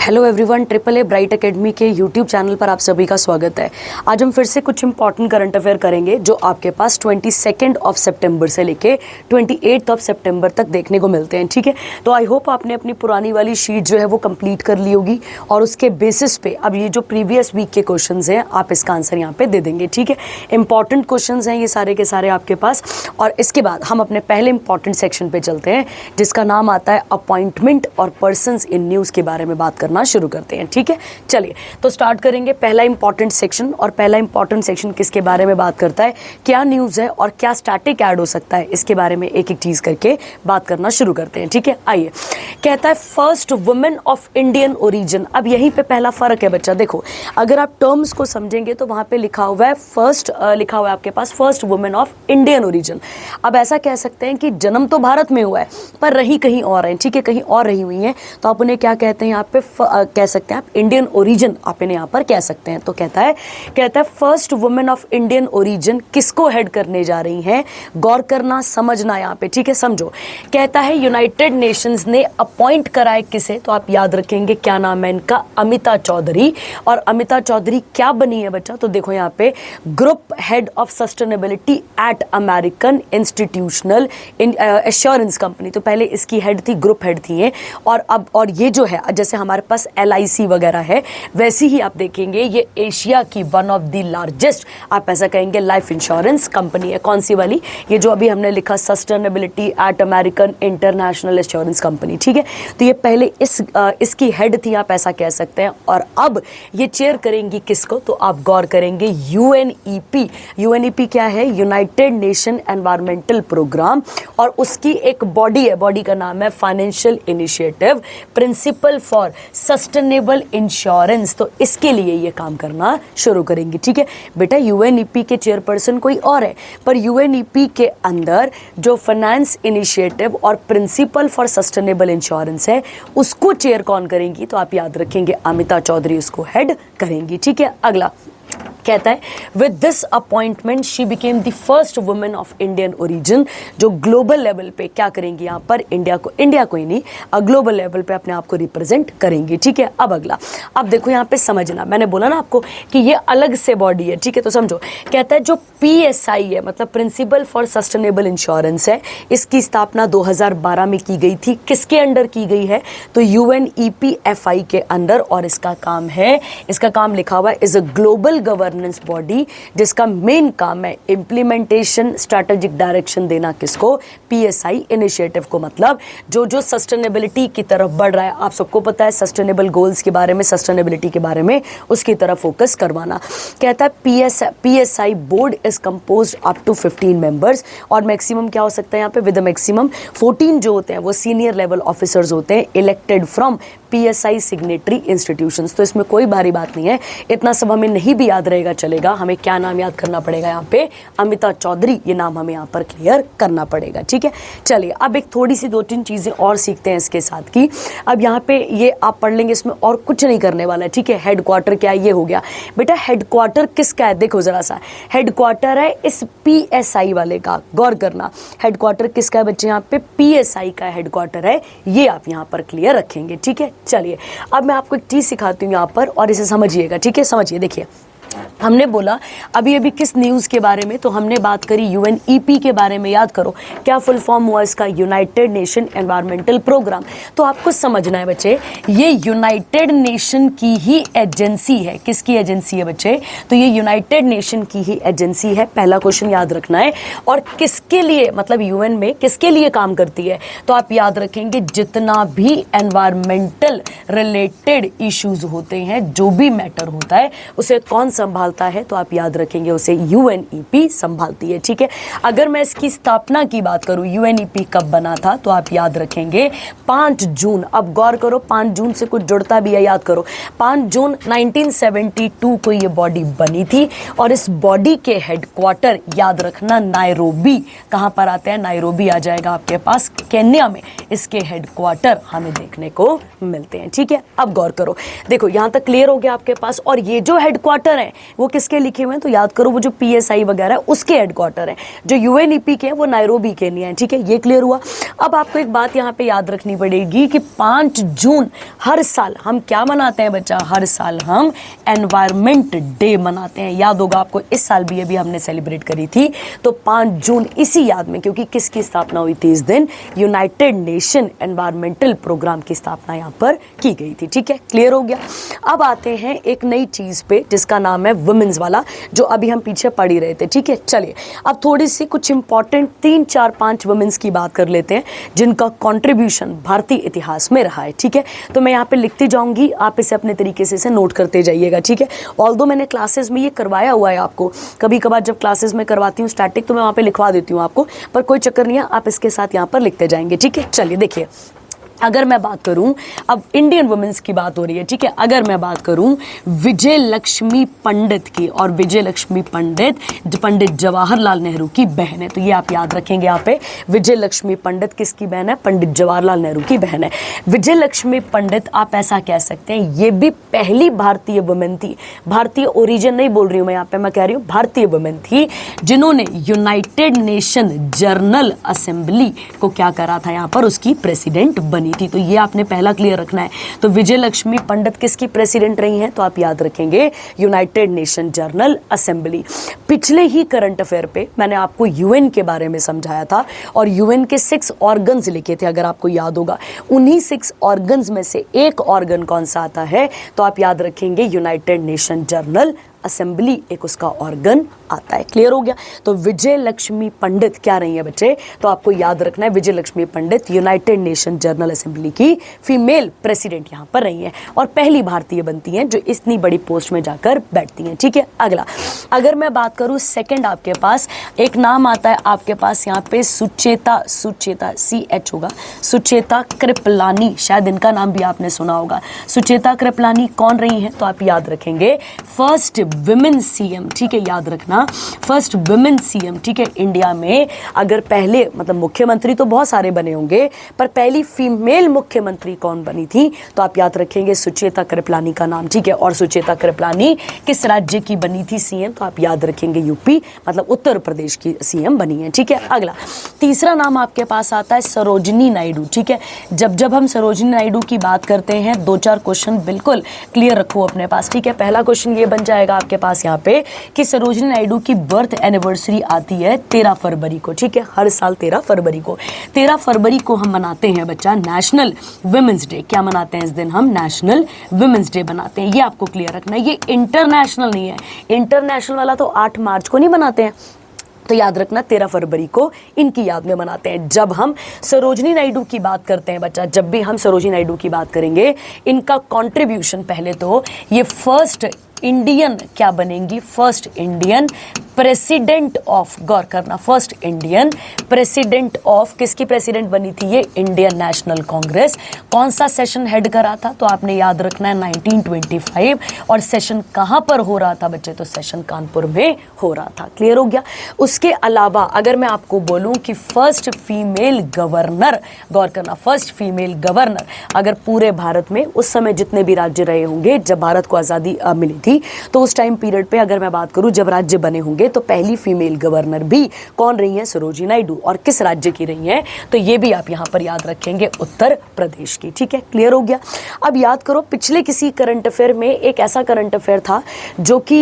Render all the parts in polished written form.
Hello everyone, triple a bright academy के YouTube channel पर आप सभी का स्वागत है। आज हम फिर से कुछ इंपॉर्टेंट करंट अफेयर करेंगे जो आपके पास 22 सितंबर से लेके 28 सितंबर तक देखने को मिलते हैं। ठीक है, तो आई होप आपने अपनी पुरानी वाली शीट जो है वो कंप्लीट कर ली होगी और उसके बेसिस पे अब ये जो प्रीवियस वीक के क्वेश्चन हैं आप इसका आंसर यहाँ पे दे देंगे। ठीक है, इंपॉर्टेंट क्वेश्चन हैं ये सारे के सारे आपके पास। और इसके बाद हम अपने पहले इंपॉर्टेंट सेक्शन पे चलते हैं जिसका नाम आता है अपॉइंटमेंट और पर्सन्स इन न्यूज़ के बारे में बात करना शुरू करते हैं। ठीक है, चलिए तो स्टार्ट करेंगे पहला इंपॉर्टेंट सेक्शन। और पहला इंपॉर्टेंट सेक्शन किसके बारे में बात करता है, क्या न्यूज़ है और क्या स्टैटिक ऐड हो सकता है, इसके बारे में एक एक चीज़ करके बात करना शुरू करते हैं। ठीक है, आइए। कहता है first women of Indian origin. अब यहीं पे पहला फर्क है बच्चा, देखो अगर आप टर्म्स को समझेंगे तो वहां पे लिखा हुआ है फर्स्ट, लिखा हुआ है आपके पास first women of Indian origin. अब ऐसा कह सकते हैं कि जन्म तो भारत में हुआ है पर रही कहीं और है। ठीक है, कहीं और रही हुई है तो आप उन्हें क्या कहते हैं, यहाँ पे कह सकते हैं आप इंडियन ओरिजिन, आप इन्हें यहाँ पर कह सकते हैं। तो कहता है first women of Indian origin किसको हेड करने जा रही हैं, गौर करना समझना यहाँ पे। ठीक है, समझो। कहता है यूनाइटेड नेशंस ने अपॉइंट कराए किसे, तो आप याद रखेंगे क्या नाम है इनका, अमिता चौधरी। और अमिता चौधरी क्या बनी है बच्चा, तो देखो यहाँ पे group head of sustainability at American institutional assurance company. तो पहले इसकी हेड थी, ग्रुप हेड थी ये। और अब और ये जो है जैसे हमारे पास LIC वगैरह है वैसी ही आप देखेंगे ये एशिया की वन ऑफ द लार्जेस्ट, आप ऐसा कहेंगे, लाइफ इंश्योरेंस कंपनी है। कौन सी वाली, ये जो अभी हमने लिखा sustainability at American international assurance company. ठीक है, तो ये पहले इसकी हेड थी, आप ऐसा कह सकते हैं। और अब ये चेयर करेंगी किसको, तो आप गौर करेंगे UNEP। UNEP क्या है, यूनाइटेड नेशन एनवायरमेंटल प्रोग्राम, और उसकी एक बॉडी है, बॉडी का नाम है financial initiative principle for sustainable insurance. तो इसके लिए ये काम करना शुरू करेंगी। ठीक है बेटा, UNEP के चेयरपर्सन कोई और है पर UNEP के अंदर जो फाइनेंस इनिशिएटिव और प्रिंसिपल फॉर सस्टेनेबल इंश्योरेंस है उसको चेयर कौन करेंगी, तो आप याद रखेंगे अमिता चौधरी उसको हेड करेंगी। ठीक है, अगला कहता है with this appointment she became the first women of Indian origin, जो ग्लोबल लेवल पे क्या करेंगी यहाँ पर, इंडिया को ही नहीं ग्लोबल लेवल पे अपने आप को रिप्रेजेंट करेंगी। ठीक है, अब अगला, अब देखो यहाँ पे समझना, मैंने बोला ना आपको कि ये अलग से बॉडी है। ठीक है, तो समझो। कहता है जो PSI है मतलब प्रिंसिपल फॉर सस्टेनेबल इंश्योरेंस है, इसकी स्थापना 2012 में की गई थी। किसके अंडर की गई है, तो UNEP-FI के अंदर। और इसका काम लिखा हुआ है is a global governance body जिसका मेन काम है इंप्लीमेंटेशन स्ट्रेटेजिक डायरेक्शन देना किसको, PSI इनिशिएटिव को। मतलब जो सस्टेनेबिलिटी की तरफ बढ़ रहा है, आप सबको पता है सस्टेनेबल गोल्स के बारे में, सस्टेनेबिलिटी के बारे में, उसकी तरफ फोकस करवाना। कहता है PSI board is composed up to 15 members, और मैक्सिमम क्या हो सकता है यहाँ पे, विद मैक्सिमम 14 जो होते हैं वो सीनियर लेवल ऑफिसर्स होते हैं elected from PSI signatory institutions. तो इसमें कोई भारी बात नहीं है, इतना सब हमें नहीं भी याद रहेगा चलेगा। हमें क्या नाम याद करना पड़ेगा यहाँ पे, अमिता चौधरी, ये नाम हमें यहाँ पर क्लियर करना पड़ेगा। ठीक है, चलिए अब एक थोड़ी सी 2-3 चीजें और सीखते हैं इसके साथ की। अब यहाँ पे ये आप पढ़ लेंगे, इसमें और कुछ नहीं करने वाला है। ठीक है, हेडक्वार्टर क्या है, ये हो गया बेटा। हेडक्वार्टर किसका है, देखो जरा सा, हेडक्वार्टर है इस PSI वाले का, गौर करना। हेडक्वार्टर किसका है बच्चे, यहाँ पे PSI का हेडक्वार्टर है, ये आप यहाँ पर क्लियर रखेंगे। ठीक है, चलिए अब मैं आपको एक चीज सिखाती हूँ यहाँ पर और इसे समझिएगा। ठीक है, समझिए। देखिए हमने बोला अभी किस न्यूज़ के बारे में, तो हमने बात करी UNEP के बारे में। याद करो क्या फुल फॉर्म हुआ इसका, यूनाइटेड नेशन एनवायरमेंटल प्रोग्राम। तो आपको समझना है बच्चे, ये यूनाइटेड नेशन की ही एजेंसी है। किसकी एजेंसी है बच्चे, तो ये यूनाइटेड नेशन की ही एजेंसी है। पहला क्वेश्चन याद रखना है। और किसके लिए, मतलब UN में किसके लिए काम करती है, तो आप याद रखेंगे जितना भी एनवायरमेंटल रिलेटेड इश्यूज होते हैं, जो भी मैटर होता है उसे कौन संभालता है, तो आप याद रखेंगे उसे UNEP संभालती है। ठीक है, अगर मैं इसकी स्थापना की बात करूं, UNEP कब बना था, तो आप याद रखेंगे 5 जून। अब गौर करो 5 जून से कुछ जुड़ता भी है, याद करो 5 जून 1972 को ये बॉडी बनी थी। और इस बॉडी के हेडक्वार्टर याद रखना नायरोबी, कहां पर आते हैं, नायरोबी आ जाएगा आपके पास, केन्या में इसके हेडक्वार्टर हमें देखने को मिलते हैं। ठीक है, अब गौर करो, देखो यहां तक क्लियर हो गया आपके पास। और ये जो हेडक्वार्टर है वो किसके लिखे हुए हैं, तो याद करो वो जो PSI वगैरह उसके हेडक्वार्टर है। जो UNEP के हैं वो नायरोबी के लिए हैं, ठीक है, ये क्लियर हुआ। अब आपको एक बात यहाँ पे याद रखनी पड़ेगी कि 5 जून हर साल हम क्या मनाते हैं बच्चा, हर साल हम एनवायरमेंट डे मनाते हैं। याद होगा आपको, इस साल भी अभी हमने सेलिब्रेट करी थी, तो 5 जून इसी याद में, क्योंकि किसकी स्थापना हुई थी इस दिन, यूनाइटेड नेशन एनवायरमेंटल प्रोग्राम की स्थापना यहाँ पर की गई थी, ठीक है, क्लियर हो गया। अब आते हैं एक नई चीज पे जिसका नाम है वुमेन्स वाला, जो अभी हम पीछे पढ़ ही रहे थे, ठीक है। चलिए अब थोड़ी सी कुछ इंपॉर्टेंट 3, 4, 5 वुमेन्स की बात कर लेते हैं जिनका कंट्रीब्यूशन भारतीय इतिहास में रहा है, ठीक है। तो मैं यहाँ पे लिखती जाऊंगी, आप इसे अपने तरीके से इसे नोट करते जाइएगा, ठीक है। ऑल्दो मैंने क्लासेस में ये करवाया हुआ है आपको, कभी कभार जब क्लासेस में करवाती हूँ स्टैटिक तो मैं वहाँ पे लिखवा देती हूँ आपको, पर कोई चक्कर नहीं है, आप इसके साथ यहाँ पर लिखते जाएंगे, ठीक है। चलिए देखिए, अगर मैं बात करूं, अब इंडियन वुमेन्स की बात हो रही है, ठीक है, अगर मैं बात करूं विजय लक्ष्मी पंडित की, और विजय लक्ष्मी पंडित पंडित जवाहरलाल नेहरू की बहन है, तो ये आप याद रखेंगे यहाँ पे, विजय लक्ष्मी पंडित किसकी बहन है, पंडित जवाहरलाल नेहरू की बहन है। विजय लक्ष्मी पंडित, आप ऐसा कह सकते हैं, ये भी पहली भारतीय वुमेन थी, भारतीय ओरिजिन नहीं बोल रही हूँ मैं यहाँ पे, मैं कह रही हूँ भारतीय वुमेन थी, जिन्होंने यूनाइटेड नेशन जनरल असेंबली को क्या करा था, यहाँ पर उसकी प्रेसिडेंट बनी थी। तो ये आपने पहला क्लियर रखना है। तो विजय लक्ष्मी पंडित किसकी प्रेसिडेंट रही हैं, तो आप याद रखेंगे यूनाइटेड नेशन जनरल असेंबली। पिछले ही करंट अफेयर पे मैंने आपको यूएन के बारे में समझाया था, और यूएन के 6 ऑर्गन्स लिखे थे, अगर आपको याद होगा। उन्हीं 6 ऑर्गन्स में से एक ऑर्गन कौन सा आता है, तो आप याद रखेंगे यूनाइटेड नेशन जनरल असेंबली एक उसका ऑर्गन आता है। क्लियर हो गया। तो विजय लक्ष्मी पंडित क्या रही है बच्चे, तो आपको याद रखना है विजय लक्ष्मी पंडित यूनाइटेड नेशन जनरल असेंबली की फीमेल प्रेसिडेंट यहाँ पर रही हैं, और पहली भारतीय बनती हैं जो इतनी बड़ी पोस्ट में जाकर बैठती हैं, ठीक है। अगला, अगर मैं बात करूँ सेकंड, आपके पास एक नाम आता है आपके पास यहाँ पे सुचेता, सुचेता CH होगा, सुचेता कृपलानी, शायद इनका नाम भी आपने सुना होगा। सुचेता कृपलानी कौन रही हैं, तो आप याद रखेंगे फर्स्ट विमेन CM, ठीक है, याद रखना फर्स्ट विमेन CM, ठीक है, इंडिया में। अगर पहले मतलब मुख्यमंत्री तो बहुत सारे बने होंगे, पर पहली फीमेल मुख्यमंत्री कौन बनी थी, तो आप याद रखेंगे सुचेता कृपलानी का नाम, ठीक है। और सुचेता कृपलानी किस राज्य की बनी थी CM, तो आप याद रखेंगे यूपी, मतलब उत्तर प्रदेश की CM बनी है, ठीक है। अगला, तीसरा नाम आपके पास आता है सरोजिनी नायडू, ठीक है। जब हम सरोजिनी नायडू की बात करते हैं, 2-4 क्वेश्चन बिल्कुल क्लियर रखो अपने पास, ठीक है। पहला क्वेश्चन ये बन जाएगा आपके पास यहाँ पे कि सरोजिनी नायडू की बर्थ एनिवर्सरी आती है 13 फरवरी को, ठीक है, हर साल 13 फरवरी को। 13 फरवरी को हम मनाते हैं बच्चा नेशनल वुमेन्स डे। क्या मनाते हैं इस दिन हम, नेशनल वुमेन्स डे बनाते हैं, ये आपको क्लियर रखना है। ये इंटरनेशनल नहीं है, इंटरनेशनल वाला तो 8 मार्च को नहीं मनाते हैं, तो याद रखना 13 फरवरी को इनकी याद में मनाते हैं। जब हम सरोजिनी नायडू की बात करते हैं बच्चा, जब भी हम सरोजिनी नायडू की बात करेंगे, इनका कंट्रीब्यूशन, पहले तो ये फर्स्ट इंडियन क्या बनेंगी, फर्स्ट इंडियन प्रेसिडेंट ऑफ, गौर करना, फर्स्ट इंडियन प्रेसिडेंट ऑफ, किसकी प्रेसिडेंट बनी थी ये, इंडियन नेशनल कांग्रेस। कौन सा सेशन हेड करा था, तो आपने याद रखना है 1925, और सेशन कहां पर हो रहा था बच्चे, तो सेशन कानपुर में हो रहा था। क्लियर हो गया। उसके अलावा अगर मैं आपको बोलूं कि फर्स्ट फीमेल गवर्नर, गौर करना, फर्स्ट फीमेल गवर्नर, अगर पूरे भारत में उस समय जितने भी राज्य रहे होंगे जब भारत को आज़ादी मिली थी, तो उस टाइम पीरियड पे अगर मैं बात करूं जब राज्य बने होंगे, तो पहली फीमेल गवर्नर भी कौन रही है, सरोजिनी नायडू। और किस राज्य की रही हैं, तो ये भी आप यहां पर याद रखेंगे, उत्तर प्रदेश की, ठीक है। क्लियर हो गया। अब याद करो पिछले किसी करंट अफेयर में एक ऐसा करंट अफेयर था जो कि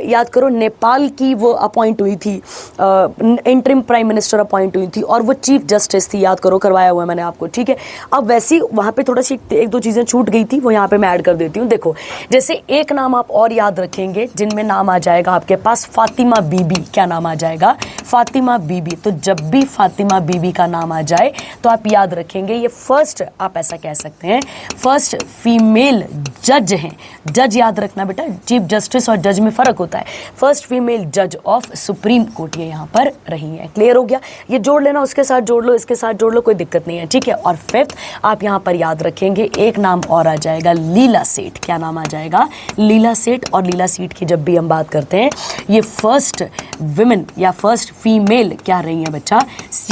याद करो नेपाल की वो अपॉइंट हुई थी, इंटरिम प्राइम मिनिस्टर अपॉइंट हुई थी, और वो चीफ जस्टिस थी, याद करो, करवाया हुआ है मैंने आपको, ठीक है। अब वैसी वहां पे थोड़ा सी 1-2 चीजें छूट गई थी, वो यहाँ पे मैं ऐड कर देती हूँ। देखो, जैसे एक नाम आप और याद रखेंगे जिनमें नाम आ जाएगा आपके पास फातिमा बीबी। क्या नाम आ जाएगा, फातिमा बीबी। तो जब भी फातिमा बीबी का नाम आ जाए तो आप याद रखेंगे ये फर्स्ट, आप ऐसा कह सकते हैं, फर्स्ट फीमेल जज हैं। जज याद रखना बेटा, चीफ जस्टिस और जज में फर्क होता है। फर्स्ट फीमेल जज ऑफ सुप्रीम कोर्ट ये यहाँ पर रही है। क्लियर हो गया। ये जोड़ लेना, उसके साथ जोड़ लो, इसके साथ जोड़ लो, कोई दिक्कत नहीं है, ठीक है। और फिफ्थ आप यहाँ पर याद रखेंगे एक नाम और आ जाएगा, लीला सेठ। क्या नाम आ जाएगा, लीला सेठ और लीला सेठ की जब भी हम बात करते हैं, ये फर्स्ट विमेन या फर्स्ट फीमेल क्या रही हैं बच्चा,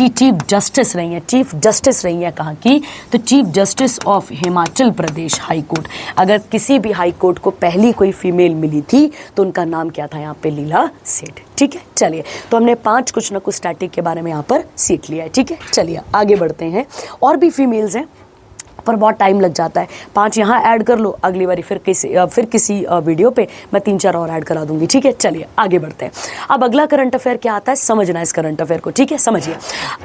चीफ जस्टिस रही हैं। चीफ जस्टिस रही हैं कहाँ की, तो chief justice of Himachal Pradesh high court. अगर किसी भी हाई कोर्ट को पहली कोई फीमेल मिली थी तो उनका नाम क्या था यहाँ पे, लीला सेठ। ठीक है, चलिए तो हमने 5 कुछ ना कुछ स्टैटिक के बारे में यहाँ पर सीख लिया है। ठीक है, चलिए आगे बढ़ते हैं। और भी फीमेल्स हैं पर बहुत टाइम लग जाता है, 5 यहाँ ऐड कर लो, अगली बारी फिर किसी वीडियो पे मैं 3-4 और ऐड करा दूंगी। ठीक है, चलिए आगे बढ़ते हैं। अब अगला करंट अफेयर क्या आता है, समझना इस करंट अफेयर को। ठीक है, समझिए।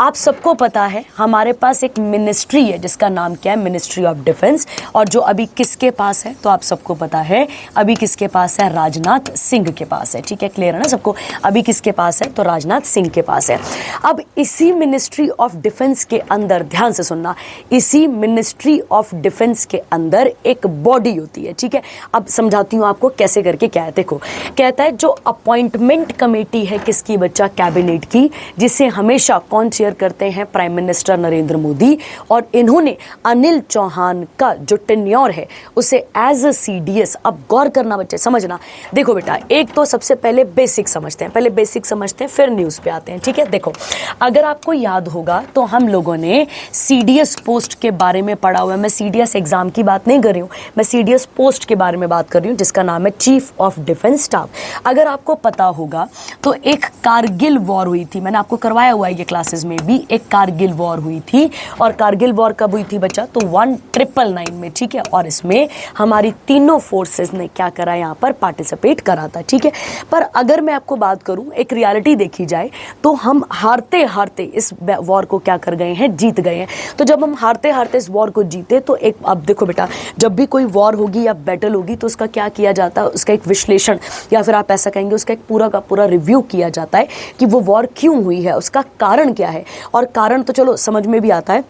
आप सबको पता है हमारे पास एक मिनिस्ट्री है जिसका नाम क्या है, मिनिस्ट्री ऑफ डिफेंस। और जो अभी किसके पास है, तो आप सबको पता है अभी किसके पास है, राजनाथ सिंह के पास है। ठीक है, क्लियर है ना सबको, अभी किसके पास है, तो राजनाथ सिंह के पास है। अब इसी मिनिस्ट्री ऑफ डिफेंस के अंदर, ध्यान से सुनना, इसी मिनिस्ट्री ऑफ डिफेंस के अंदर एक बॉडी होती है। ठीक है, अब समझाती हूं आपको कैसे करके क्या है। देखो, कहता है जो अपॉइंटमेंट कमेटी है किसकी बच्चा, कैबिनेट की, जिसे हमेशा कौन चेयर करते हैं, प्राइम मिनिस्टर नरेंद्र मोदी। और इन्होंने अनिल चौहान का जो टेन्योर है उसे एज अ सीडीएस, अब गौर करना बच्चे, समझना। देखो बेटा, एक तो सबसे पहले बेसिक समझते हैं, पहले बेसिक समझते हैं फिर न्यूज पे आते हैं। ठीक है, देखो अगर आपको याद होगा तो हम लोगों ने सीडीएस पोस्ट के बारे में पढ़ा हुआ है। मैं सीडीएस एग्जाम की बात नहीं कर रही हूँ, मैं सीडीएस पोस्ट के बारे में बात कर रही हूँ जिसका नाम है चीफ ऑफ डिफेंस स्टाफ। अगर आपको पता होगा तो एक कारगिल वॉर हुई थी, मैंने आपको करवाया हुआ है ये क्लासेस में भी, एक कारगिल वॉर हुई थी। और कारगिल वॉर कब हुई थी बच्चा, तो 1999 में। ठीक है, और इसमें हमारी तीनों फोर्सेस ने क्या करा, यहाँ पर पार्टिसिपेट करा था। ठीक है, पर अगर मैं आपको बात करूं, एक रियलिटी देखी जाए तो हम हारते हारते इस वॉर को क्या कर गए हैं, जीत गए हैं। तो जब हम हारते हारते इस वॉर को जीते तो एक, अब देखो बेटा, जब भी कोई वॉर होगी या बैटल होगी तो उसका क्या किया जाता है, उसका एक विश्लेषण या फिर आप ऐसा कहेंगे उसका एक पूरा का पूरा रिव्यू किया जाता है कि वो वॉर क्यों हुई है, उसका कारण क्या है। और कारण तो चलो समझ में भी आता है,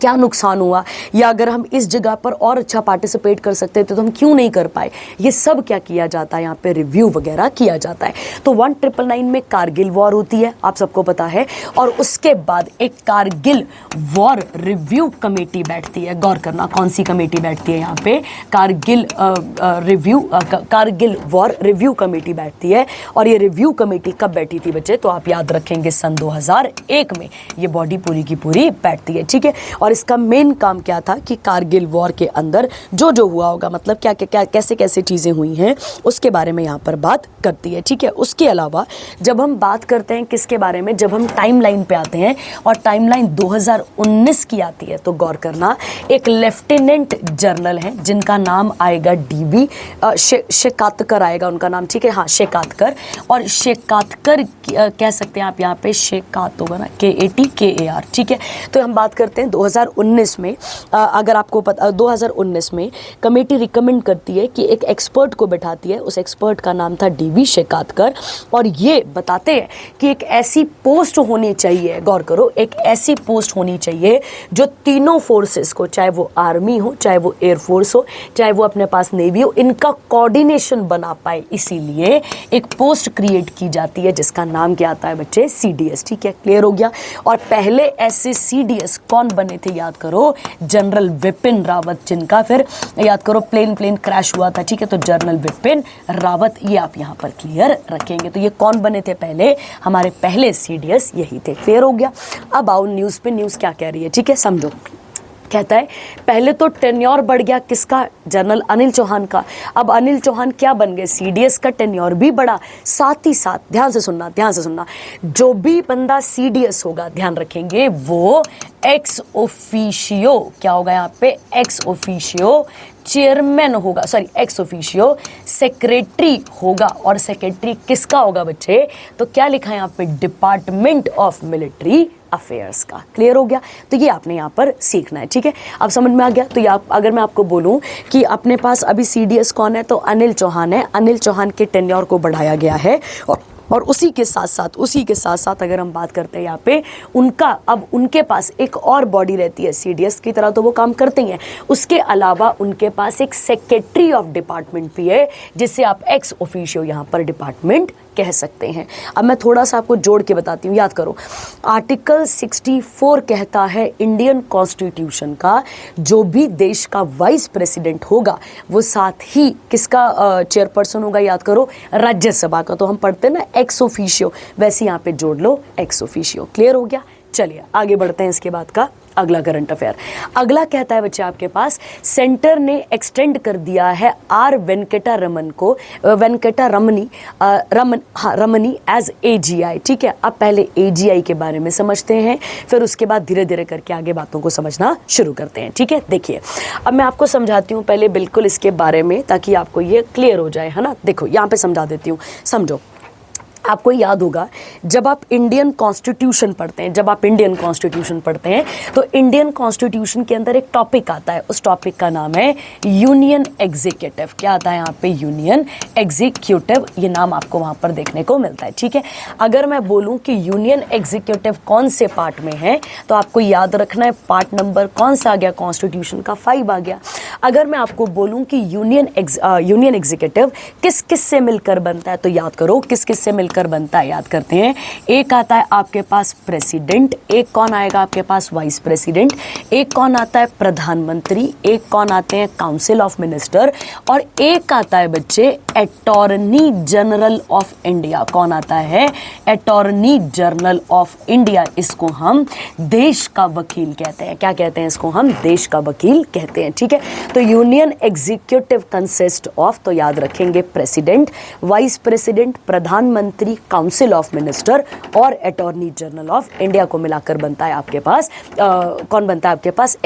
क्या नुकसान हुआ, या अगर हम इस जगह पर और अच्छा पार्टिसिपेट कर सकते थे तो हम क्यों नहीं कर पाए, ये सब क्या किया जाता है, यहाँ पे रिव्यू वगैरह किया जाता है। तो 1999 में कारगिल वॉर होती है, आप सबको पता है। और उसके बाद एक कारगिल वॉर रिव्यू कमेटी बैठती है। गौर करना, कौन सी कमेटी बैठती है यहाँ पे, कारगिल वॉर रिव्यू कमेटी बैठती है। और ये रिव्यू कमेटी कब बैठी थी बच्चे, तो आप याद रखेंगे सन 2001 में ये बॉडी पूरी की पूरी बैठती है। ठीक है, और इसका मेन काम क्या था कि कारगिल वॉर के अंदर जो जो हुआ होगा, मतलब क्या क्या कैसे कैसे चीज़ें हुई हैं उसके बारे में यहाँ पर बात करती है। ठीक है, उसके अलावा जब हम बात करते हैं किसके बारे में, जब हम टाइमलाइन पे आते हैं और टाइमलाइन 2019 की आती है तो गौर करना, एक लेफ्टिनेंट जनरल हैं जिनका नाम आएगा डीबी शेकातकर आएगा उनका नाम। ठीक है, हाँ शेकातकर, और शेकातकर कह सकते हैं आप यहाँ पे, शेकात होगा ना, KATKAR। ठीक है, तो हम बात करते हैं 2019 में, अगर आपको पता, 2019 में कमेटी रिकमेंड करती है कि एक एक्सपर्ट को बैठाती है, उस एक्सपर्ट का नाम था डीवी शेकातकर। और ये बताते हैं कि एक ऐसी पोस्ट होनी चाहिए, गौर करो, एक ऐसी पोस्ट होनी चाहिए जो तीनों फोर्सेस को, चाहे वो आर्मी हो, चाहे वो एयरफोर्स हो, चाहे वो अपने पास नेवी हो, इनका कोऑर्डिनेशन बना पाए। इसीलिए एक पोस्ट क्रिएट की जाती है जिसका नाम क्या आता है बच्चे, CDS। ठीक है, क्लियर हो गया। और पहले ऐसे CDS कौन बने थे, याद करो, जनरल विपिन रावत, जिनका फिर याद करो प्लेन क्रैश हुआ था। ठीक है, तो जनरल विपिन रावत, ये आप यहाँ पर क्लियर रखेंगे। तो ये कौन बने थे पहले, हमारे पहले CDS यही थे। क्लियर हो गया। अब आओ न्यूज़ पे, न्यूज़ क्या कह रही है। ठीक है, समझो, कहता है पहले तो टेन्योर बढ़ गया किसका, जनरल अनिल चौहान का। अब अनिल चौहान क्या बन गए, CDS का टेन्योर भी बढ़ा, साथ ही साथ ध्यान से सुनना, जो भी बंदा CDS होगा, ध्यान रखेंगे, वो एक्स ऑफिशियो, क्या होगा यहाँ पे, एक्स ऑफिशियो चेयरमैन होगा, सॉरी एक्स ऑफिशियो सेक्रेटरी होगा। और सेक्रेटरी किसका होगा बच्चे, तो क्या लिखा है यहाँ पे, डिपार्टमेंट ऑफ मिलिट्री अफेयर्स का। क्लियर हो गया। तो ये आपने यहाँ पर सीखना है। ठीक है, अब समझ में आ गया। तो ये अगर मैं आपको बोलूँ कि अपने पास अभी CDS कौन है, तो अनिल चौहान है। अनिल चौहान के टेन्योर को बढ़ाया गया है। और उसी के साथ साथ अगर हम बात करते हैं यहाँ पे उनका, अब उनके पास एक और बॉडी रहती है CDS की तरह, तो वो काम करते ही हैं। उसके अलावा उनके पास एक सेक्रेटरी ऑफ डिपार्टमेंट भी है जिसे आप एक्स ऑफिशियो यहाँ पर डिपार्टमेंट कह सकते हैं। अब मैं थोड़ा सा आपको जोड़ के बताती हूँ, याद करो। आर्टिकल 64 कहता है इंडियन कॉन्स्टिट्यूशन का जो भी देश का वाइस प्रेसिडेंट होगा वो साथ ही किसका चेयरपर्सन होगा, याद करो, राज्यसभा का। तो हम पढ़ते हैं ना एक्स ऑफिशियो, वैसे यहाँ पे जोड़ लो एक्स ऑफिशियो। क्लियर हो गया? चलिए आगे बढ़ते हैं। इसके बाद का अगला करंट अफेयर, अगला कहता है बच्चे आपके पास, सेंटर ने एक्सटेंड कर दिया है आर वेंकटा रमन को, वेंकटा रमनी एज AGI। ठीक है, अब पहले AGI के बारे में समझते हैं, फिर उसके बाद धीरे धीरे करके आगे बातों को समझना शुरू करते हैं। ठीक है, देखिए अब मैं आपको समझाती हूँ पहले बिल्कुल इसके बारे में, ताकि आपको ये क्लियर हो जाए, है ना। देखो यहाँ पे समझा देती हूँ, समझो। आपको याद होगा जब आप इंडियन कॉन्स्टिट्यूशन पढ़ते हैं, तो इंडियन कॉन्स्टिट्यूशन के अंदर एक टॉपिक आता है, उस टॉपिक का नाम है यूनियन एग्जीक्यूटिव। क्या आता है यहाँ पे? यूनियन एग्जीक्यूटिव, ये नाम आपको वहाँ पर देखने को मिलता है। ठीक है, अगर मैं बोलूँ कि यूनियन एग्जीक्यूटिव कौन से पार्ट में है, तो आपको याद रखना है पार्ट नंबर कौन सा आ गया, कॉन्स्टिट्यूशन का 5 आ गया। अगर मैं आपको बोलूँ कि यूनियन एग्जीक्यूटिव किस किस से मिलकर बनता है, तो याद करो किस किस से मिलकर बनता है, याद करते हैं। एक आता है आपके पास प्रेसिडेंट, एक कौन आएगा आपके पास, वाइस प्रेसिडेंट, एक कौन आता है प्रधानमंत्री, एक कौन आते हैं काउंसिल ऑफ मिनिस्टर, और एक आता है बच्चे अटॉर्नी जनरल ऑफ इंडिया। कौन आता है? Attorney general of India. इसको हम देश का वकील कहते हैं। क्या कहते हैं इसको? हम देश का वकील कहते हैं। ठीक है, तो यूनियन एग्जीक्यूटिव कंसिस्ट ऑफ, तो याद रखेंगे, प्रेसिडेंट, वाइस प्रेसिडेंट, प्रधानमंत्री, काउंसिल ऑफ मिनिस्टर और अटॉर्नी जनरल ऑफ इंडिया को मिलाकर बनता है आपके पास कौन बनता है आपके पास?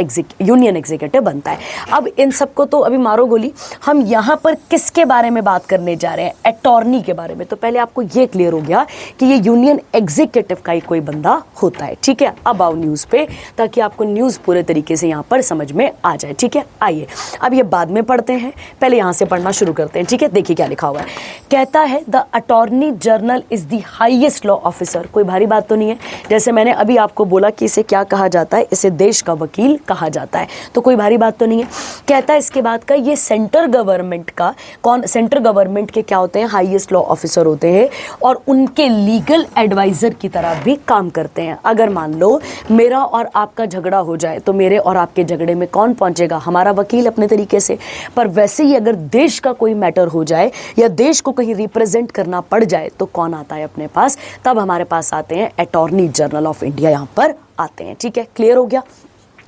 यूनियन एग्जीक्यूटिव बनता है। अब इन सबको तो अभी मारो गोली, हम यहाँ पर किसके बारे में बात करने जा रहे हैं? अटॉर्नी के बारे में। तो पहले आपको ये क्लियर हो गया कि ये यूनियन एग्जीक्यूटिव का ही कोई बंदा होता है। ठीक है, अब आओ न्यूज़ पे, ताकि आपको न्यूज़ पूरे तरीके से यहाँ पर समझ में आ जाए। ठीक है, आइए अब ये बाद में पढ़ते हैं, पहले यहाँ से पढ़ना शुरू करते हैं। ठीक है, देखिए क्या लिखा हुआ है। कहता है the attorney general is the highest law officer. कोई भारी बात तो नहीं है, जैसे मैंने अभी आपको बोला कि इसे क्या कहा जाता है, इसे देश का वकील कहा जाता है, तो कोई भारी बात तो नहीं है। कहता है इसके बाद का, ये सेंट्रल गवर्नमेंट का सेंट्रल गवर्नमेंट के क्या होते हैं? हाईएस्ट लॉ ऑफिसर होते हैं, और उनके लीगल एडवाइजर की तरह भी काम करते हैं। अगर मान लो मेरा और आपका झगड़ा हो जाए, तो मेरे और आपके झगड़े में कौन पहुंचेगा? हमारा वकील अपने तरीके से। पर वैसे ही अगर देश का कोई मैटर हो जाए या देश को कहीं रिप्रेजेंट करना पड़ जाए, तो कौन आता है अपने पास? तब हमारे पास आते हैं अटॉर्नी जनरल ऑफ इंडिया, यहाँ पर आते हैं। ठीक है, क्लियर हो गया?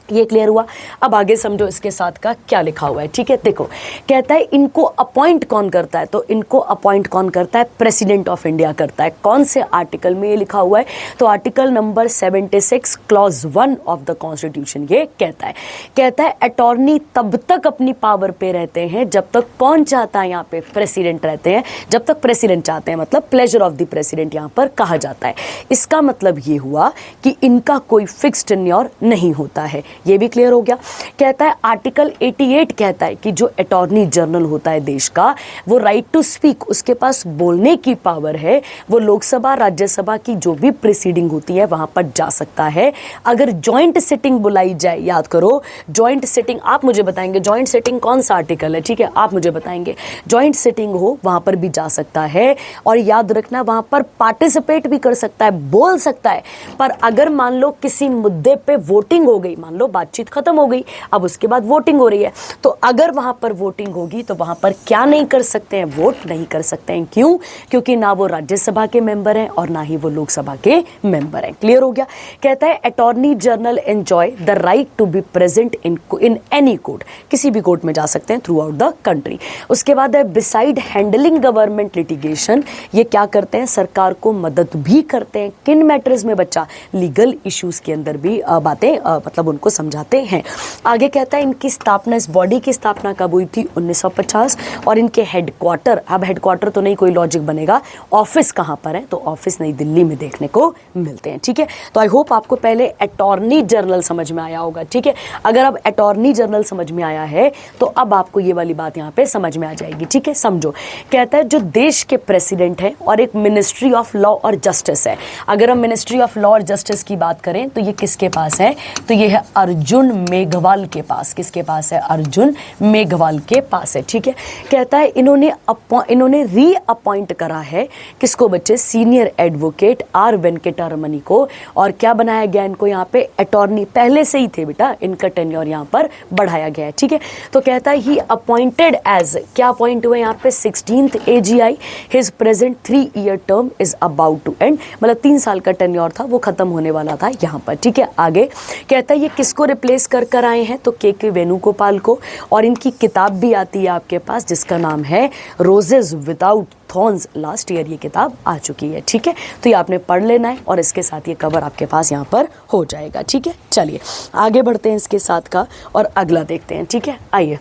ये क्लियर हुआ। अब आगे समझो इसके साथ का क्या लिखा हुआ है। ठीक है, देखो कहता है इनको अपॉइंट कौन करता है, तो इनको अपॉइंट कौन करता है? प्रेसिडेंट ऑफ इंडिया करता है। कौन से आर्टिकल में ये लिखा हुआ है? तो article number 76 clause 1 of the constitution ये कहता है अटॉर्नी तब तक अपनी पावर पे रहते हैं जब तक कौन चाहता है, यहाँ पे प्रेसिडेंट रहते हैं, जब तक प्रेसिडेंट चाहते हैं, मतलब प्लेजर ऑफ द प्रेसिडेंट यहाँ पर कहा जाता है। इसका मतलब ये हुआ कि इनका कोई फिक्स्ड टेन्योर नहीं होता है। ये भी क्लियर हो गया। कहता है आर्टिकल 88 कहता है कि जो अटॉर्नी जनरल होता है देश का, वो राइट टू स्पीक, उसके पास बोलने की पावर है। वो लोकसभा राज्यसभा की जो भी प्रोसीडिंग होती है वहां पर जा सकता है। अगर जॉइंट सिटिंग बुलाई जाए, याद करो जॉइंट सिटिंग, आप मुझे बताएंगे जॉइंट सिटिंग कौन सा आर्टिकल है, ठीक है, आप मुझे बताएंगे। जॉइंट सिटिंग हो वहां पर भी जा सकता है, और याद रखना वहां पर पार्टिसिपेट भी कर सकता है, बोल सकता है। पर अगर मान लो किसी मुद्दे पे वोटिंग हो गई, मान लो बातचीत खत्म हो गई, अब उसके बाद वोटिंग हो रही है, तो अगर वहां पर वोटिंग होगी तो वहां पर क्या नहीं कर सकते हैं? वोट नहीं कर सकते हैं। क्यों? क्योंकि ना वो राज्यसभा के मेंबर हैं और ना ही वो लोकसभा के मेंबर हैं। क्लियर हो गया। कहता है attorney general enjoy the right to be present in any court, किसी भी कोर्ट में जा सकते हैं थ्रू आउट द कंट्री। उसके बाद है बिसाइड हैंडलिंग गवर्नमेंट लिटिगेशन, ये क्या करते हैं? सरकार को मदद भी करते हैं। किन मैटर्स में बच्चा? लीगल इश्यूज के अंदर भी बातें मतलब उनको समझाते हैं। आगे कहता है इनकी स्थापना, इस बॉडी की स्थापना कब हुई थी? 1950। और इनके हेडक्वार्टर, अब हेडक्वार्टर तो नहीं, कोई लॉजिक बनेगा, ऑफिस कहां पर है? तो ऑफिस नई दिल्ली में देखने को मिलते हैं। ठीक है, तो आई होप आपको पहले अटॉर्नी जनरल समझ में आया होगा। ठीक है, अगर अब अटॉर्नी जनरल समझ में आया है तो अब आपको ये वाली बात यहाँ पे समझ में आ जाएगी। ठीक है, समझो। कहता है जो देश के प्रेसिडेंट है और एक मिनिस्ट्री ऑफ लॉ और जस्टिस है। अगर हम मिनिस्ट्री ऑफ लॉ और जस्टिस की बात करें तो ये किसके पास है? तो ये है अर्जुन मेघवाल के पास। किसके पास है? अर्जुन मेघवाल के पास है। ठीक है, कहता है इन्होंने रीअपॉइंट करा है किसको बच्चे? सीनियर एडवोकेट आर वेंकटरमणी को। और क्या बनाया गया इनको यहाँ पे? अटॉर्नी। पहले से ही थे बेटा, इनका टेन्योर यहाँ पर बढ़ाया गया है। ठीक है, तो कहता है ही अपॉइंटेड एज, क्या अपॉइंट हुए यहाँ पे? 16th AGI। His present 3-year term is about to end, मतलब 3 साल का टेन्योर था, वो खत्म होने वाला था यहाँ पर। ठीक है, आगे कहता है ये किसको रिप्लेस कर आए हैं? तो के वेणुगोपाल को। और इनकी किताब भी आती है आपके पास जिसका नाम है roses without thorns. Last year ये किताब आ चुकी है। ठीक है, तो ये आपने पढ़ लेना है और इसके साथ ये कवर आपके पास यहाँ पर हो जाएगा। ठीक है, चलिए आगे बढ़ते हैं इसके साथ का और अगला देखते हैं। ठीक है, आइए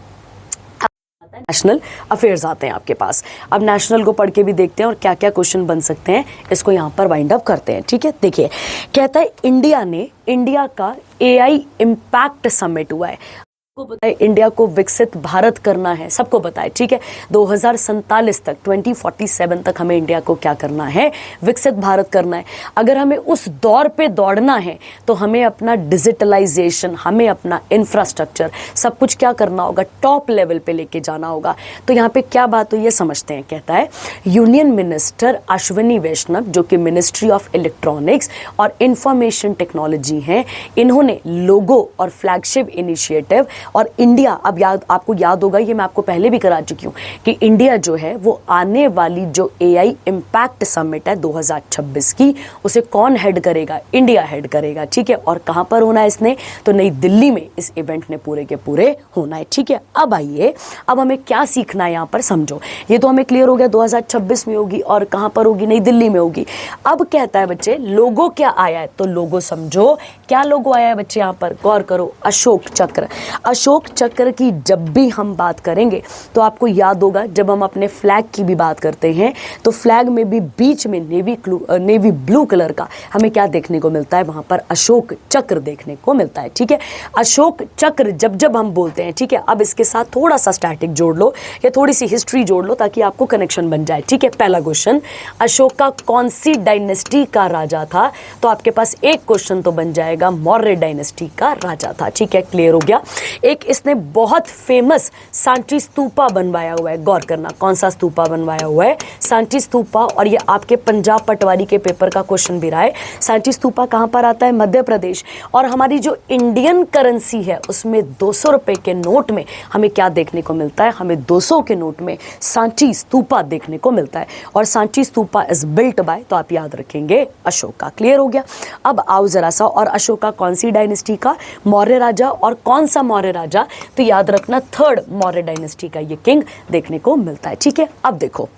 नेशनल अफेयर्स आते हैं आपके पास। अब नेशनल को पढ़ के भी देखते हैं और क्या क्या क्वेश्चन बन सकते हैं, इसको यहाँ पर वाइंड अप करते हैं। ठीक है, देखिए कहता है इंडिया का AI इम्पैक्ट समिट हुआ है। को पता है इंडिया को विकसित भारत करना है, सबको पता है। ठीक है, 2047 तक 2047 तक हमें इंडिया को क्या करना है? विकसित भारत करना है। अगर हमें उस दौर पे दौड़ना है तो हमें अपना डिजिटलाइजेशन, हमें अपना इंफ्रास्ट्रक्चर, सब कुछ क्या करना होगा? टॉप लेवल पे लेके जाना होगा। तो यहाँ पे क्या बात हुई है समझते हैं। कहता है यूनियन मिनिस्टर अश्विनी वैष्णव, जो कि मिनिस्ट्री ऑफ इलेक्ट्रॉनिक्स और इंफॉर्मेशन टेक्नोलॉजी हैं, इन्होंने लोगो और फ्लैगशिप इनिशिएटिव और इंडिया, अब आपको याद होगा, ये मैं आपको पहले भी करा चुकी हूँ कि इंडिया जो है वो आने वाली जो AI इम्पैक्ट समिट है 2026 की, उसे कौन हेड करेगा? इंडिया हेड करेगा। ठीक है, और कहाँ पर होना है इसने? तो नई दिल्ली में इस इवेंट ने पूरे के पूरे होना है। ठीक है, अब आइए, अब हमें क्या सीखना है यहाँ पर समझो। ये तो हमें क्लियर हो गया 2026 में होगी और कहाँ पर होगी? नई दिल्ली में होगी। अब कहता है बच्चे लोगो क्या आया है? तो लोगो समझो, क्या लोगो आया है बच्चे? यहाँ पर गौर करो, अशोक चक्र। अशोक चक्र की जब भी हम बात करेंगे तो आपको याद होगा, जब हम अपने फ्लैग की भी बात करते हैं तो फ्लैग में भी बीच में नेवी ब्लू कलर का हमें क्या देखने को मिलता है? वहां पर अशोक चक्र देखने को मिलता है। ठीक है, अशोक चक्र जब हम बोलते हैं, ठीक है, अब इसके साथ थोड़ा सा स्टैटिक जोड़ लो या थोड़ी सी हिस्ट्री जोड़ लो ताकि आपको कनेक्शन बन जाए। ठीक है, पहला क्वेश्चन, अशोका कौन सी डायनेस्टी का राजा था? तो आपके पास एक क्वेश्चन तो बन जाएगा, मौर्य डायनेस्टी का राजा था। ठीक है, क्लियर हो गया। एक इसने बहुत फेमस सांची स्तूपा बनवाया हुआ है, गौर करना कौन सा स्तूपा बनवाया हुआ है? सांची स्तूपा। और ये आपके पंजाब पटवारी के पेपर का क्वेश्चन भी रहा है। सांची स्तूपा कहां पर आता है? मध्य प्रदेश। और हमारी जो इंडियन करेंसी है उसमें 200 रुपए के नोट में हमें क्या देखने को मिलता है? हमें 200 के नोट में सांची स्तूपा देखने को मिलता है। और Sanchi stupa is built by, तो आप याद रखेंगे अशोका। क्लियर हो गया। अब आओ जरा सा, और अशोका कौन सी डायनेस्टी का? मौर्य राजा। और कौन सा मौर्य राजा? तो याद रखना 3rd मौर्य डायनेस्टी का ये किंग देखने को मिलता है। ठीक है, अब देखो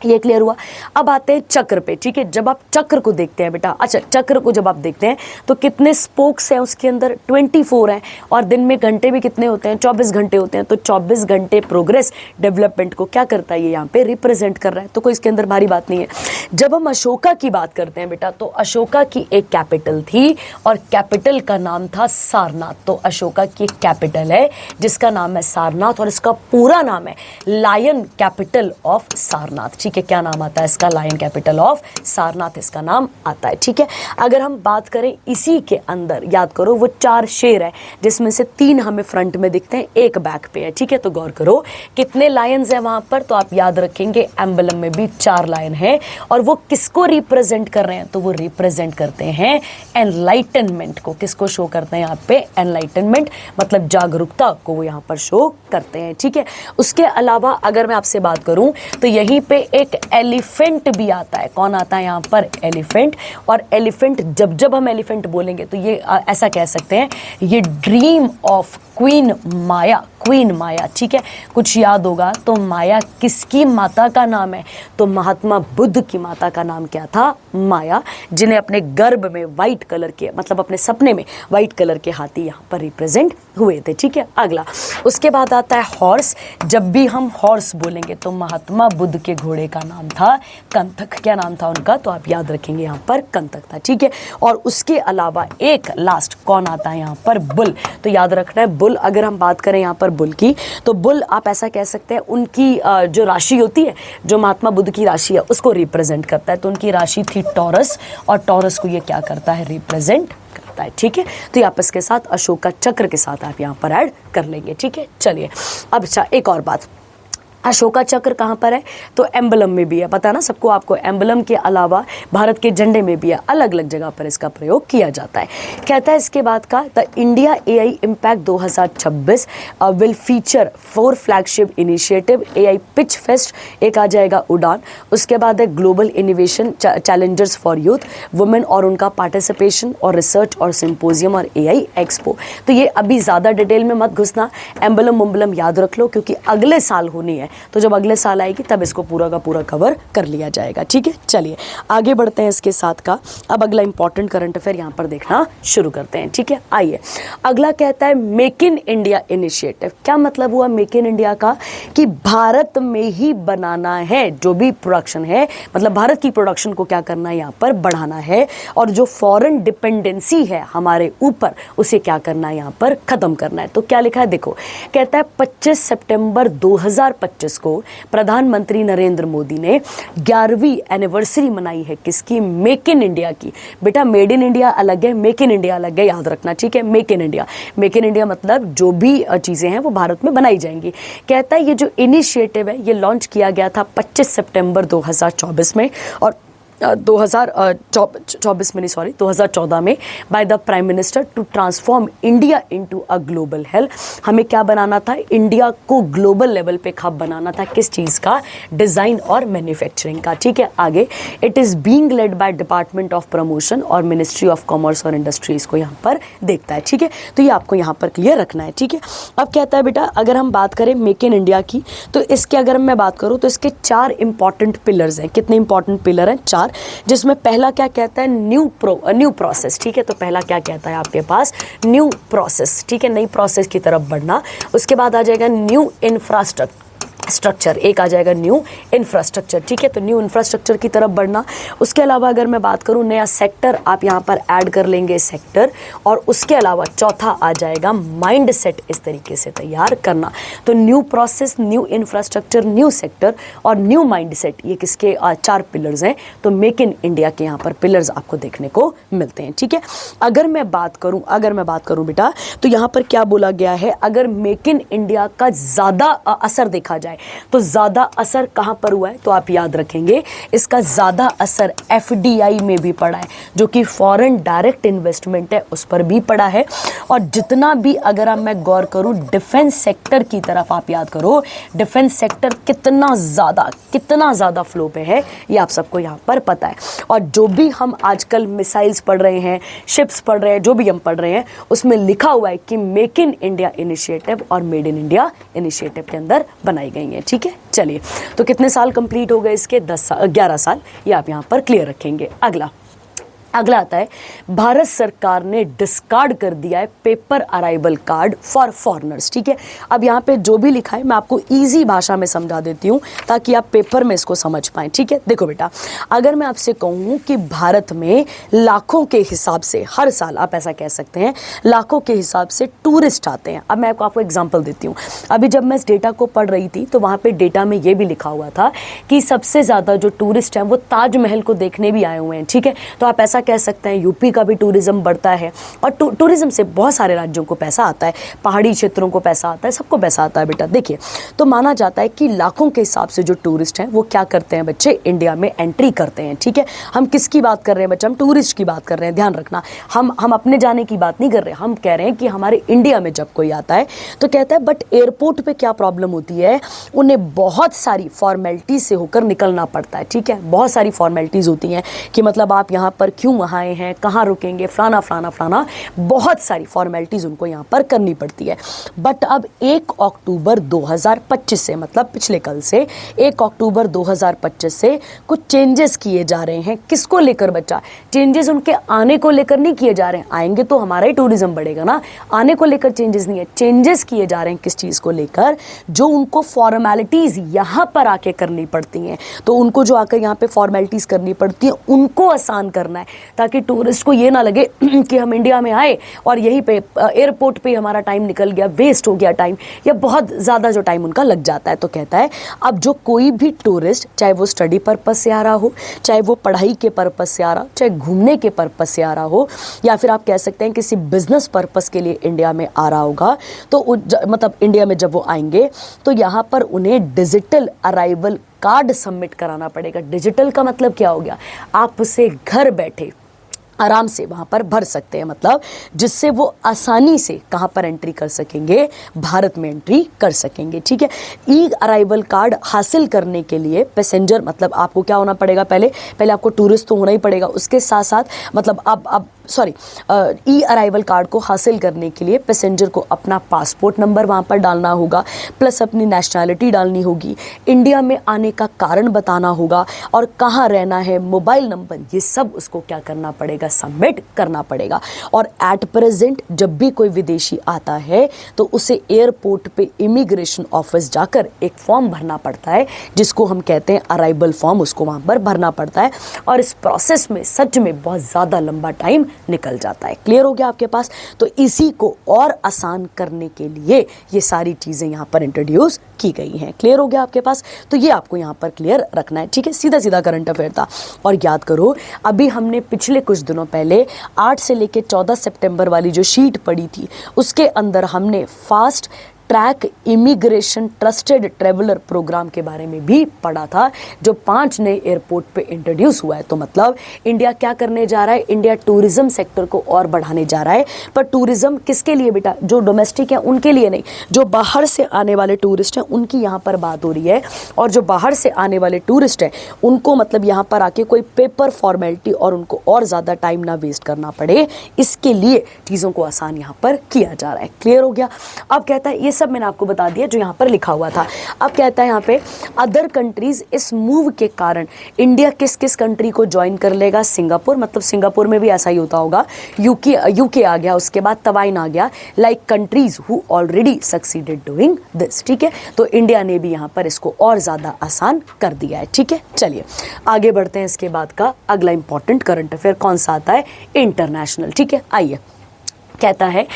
ये क्लियर हुआ। अब आते हैं चक्र पे। ठीक है, जब आप चक्र को देखते हैं बेटा, अच्छा चक्र को जब आप देखते हैं तो कितने स्पोक्स हैं उसके अंदर? 24 हैं। और दिन में घंटे भी कितने होते हैं? 24 घंटे होते हैं। तो 24 घंटे प्रोग्रेस डेवलपमेंट को क्या करता है? ये यहाँ पे रिप्रेजेंट कर रहा है। तो कोई इसके अंदर भारी बात नहीं है। जब हम अशोका की बात करते हैं बेटा, तो अशोका की एक कैपिटल थी और कैपिटल का नाम था सारनाथ। तो अशोका की एक कैपिटल है जिसका नाम है सारनाथ और इसका पूरा नाम है लायन कैपिटल ऑफ सारनाथ। ठीक है, क्या नाम आता है इसका? लायन कैपिटल ऑफ सारनाथ इसका नाम आता है। ठीक है, अगर हम बात करें इसी के अंदर, याद करो वो 4 शेर है जिसमें से 3 हमें फ्रंट में दिखते हैं, एक बैक पे है। ठीक है, तो गौर करो कितने लायंस हैं वहां पर? तो आप याद रखेंगे एम्बलम में भी 4 लायन है। और वो किसको रिप्रेजेंट कर रहे हैं? तो वो रिप्रेजेंट करते हैं एनलाइटनमेंट को। किसको शो करते हैं यहाँ पे? एनलाइटनमेंट, मतलब जागरूकता को वो यहाँ पर शो करते हैं। ठीक है, उसके अलावा अगर मैं आपसे बात करूं तो यहीं पे एक एलिफेंट भी आता है। कौन आता है यहाँ पर? एलिफेंट। और एलिफेंट जब हम एलिफेंट बोलेंगे तो ये ऐसा कह सकते हैं, ये dream of queen Maya, queen Maya. ठीक है, कुछ याद होगा तो माया किसकी माता का नाम है? तो महात्मा बुद्ध की माता का नाम क्या था? माया, जिन्हें अपने गर्भ में व्हाइट कलर के, मतलब अपने सपने में व्हाइट कलर के हाथी यहाँ पर रिप्रेजेंट हुए थे। ठीक है, अगला उसके बाद आता है हॉर्स। जब भी हम हॉर्स बोलेंगे तो महात्मा बुद्ध के घोड़े का नाम था कंथक। क्या नाम था उनका? तो आप याद रखेंगे यहाँ पर कंथक था। ठीक है, और उसके अलावा एक लास्ट कौन आता है यहाँ पर? बुल। तो याद रखना है बुल। अगर हम बात करें यहाँ पर बुल की, तो बुल आप ऐसा कह सकते हैं उनकी जो राशि होती है, जो महात्मा बुद्ध की राशि है, उसको रिप्रेजेंट करता है। तो उनकी राशि थी टॉरस और टॉरस को ये क्या करता है? रिप्रेजेंट करता जाता है, ठीक है। तो ये आपस के साथ अशोका चक्र के साथ आप यहाँ पर ऐड कर लेंगे, ठीक है। चलिए अब अच्छा एक और बात, अशोका चक्र कहाँ पर है, तो एम्बलम में भी है, पता ना सबको, आपको एम्बलम के अलावा भारत के झंडे में भी है, अलग अलग जगह पर इसका प्रयोग किया जाता है। कहता है इसके बाद का the India AI impact 2026 will feature 4 flagship initiative, AI pitch fest एक आ जाएगा उड़ान, उसके बाद है global innovation Challengers for youth, women और उनका पार्टिसिपेशन और रिसर्च और सिंपोजियम और एआई एक्सपो। तो ये अभी ज़्यादा डिटेल में मत घुसना, एम्बलम उम्बलम याद रख लो क्योंकि अगले साल होनी है, तो जब अगले साल आएगी तब इसको पूरा का पूरा कवर कर लिया जाएगा, ठीक है। चलिए आगे बढ़ते हैं इसके साथ का, अब अगला इंपॉर्टेंट करंट अफेयर यहां पर देखना शुरू करते हैं, ठीक है। आइए अगला कहता है मेक इन इंडिया इनिशिएटिव। क्या मतलब हुआ मेक इन इंडिया का, कि भारत में ही बनाना है जो भी प्रोडक्शन है, मतलब भारत की प्रोडक्शन को क्या करना है यहाँ पर बढ़ाना है, और जो फॉरेन डिपेंडेंसी है हमारे ऊपर उसे क्या करना है यहाँ पर खत्म करना है। तो क्या लिखा है देखो, कहता है 25 सितंबर 2025 को प्रधानमंत्री नरेंद्र मोदी ने 11वीं एनिवर्सरी मनाई है किसकी, मेक इन इंडिया की। बेटा मेड इन इंडिया अलग है, मेक इन इंडिया अलग है, याद रखना, ठीक है। Make in India, make in India मतलब जो भी चीजें हैं वो भारत में बनाई जाएंगी। कहता है ये जो इनिशिएटिव है ये लॉन्च किया गया था 25 सितंबर 2024 में, और 2014 में by the prime minister to transform India into a global health. हमें क्या बनाना था, इंडिया को ग्लोबल लेवल पे हब बनाना था, किस चीज़ का, डिज़ाइन और मैन्युफैक्चरिंग का, ठीक है। आगे it is being led by department of promotion और मिनिस्ट्री ऑफ कॉमर्स और इंडस्ट्रीज़ को यहाँ पर देखता है, ठीक है। तो ये आपको यहाँ पर क्लियर रखना है, ठीक है। अब कहता है बेटा अगर हम बात करें मेक इन इंडिया की, तो इसके अगर मैं बात करूँ तो इसके 4 इंपॉर्टेंट पिलर्स हैं। कितने इंपॉर्टेंट पिलर हैं, 4, जिसमें पहला क्या कहता है, न्यू प्रोसेस, ठीक है। तो पहला क्या कहता है आपके पास, न्यू प्रोसेस, ठीक है, नई प्रोसेस की तरफ बढ़ना। उसके बाद आ जाएगा न्यू इंफ्रास्ट्रक्चर, एक आ जाएगा न्यू इंफ्रास्ट्रक्चर, ठीक है। तो न्यू इंफ्रास्ट्रक्चर की तरफ बढ़ना। उसके अलावा अगर मैं बात करूं नया सेक्टर, आप यहां पर ऐड कर लेंगे सेक्टर, और उसके अलावा चौथा आ जाएगा माइंड सेट इस तरीके से तैयार करना। तो new process, new infrastructure, new sector और न्यू माइंड सेट, ये किसके 4 पिलर्स हैं। तो मेक इन इंडिया के यहाँ पर पिलर्स आपको देखने को मिलते हैं, ठीक है। अगर मैं बात करूं बेटा, तो यहाँ पर क्या बोला गया है, अगर मेक इन इंडिया का ज़्यादा असर देखा जाए तो ज़्यादा असर कहाँ पर हुआ है, तो आप याद रखेंगे इसका ज़्यादा असर एफडीआई में भी पड़ा है, जो कि फॉरेन डायरेक्ट इन्वेस्टमेंट है, उस पर भी पड़ा है। और जितना भी अगर अब मैं गौर करूँ डिफेंस सेक्टर की तरफ, आप याद करो डिफेंस सेक्टर कितना ज़्यादा फ्लो पे है, ये आप सबको यहाँ पर पता है। और जो भी हम आजकल मिसाइल्स पढ़ रहे हैं, शिप्स पढ़ रहे हैं, जो भी हम पढ़ रहे हैं, उसमें लिखा हुआ है कि मेक इन इंडिया इनिशिएटिव और मेड इन इंडिया इनिशिएटिव के अंदर बनाई गई है, ठीक है। चलिए तो कितने साल कंप्लीट हो गए इसके, 11 साल, ये आप यहाँ पर क्लियर रखेंगे। अगला आता है भारत सरकार ने डिस्कार्ड कर दिया है paper arrival card for foreigners, ठीक है। अब यहाँ पे जो भी लिखा है मैं आपको इजी भाषा में समझा देती हूँ ताकि आप पेपर में इसको समझ पाएं, ठीक है। देखो बेटा अगर मैं आपसे कहूँ कि भारत में लाखों के हिसाब से हर साल, आप ऐसा कह सकते हैं, लाखों के हिसाब से टूरिस्ट आते हैं। अब मैं आपको एग्जाम्पल देती हूँ। अभी जब मैं इस डेटा को पढ़ रही थी तो वहाँ पर डेटा में ये भी लिखा हुआ था कि सबसे ज़्यादा जो टूरिस्ट हैं वो ताजमहल को देखने भी आए हुए हैं, ठीक है। तो आप ऐसा कह सकते हैं यूपी का भी टूरिज्म बढ़ता है, और टूरिज्म से बहुत सारे राज्यों को पैसा आता है, पहाड़ी क्षेत्रों को पैसा आता है, सबको पैसा आता है बेटा। देखिए तो माना जाता है कि लाखों के हिसाब से जो टूरिस्ट हैं वो क्या करते हैं बच्चे, इंडिया में एंट्री करते हैं, ठीक है। हम किसकी बात कर रहे हैं बच्चे, हम टूरिस्ट की बात कर रहे हैं, ध्यान रखना। हम अपने जाने की बात नहीं कर रहे, हम कह रहे हैं कि हमारे इंडिया में जब कोई आता है तो कहता है बट एयरपोर्ट पे क्या प्रॉब्लम होती है, उन्हें बहुत सारी फॉर्मेलिटी से होकर निकलना पड़ता है, ठीक है। बहुत सारी फॉर्मेलिटीज होती हैं कि मतलब आप यहाँ पर क्यों वहाँ आए हैं, कहाँ रुकेंगे, फलाना, बहुत सारी फॉर्मेलिटीज उनको यहाँ पर करनी पड़ती है। बट अब 1 अक्टूबर 2025 से, मतलब पिछले कल से 1 अक्टूबर 2025 से कुछ चेंजेस किए जा रहे हैं। किसको लेकर बच्चा, चेंजेस उनके आने को लेकर नहीं किए जा रहे हैं, आएंगे तो हमारा ही टूरिज्म बढ़ेगा ना, आने को लेकर चेंजेस नहीं है, चेंजेस किए जा रहे हैं किस चीज़ को लेकर, जो उनको फॉर्मेलिटीज यहाँ पर आके करनी पड़ती हैं। तो उनको जो आकर यहाँ पे फॉर्मेलिटीज करनी पड़ती है उनको आसान करना है, ताकि टूरिस्ट को ये ना लगे कि हम इंडिया में आए और यहीं पे एयरपोर्ट पे हमारा टाइम निकल गया, वेस्ट हो गया टाइम, या बहुत ज़्यादा जो टाइम उनका लग जाता है। तो कहता है अब जो कोई भी टूरिस्ट, चाहे वो स्टडी पर्पस से आ रहा हो, चाहे वो पढ़ाई के पर्पस से आ रहा हो, चाहे घूमने के पर्पस से आ रहा हो, या फिर आप कह सकते हैं किसी बिजनेस पर्पस के लिए इंडिया में आ रहा होगा, तो मतलब इंडिया में जब वो आएंगे तो यहाँ पर उन्हें डिजिटल अराइवल कार्ड सबमिट कराना पड़ेगा। डिजिटल का मतलब क्या हो गया, आप उसे घर बैठे आराम से वहाँ पर भर सकते हैं, मतलब जिससे वो आसानी से कहाँ पर एंट्री कर सकेंगे, भारत में एंट्री कर सकेंगे। ठीक है, ई अराइवल कार्ड हासिल करने के लिए पैसेंजर, मतलब आपको क्या होना पड़ेगा, पहले आपको टूरिस्ट तो होना ही पड़ेगा, उसके साथ साथ मतलब अब ई अराइवल कार्ड को हासिल करने के लिए पैसेंजर को अपना पासपोर्ट नंबर वहाँ पर डालना होगा, प्लस अपनी नेशनैलिटी डालनी होगी, इंडिया में आने का कारण बताना होगा, और कहाँ रहना है, मोबाइल नंबर, ये सब उसको क्या करना पड़ेगा, सबमिट करना पड़ेगा। और एट प्रेजेंट जब भी कोई विदेशी आता है तो उसे एयरपोर्ट पे इमिग्रेशन ऑफिस जाकर एक फॉर्म भरना पड़ता है, जिसको हम कहते हैं अराइवल फॉर्म, उसको वहाँ पर भरना पड़ता है, और इस प्रोसेस में सच में बहुत ज़्यादा लंबा टाइम निकल जाता है। क्लियर हो गया आपके पास? तो इसी को और आसान करने के लिए ये सारी चीज़ें यहाँ पर इंट्रोड्यूस की गई हैं। क्लियर हो गया आपके पास? तो ये आपको यहाँ पर क्लियर रखना है। ठीक है, सीधा सीधा करंट अफेयर था। और याद करो, अभी हमने पिछले कुछ दिनों पहले 8 से लेकर 14 सितंबर वाली जो शीट पड़ी थी, उसके अंदर हमने fast track immigration trusted traveller programme के बारे में भी पढ़ा था, जो 5 नए एयरपोर्ट पे इंट्रोड्यूस हुआ है। तो मतलब इंडिया क्या करने जा रहा है, इंडिया टूरिज्म सेक्टर को और बढ़ाने जा रहा है। पर टूरिज्म किसके लिए बेटा, जो डोमेस्टिक है उनके लिए नहीं, जो बाहर से आने वाले टूरिस्ट हैं उनकी यहाँ पर बात हो रही है। और जो बाहर से आने वाले टूरिस्ट हैं उनको मतलब यहाँ पर आके कोई पेपर फॉर्मेलिटी और उनको और ज़्यादा टाइम ना वेस्ट करना पड़े, इसके लिए चीज़ों को आसान यहाँ पर किया जा रहा है। क्लियर हो गया? अब कहता है, ये सब मैंने आपको बता दिया जो यहाँ पर लिखा हुआ था। अब कहता है यहाँ पे अदर कंट्रीज, इस मूव के कारण इंडिया किस किस कंट्री को ज्वाइन कर लेगा, सिंगापुर, मतलब सिंगापुर में भी ऐसा ही होता होगा, यूके आ गया, उसके बाद तवाइन आ गया, like countries who already succeeded doing this. ठीक है, तो इंडिया ने भी यहाँ पर इसको और ज़्यादा आसान कर दिया है। ठीक है, चलिए आगे बढ़ते हैं। इसके बाद का अगला इंपॉर्टेंट करंट अफेयर कौन सा आता है, इंटरनेशनल। ठीक है, आइए। कहता है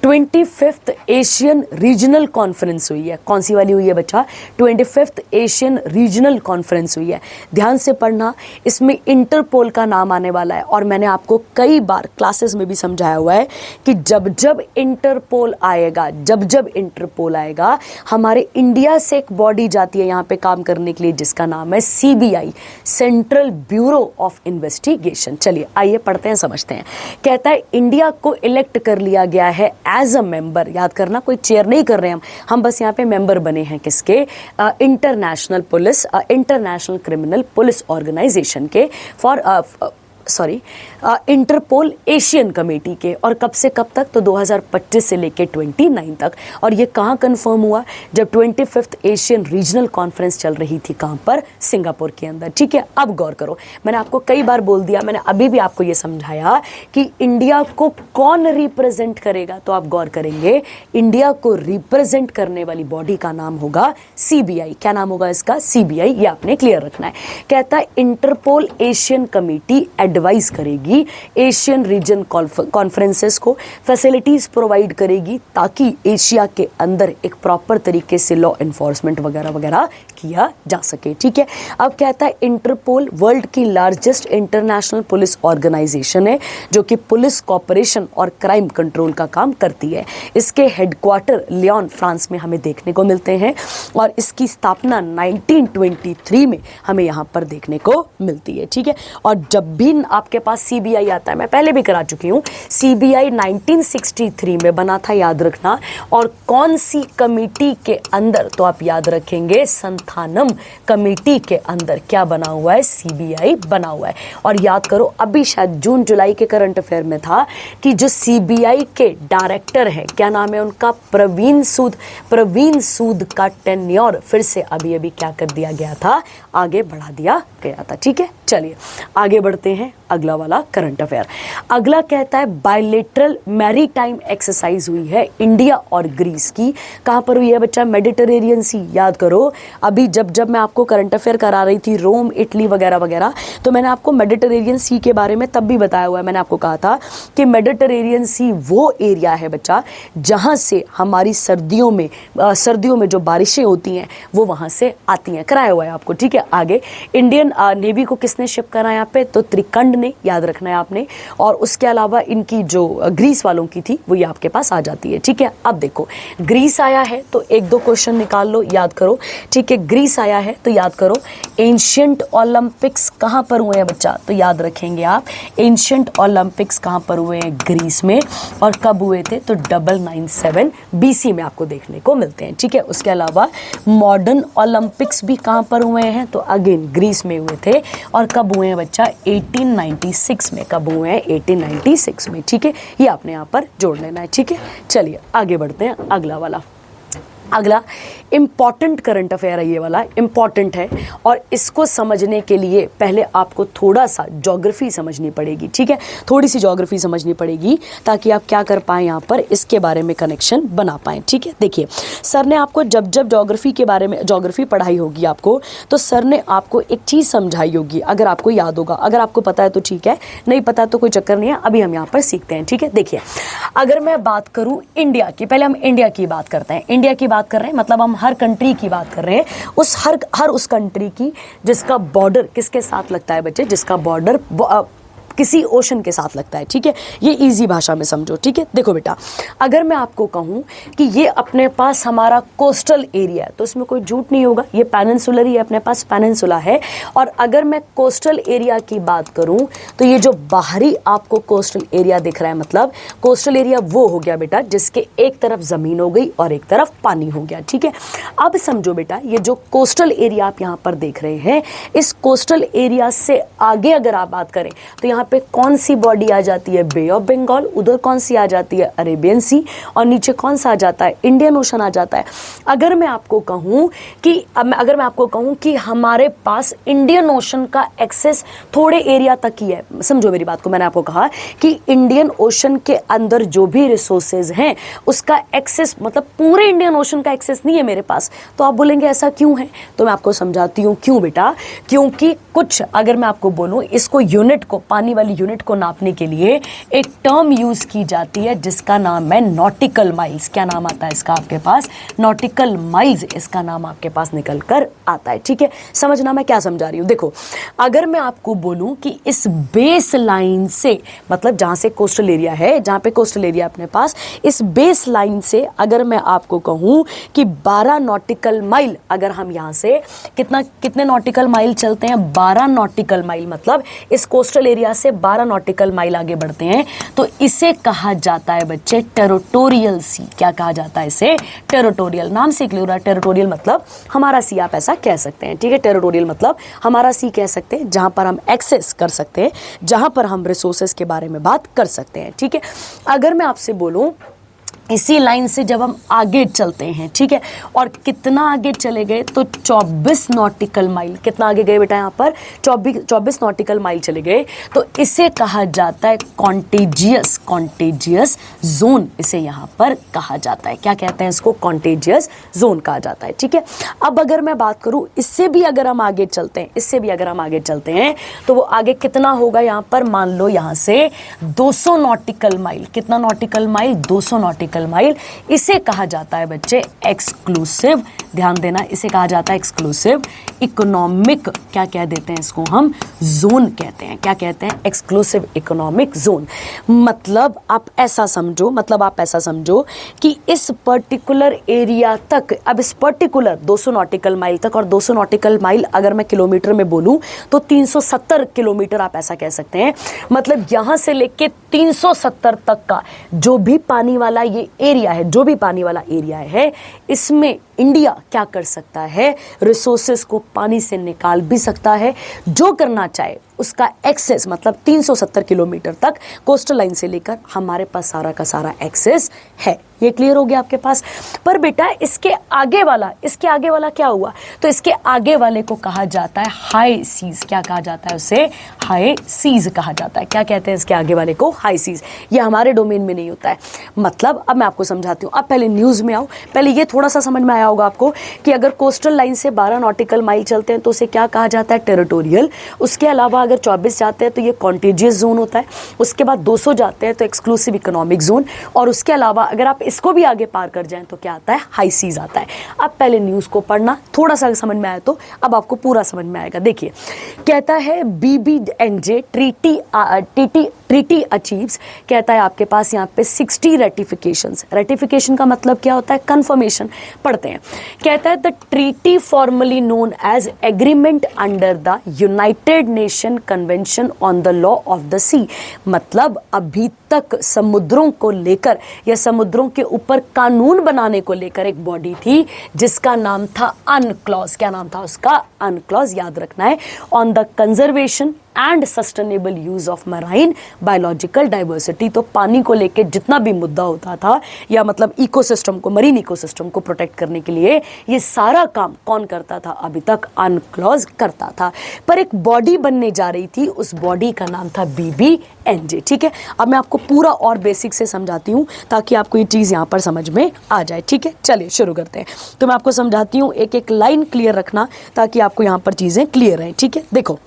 25th एशियन रीजनल कॉन्फ्रेंस हुई है। कौन सी वाली हुई है बच्चा, 25th एशियन रीजनल कॉन्फ्रेंस हुई है। ध्यान से पढ़ना, इसमें इंटरपोल का नाम आने वाला है। और मैंने आपको कई बार क्लासेस में भी समझाया हुआ है कि जब जब इंटरपोल आएगा, हमारे इंडिया से एक बॉडी जाती है यहाँ पे काम करने के लिए, जिसका नाम है CBI, central bureau of investigation. चलिए आइए पढ़ते हैं, समझते हैं। कहता है इंडिया को इलेक्ट कर लिया गया है एज अ मेंबर। याद करना, कोई चेयर नहीं कर रहे हम बस यहाँ पे मेंबर बने हैं किसके, इंटरनेशनल क्रिमिनल पुलिस ऑर्गेनाइजेशन के, इंटरपोल एशियन कमेटी के। और कब से कब तक, तो 2025 से लेके 29 तक। और ये कहाँ कंफर्म हुआ, जब 25th एशियन रीजनल कॉन्फ्रेंस चल रही थी, कहाँ पर, सिंगापुर के अंदर। ठीक है, अब गौर करो, मैंने आपको कई बार बोल दिया, मैंने अभी भी आपको ये समझाया कि इंडिया को कौन रिप्रेजेंट करेगा। तो आप गौर करेंगे, इंडिया को रिप्रेजेंट करने वाली बॉडी का नाम होगा CBI। क्या नाम होगा इसका, CBI। ये आपने क्लियर रखना है। कहता है इंटरपोल एशियन कमेटी एडवाइस करेगी एशियन रीजन कॉन्फ्रेंसेस को, फैसिलिटीज प्रोवाइड करेगी, ताकि एशिया के अंदर एक प्रॉपर तरीके से लॉ एनफोर्समेंट वगैरह वगैरह किया जा सके। ठीक है, अब कहता है इंटरपोल वर्ल्ड की लार्जेस्ट इंटरनेशनल पुलिस ऑर्गेनाइजेशन है, जो कि पुलिस कॉपरेशन और क्राइम कंट्रोल का काम करती है। इसके हेडक्वार्टर लियोन, फ्रांस में हमें देखने को मिलते हैं, और इसकी स्थापना 1923 में हमें यहाँ पर देखने को मिलती है। ठीक है, और जब भी आपके पास CBI आता है, मैं पहले भी करा चुकी हूँ, CBI 1963 में बना था, याद रखना। और कौन सी कमेटी के अंदर, तो आप याद रखेंगे संथानम कमेटी के अंदर क्या बना हुआ है, CBI बना हुआ है। और याद करो, अभी शायद जून जुलाई के करंट अफेयर में था कि जो CBI के डायरेक्टर हैं, क्या नाम है उनका, प्रवीण सूद का टेन्योर फिर से अभी क्या कर दिया गया था, आगे बढ़ा दिया गया था। ठीक है, चलिए आगे बढ़ते हैं अगला वाला करंट अफेयर। अगला कहता है बायलेटरल मैरीटाइम एक्सरसाइज हुई है इंडिया और ग्रीस की। कहाँ पर हुई है बच्चा? मेडिटेरेनियन सी। याद करो अभी जब मैं आपको करंट अफेयर करा रही थी रोम, इटली वगैरह वगैरह, तो मैंने आपको मेडिटेरेनियन सी के बारे में तब भी बताया हुआ है। मैंने आपको कहा था कि मेडिटेरेनियन सी वो एरिया है बच्चा जहाँ से हमारी सर्दियों में जो बारिशें होती हैं वो वहाँ से आती हैं। कराया हुआ है आपको, ठीक है। आगे इंडियन नेवी को किसने शिप करा यहाँ पे? तो त्रिकंड ने, याद रखना है आपने। और उसके अलावा इनकी जो ग्रीस वालों की थी वो ये आपके पास आ जाती है, ठीक है। अब देखो ग्रीस आया है तो एक दो क्वेश्चन निकाल लो, याद करो, ठीक है। ग्रीस आया है तो याद करो एंशिएंट ओलंपिक्स कहाँ पर हुए हैं बच्चा? तो याद रखेंगे आप एंशिएंट ओलंपिक्स कहाँ पर हुए हैं? ग्रीस में। और कब हुए थे? तो 997 BC में आपको देखने को मिलते हैं, ठीक है। उसके अलावा मॉडर्न ओलंपिक्स भी कहाँ पर हुए हैं? तो अगेन ग्रीस में हुए थे। और कब हुए हैं बच्चा? 1896 में। कब हुए हैं? 1896 में, ठीक है। ये आपने यहाँ पर जोड़ लेना है, ठीक है। चलिए आगे बढ़ते हैं। अगला इम्पॉर्टेंट करंट अफेयर है, ये वाला इम्पॉर्टेंट है और इसको समझने के लिए पहले आपको थोड़ा सा ज्योग्राफी समझनी पड़ेगी, ठीक है। थोड़ी सी ज्योग्राफी समझनी पड़ेगी ताकि आप क्या कर पाएँ यहाँ पर इसके बारे में कनेक्शन बना पाएँ, ठीक है। देखिए सर ने आपको जब ज्योग्राफी के बारे में ज्योग्राफी पढ़ाई होगी आपको, तो सर ने आपको एक चीज़ समझाई होगी, अगर आपको याद होगा। अगर आपको पता है तो ठीक है, नहीं पता तो कोई चक्कर नहीं है, अभी हम यहाँ पर सीखते हैं, ठीक है। देखिए अगर मैं बात करूँ इंडिया की, पहले हम इंडिया की बात करते हैं। इंडिया की बात कर रहे हैं मतलब हम हर कंट्री की बात कर रहे हैं, उस हर उस कंट्री की जिसका बॉर्डर किसके साथ लगता है बच्चे? जिसका बॉर्डर किसी ओशन के साथ लगता है, ठीक है। ये इजी भाषा में समझो, ठीक है। देखो बेटा अगर मैं आपको कहूँ कि ये अपने पास हमारा कोस्टल एरिया है तो इसमें कोई झूठ नहीं होगा, ये पेनिनसुलर ही है, अपने पास पेनिनसुला है। और अगर मैं कोस्टल एरिया की बात करूँ तो ये जो बाहरी आपको कोस्टल एरिया दिख रहा है, मतलब कोस्टल एरिया वो हो गया बेटा जिसके एक तरफ ज़मीन हो गई और एक तरफ पानी हो गया, ठीक है। अब समझो बेटा ये जो कोस्टल एरिया आप यहाँ पर देख रहे हैं, इस कोस्टल एरिया से आगे अगर आप बात करें तो यहाँ पे कौन सी बॉडी आ जाती है? बे ऑफ बंगाल। उधर कौन सी आ जाती है? अरेबियन सी। और नीचे कौन सा आ जाता है? इंडियन ओशन आ जाता है। अगर मैं आपको कहूँ कि हमारे पास इंडियन ओशन का एक्सेस थोड़े एरिया तक ही है, समझो मेरी बात को। मैंने आपको कहा कि इंडियन ओशन के अंदर जो भी रिसोर्सेज हैं उसका एक्सेस, मतलब पूरे इंडियन ओशन का एक्सेस नहीं है मेरे पास। तो आप बोलेंगे ऐसा क्यों है? तो मैं आपको समझाती हूँ क्यों बेटा। क्योंकि कुछ, अगर मैं आपको बोलूँ, इसको यूनिट को, पानी वाली यूनिट को नापने के लिए एक टर्म यूज की जाती है जिसका नाम है नॉटिकल माइल्स। क्या नाम आता है इसका आपके पास? नॉटिकल माइल्स, इसका नाम आपके पास निकल कर आता है, ठीक है। समझना मैं क्या समझा रही हूँ। देखो अगर मैं आपको बोलूँ कि इस बेस लाइन से, मतलब जहाँ से कोस्टल एरिया है, जहाँ पे कोस्टल एरिया अपने पास, इस बेस लाइन से अगर मैं आपको कहूँ कि 12 नॉटिकल माइल, अगर हम यहाँ से कितने नॉटिकल माइल चलते हैं? 12 नॉटिकल माइल, मतलब इस कोस्टल एरिया से 12 नॉटिकल माइल आगे बढ़ते हैं तो इसे कहा जाता है बच्चे टेरिटोरियल सी। क्या कहा जाता है इसे? टेरिटोरियल। नाम से क्लियर है, टेरिटोरियल मतलब हमारा सी, आप ऐसा कह सकते हैं, ठीक है। टेरिटोरियल मतलब हमारा सी कह सकते हैं, जहां पर हम एक्सेस कर सकते हैं, जहां पर हम रिसोर्सेज के बारे में बात कर सकते हैं, ठीक है। अगर मैं आपसे बोलूं इसी लाइन से जब हम आगे चलते हैं, ठीक है, और कितना आगे चले गए तो 24 नॉटिकल माइल। कितना आगे गए बेटा? यहाँ पर 24 नॉटिकल माइल चले गए तो इसे कहा जाता है कॉन्टेजियस जोन। इसे यहाँ पर कहा जाता है, क्या कहते हैं इसको? कॉन्टेजियस जोन कहा जाता है, ठीक है। अब अगर मैं बात करूँ इससे भी अगर हम आगे चलते हैं, तो वो आगे कितना होगा? यहाँ पर मान लो यहाँ से 200 नॉटिकल माइल। कितना नॉटिकल माइल? 200 nautical mile. इसे कहा जाता है बच्चे एक्सक्लूसिव, ध्यान देना, इसे कहा जाता है एक्सक्लूसिव इकोनॉमिक, क्या कह देते हैं इसको हम? जोन कहते हैं। क्या कहते हैं? Exclusive economic zone. मतलब आप ऐसा समझो कि इस पर्टिकुलर एरिया तक, अब इस पर्टिकुलर 200 नॉटिकल माइल तक, और 200 नॉटिकल माइल अगर मैं किलोमीटर में बोलूं तो 370 किलोमीटर, आप ऐसा कह सकते हैं। मतलब यहां से लेके 370 तक का जो भी पानी वाला ये एरिया है, जो भी पानी वाला एरिया है, इसमें इंडिया क्या कर सकता है, रिसोर्सेस को पानी से निकाल भी सकता है, जो करना चाहे उसका एक्सेस, मतलब 370 किलोमीटर तक कोस्टल लाइन से लेकर हमारे पास सारा का सारा एक्सेस है। ये क्लियर हो गया आपके पास। पर बेटा इसके आगे वाला क्या हुआ, तो इसके आगे वाले को कहा जाता है हाई सीज। क्या कहा जाता है उसे? हाई सीज कहा जाता है। क्या कहते हैं इसके आगे वाले को? High seas. ये हमारे डोमेन में नहीं होता है। मतलब अब मैं आपको समझाती हूँ। अब पहले न्यूज़ में आओ। पहले ये थोड़ा सा समझ में आया होगा आपको कि अगर कोस्टल लाइन से 12 नॉटिकल माइल चलते हैं तो उसे क्या कहा जाता है? टेरिटोरियल। उसके अलावा अगर 24 जाते हैं तो ये कॉन्टेजियस जोन होता है। उसके बाद 200 जाते हैं तो एक्सक्लूसिव इकोनॉमिक जोन। और उसके अलावा अगर आप इसको भी आगे पार कर जाएं तो क्या आता है? हाई सीज आता है। अब पहले न्यूज़ को पढ़ना, थोड़ा सा समझ में आया तो अब आपको पूरा समझ में आएगा। देखिए कहता है BBNJ ट्रीटी अचीव्स, कहता है आपके पास यहाँ पे 60 रेटिफिकेशंस। रेटिफिकेशन का मतलब क्या होता है? कंफर्मेशन। पढ़ते हैं। कहता है the treaty formally known as agreement under the United Nation convention on the law of the sea. मतलब अभी तक समुद्रों को लेकर या समुद्रों के ऊपर कानून बनाने को लेकर एक बॉडी थी जिसका नाम था अनक्लॉज। क्या नाम था उसका? अनक्लॉज। याद रखना है। On the conservation and sustainable use of marine biological diversity. तो पानी को लेकर जितना भी मुद्दा होता था, या मतलब इकोसिस्टम को, मरीन इकोसिस्टम को प्रोटेक्ट करने के लिए, ये सारा काम कौन करता था? अभी तक अनक्लॉज करता था। पर एक बॉडी बनने जा रही थी, उस बॉडी का नाम था BBNJ। ठीक है, अब मैं आपको पूरा और बेसिक से समझाती हूँ ताकि आपको ये चीज़ यहाँ पर समझ में आ जाए। ठीक है, चलिए शुरू करते हैं। तो मैं आपको समझाती हूँ, एक एक लाइन क्लियर रखना ताकि आपको यहाँ पर चीज़ें क्लियर रहें। ठीक है, देखो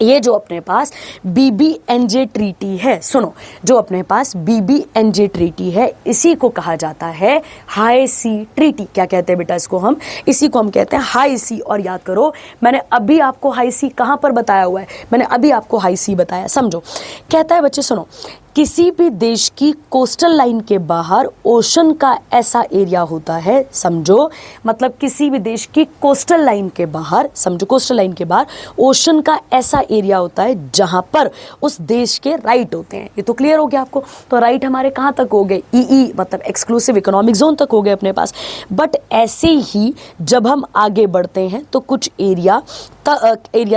ये जो अपने पास BBNJ ट्रीटी है, सुनो, जो अपने पास BBNJ ट्रीटी है इसी को कहा जाता है हाई सी ट्रीटी। क्या कहते हैं बेटा इसको? हम इसी को हम कहते हैं हाई सी। और याद करो, मैंने अभी आपको हाई सी कहाँ पर बताया हुआ है? मैंने अभी आपको हाई सी बताया। समझो, कहता है बच्चे सुनो, किसी भी देश की कोस्टल लाइन के बाहर ओशन का ऐसा एरिया होता है, समझो, मतलब किसी भी देश की कोस्टल लाइन के बाहर, समझो, कोस्टल लाइन के बाहर ओशन का ऐसा एरिया होता है जहां पर उस देश के राइट होते हैं। ये तो क्लियर हो गया आपको। तो राइट हमारे कहां तक हो गए? EE मतलब एक्सक्लूसिव इकोनॉमिक जोन तक हो गए अपने पास। बट ऐसे ही जब हम आगे बढ़ते हैं तो कुछ एरिया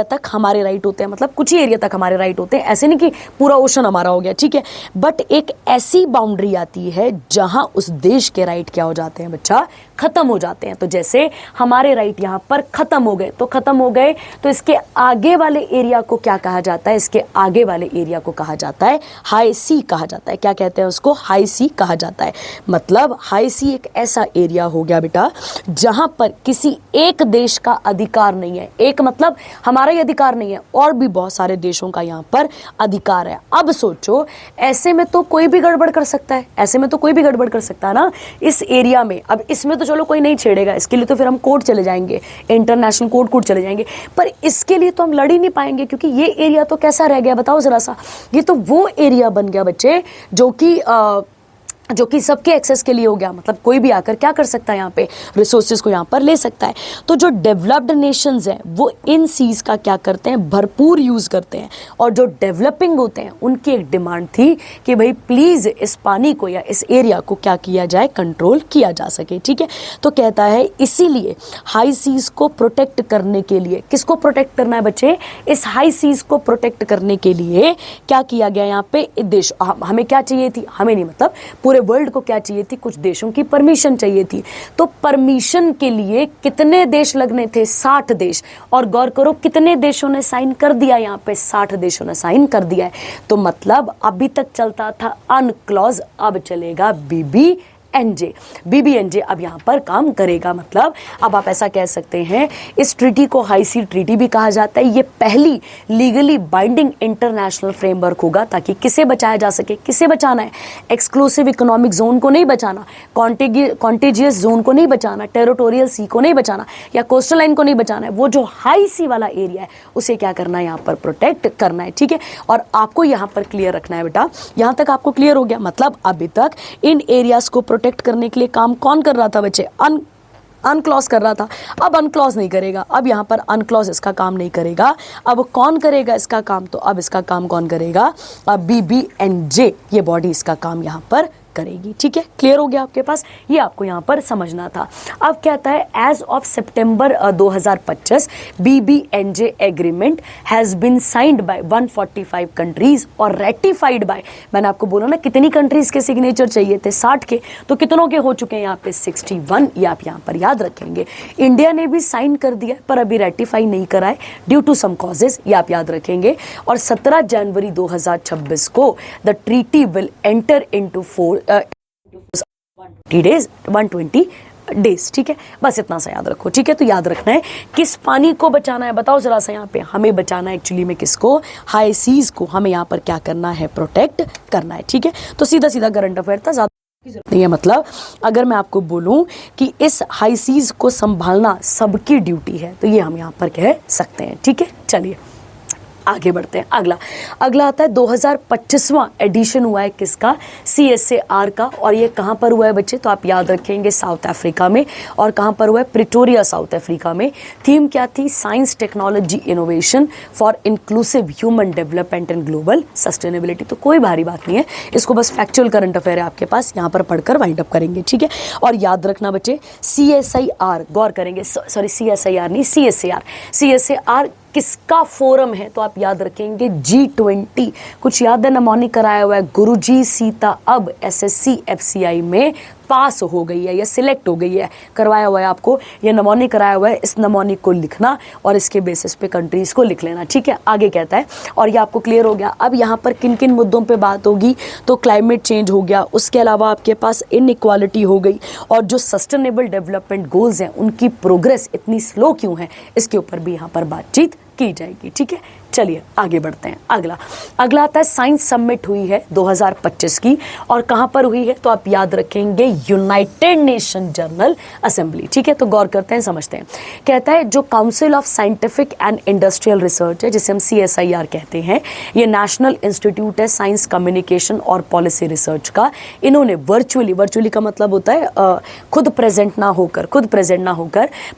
तक हमारे राइट होते हैं, मतलब कुछ ही एरिया तक हमारे राइट होते हैं। ऐसे नहीं कि पूरा ओशन हमारा हो गया। ठीक है, बट एक ऐसी बाउंड्री आती है जहां उस देश के राइट क्या हो जाते हैं बच्चा? खत्म हो जाते हैं। तो जैसे हमारे राइट यहां पर खत्म हो गए, तो इसके आगे वाले एरिया को क्या कहा जाता है? इसके आगे वाले एरिया को कहा जाता है हाई सी कहा जाता है। क्या कहते हैं उसको? हाई सी कहा जाता है। मतलब हाई सी एक ऐसा एरिया हो गया बेटा जहां पर किसी एक देश का अधिकार नहीं है। एक मतलब हमारा ही अधिकार नहीं है, और भी बहुत सारे देशों का यहाँ पर अधिकार है। अब सोचो, ऐसे में तो कोई भी गड़बड़ कर सकता है, ऐसे में तो कोई भी गड़बड़ कर सकता है ना इस एरिया में। अब इसमें तो चलो कोई नहीं छेड़ेगा, इसके लिए तो फिर हम कोर्ट चले जाएंगे, इंटरनेशनल कोर्ट चले जाएंगे। पर इसके लिए तो हम लड़ ही नहीं पाएंगे, क्योंकि ये एरिया तो कैसा रह गया बताओ जरा सा? ये तो वो एरिया बन गया बच्चे जो कि सबके एक्सेस के लिए हो गया। मतलब कोई भी आकर क्या कर सकता है? यहाँ पे रिसोर्सेज को यहाँ पर ले सकता है। तो जो डेवलप्ड नेशंस हैं वो इन सीज का क्या करते हैं? भरपूर यूज करते हैं। और जो डेवलपिंग होते हैं उनकी एक डिमांड थी कि भाई प्लीज इस पानी को या इस एरिया को क्या किया जाए? कंट्रोल किया जा सके। ठीक है, तो कहता है इसीलिए हाई सीज को प्रोटेक्ट करने के लिए, किसको प्रोटेक्ट करना है बच्चे? इस हाई सीज को प्रोटेक्ट करने के लिए क्या किया गया यहाँ पे? देश हमें क्या चाहिए थी? हमें नहीं, मतलब पूरे वर्ल्ड को क्या चाहिए थी? कुछ देशों की परमिशन चाहिए थी। तो परमिशन के लिए कितने देश लगने थे? 60 देश। और गौर करो कितने देशों ने साइन कर दिया? यहाँ पे 60 देशों ने साइन कर दिया है। तो मतलब अभी तक चलता था अनक्लॉज, अब चलेगा BBNJ अब यहाँ पर काम करेगा। मतलब अब आप ऐसा कह सकते हैं इस ट्रीटी को हाई सी ट्रीटी भी कहा जाता है। ये पहली लीगली बाइंडिंग इंटरनेशनल फ्रेमवर्क होगा ताकि किसे बचाया जा सके? किसे बचाना है? एक्सक्लूसिव इकोनॉमिक जोन को नहीं बचाना, कॉन्टेजियस जोन को नहीं बचाना, टेरिटोरियल सी को नहीं बचाना, या कोस्टल लाइन को नहीं बचाना है। वो जो हाई सी वाला एरिया है उसे क्या करना है? यहाँ पर प्रोटेक्ट करना है। ठीक है, और आपको यहाँ पर क्लियर रखना है बेटा। यहाँ तक आपको क्लियर हो गया? मतलब अभी तक इन एरियाज को प्रोटेक्ट करने के लिए काम कौन कर रहा था बच्चे? अनक्लॉज कर रहा था। अब अनक्लॉज नहीं करेगा, अब यहाँ पर अनक्लॉज इसका काम नहीं करेगा। अब कौन करेगा इसका काम? तो अब इसका काम कौन करेगा? अब BBNJ ये बॉडी इसका काम यहाँ पर करेगी। ठीक है, क्लियर हो गया आपके पास, ये आपको यहाँ पर समझना था। अब कहता है as of September 2025 BBNJ agreement has been signed by 145 countries और रेटिफाइड बाय, मैंने आपको बोला ना कितनी कंट्रीज के सिग्नेचर चाहिए थे, 60 के, तो कितनों के हो चुके हैं यहाँ पे 61, ये आप यहाँ पर याद रखेंगे। इंडिया ने भी साइन कर दिया पर अभी रेटिफाई नहीं कराए ड्यू टू सम कॉजेज, ये आप याद रखेंगे। और 17 जनवरी 2026 को the treaty will enter into 120 days. ठीक है, बस इतना सा याद रखो। ठीक है, तो याद रखना है किस पानी को बचाना है, बताओ जरा सा। यहाँ पे हमें बचाना है एक्चुअली में किसको, हाई सीज को हमें यहाँ पर क्या करना है, प्रोटेक्ट करना है। ठीक है, तो सीधा सीधा करंट अफेयर था, ज्यादा नहीं है। मतलब अगर मैं आपको बोलूं कि इस हाई सीज को संभालना सबकी ड्यूटी है, तो ये हम यहाँ पर कह सकते हैं। ठीक है, चलिए आगे बढ़ते हैं। अगला आता है 2025वां एडिशन हुआ है किसका, CSIR का, और ये कहाँ पर हुआ है बच्चे, तो आप याद रखेंगे साउथ अफ्रीका में। और कहाँ पर हुआ है, प्रिटोरिया साउथ अफ्रीका में। थीम क्या थी, science technology innovation for inclusive human development and global sustainability. तो कोई भारी बात नहीं है, इसको बस फैक्चुअल करंट अफेयर है आपके पास, यहाँ पर पढ़कर वाइंड अप करेंगे। ठीक है, और याद रखना बच्चे CSIR, गौर करेंगे, सॉरी CSIR नहीं, CSIR किसका फोरम है, तो आप याद रखेंगे G20। कुछ याद है, नमोनिक कराया हुआ है, गुरुजी सीता अब SSC FCI में पास हो गई है या सिलेक्ट हो गई है, करवाया हुआ है आपको, ये नमोनिक कराया हुआ है। इस नमोनिक को लिखना और इसके बेसिस पे कंट्रीज को लिख लेना। ठीक है, आगे कहता है, और ये आपको क्लियर हो गया। अब यहाँ पर किन किन मुद्दों पे बात होगी, तो क्लाइमेट चेंज हो गया, उसके अलावा आपके पास इनइक्वालिटी हो गई, और जो सस्टेनेबल डेवलपमेंट गोल्स हैं उनकी प्रोग्रेस इतनी स्लो क्यों है, इसके ऊपर भी यहाँ पर बातचीत की जाएगी। ठीक है, चलिए आगे बढ़ते हैं। अगला आता है साइंस समिट हुई है 2025 की, और कहां पर हुई है, तो आप याद रखेंगे यूनाइटेड नेशन जनरल असेंबली। ठीक है, तो गौर करते हैं, समझते हैं। कहता है जो council of scientific and industrial research है, जिसे हम CSIR कहते हैं, ये नेशनल इंस्टीट्यूट है साइंस कम्युनिकेशन और पॉलिसी रिसर्च का। इन्होंने वर्चुअली का मतलब होता है खुद प्रेजेंट ना होकर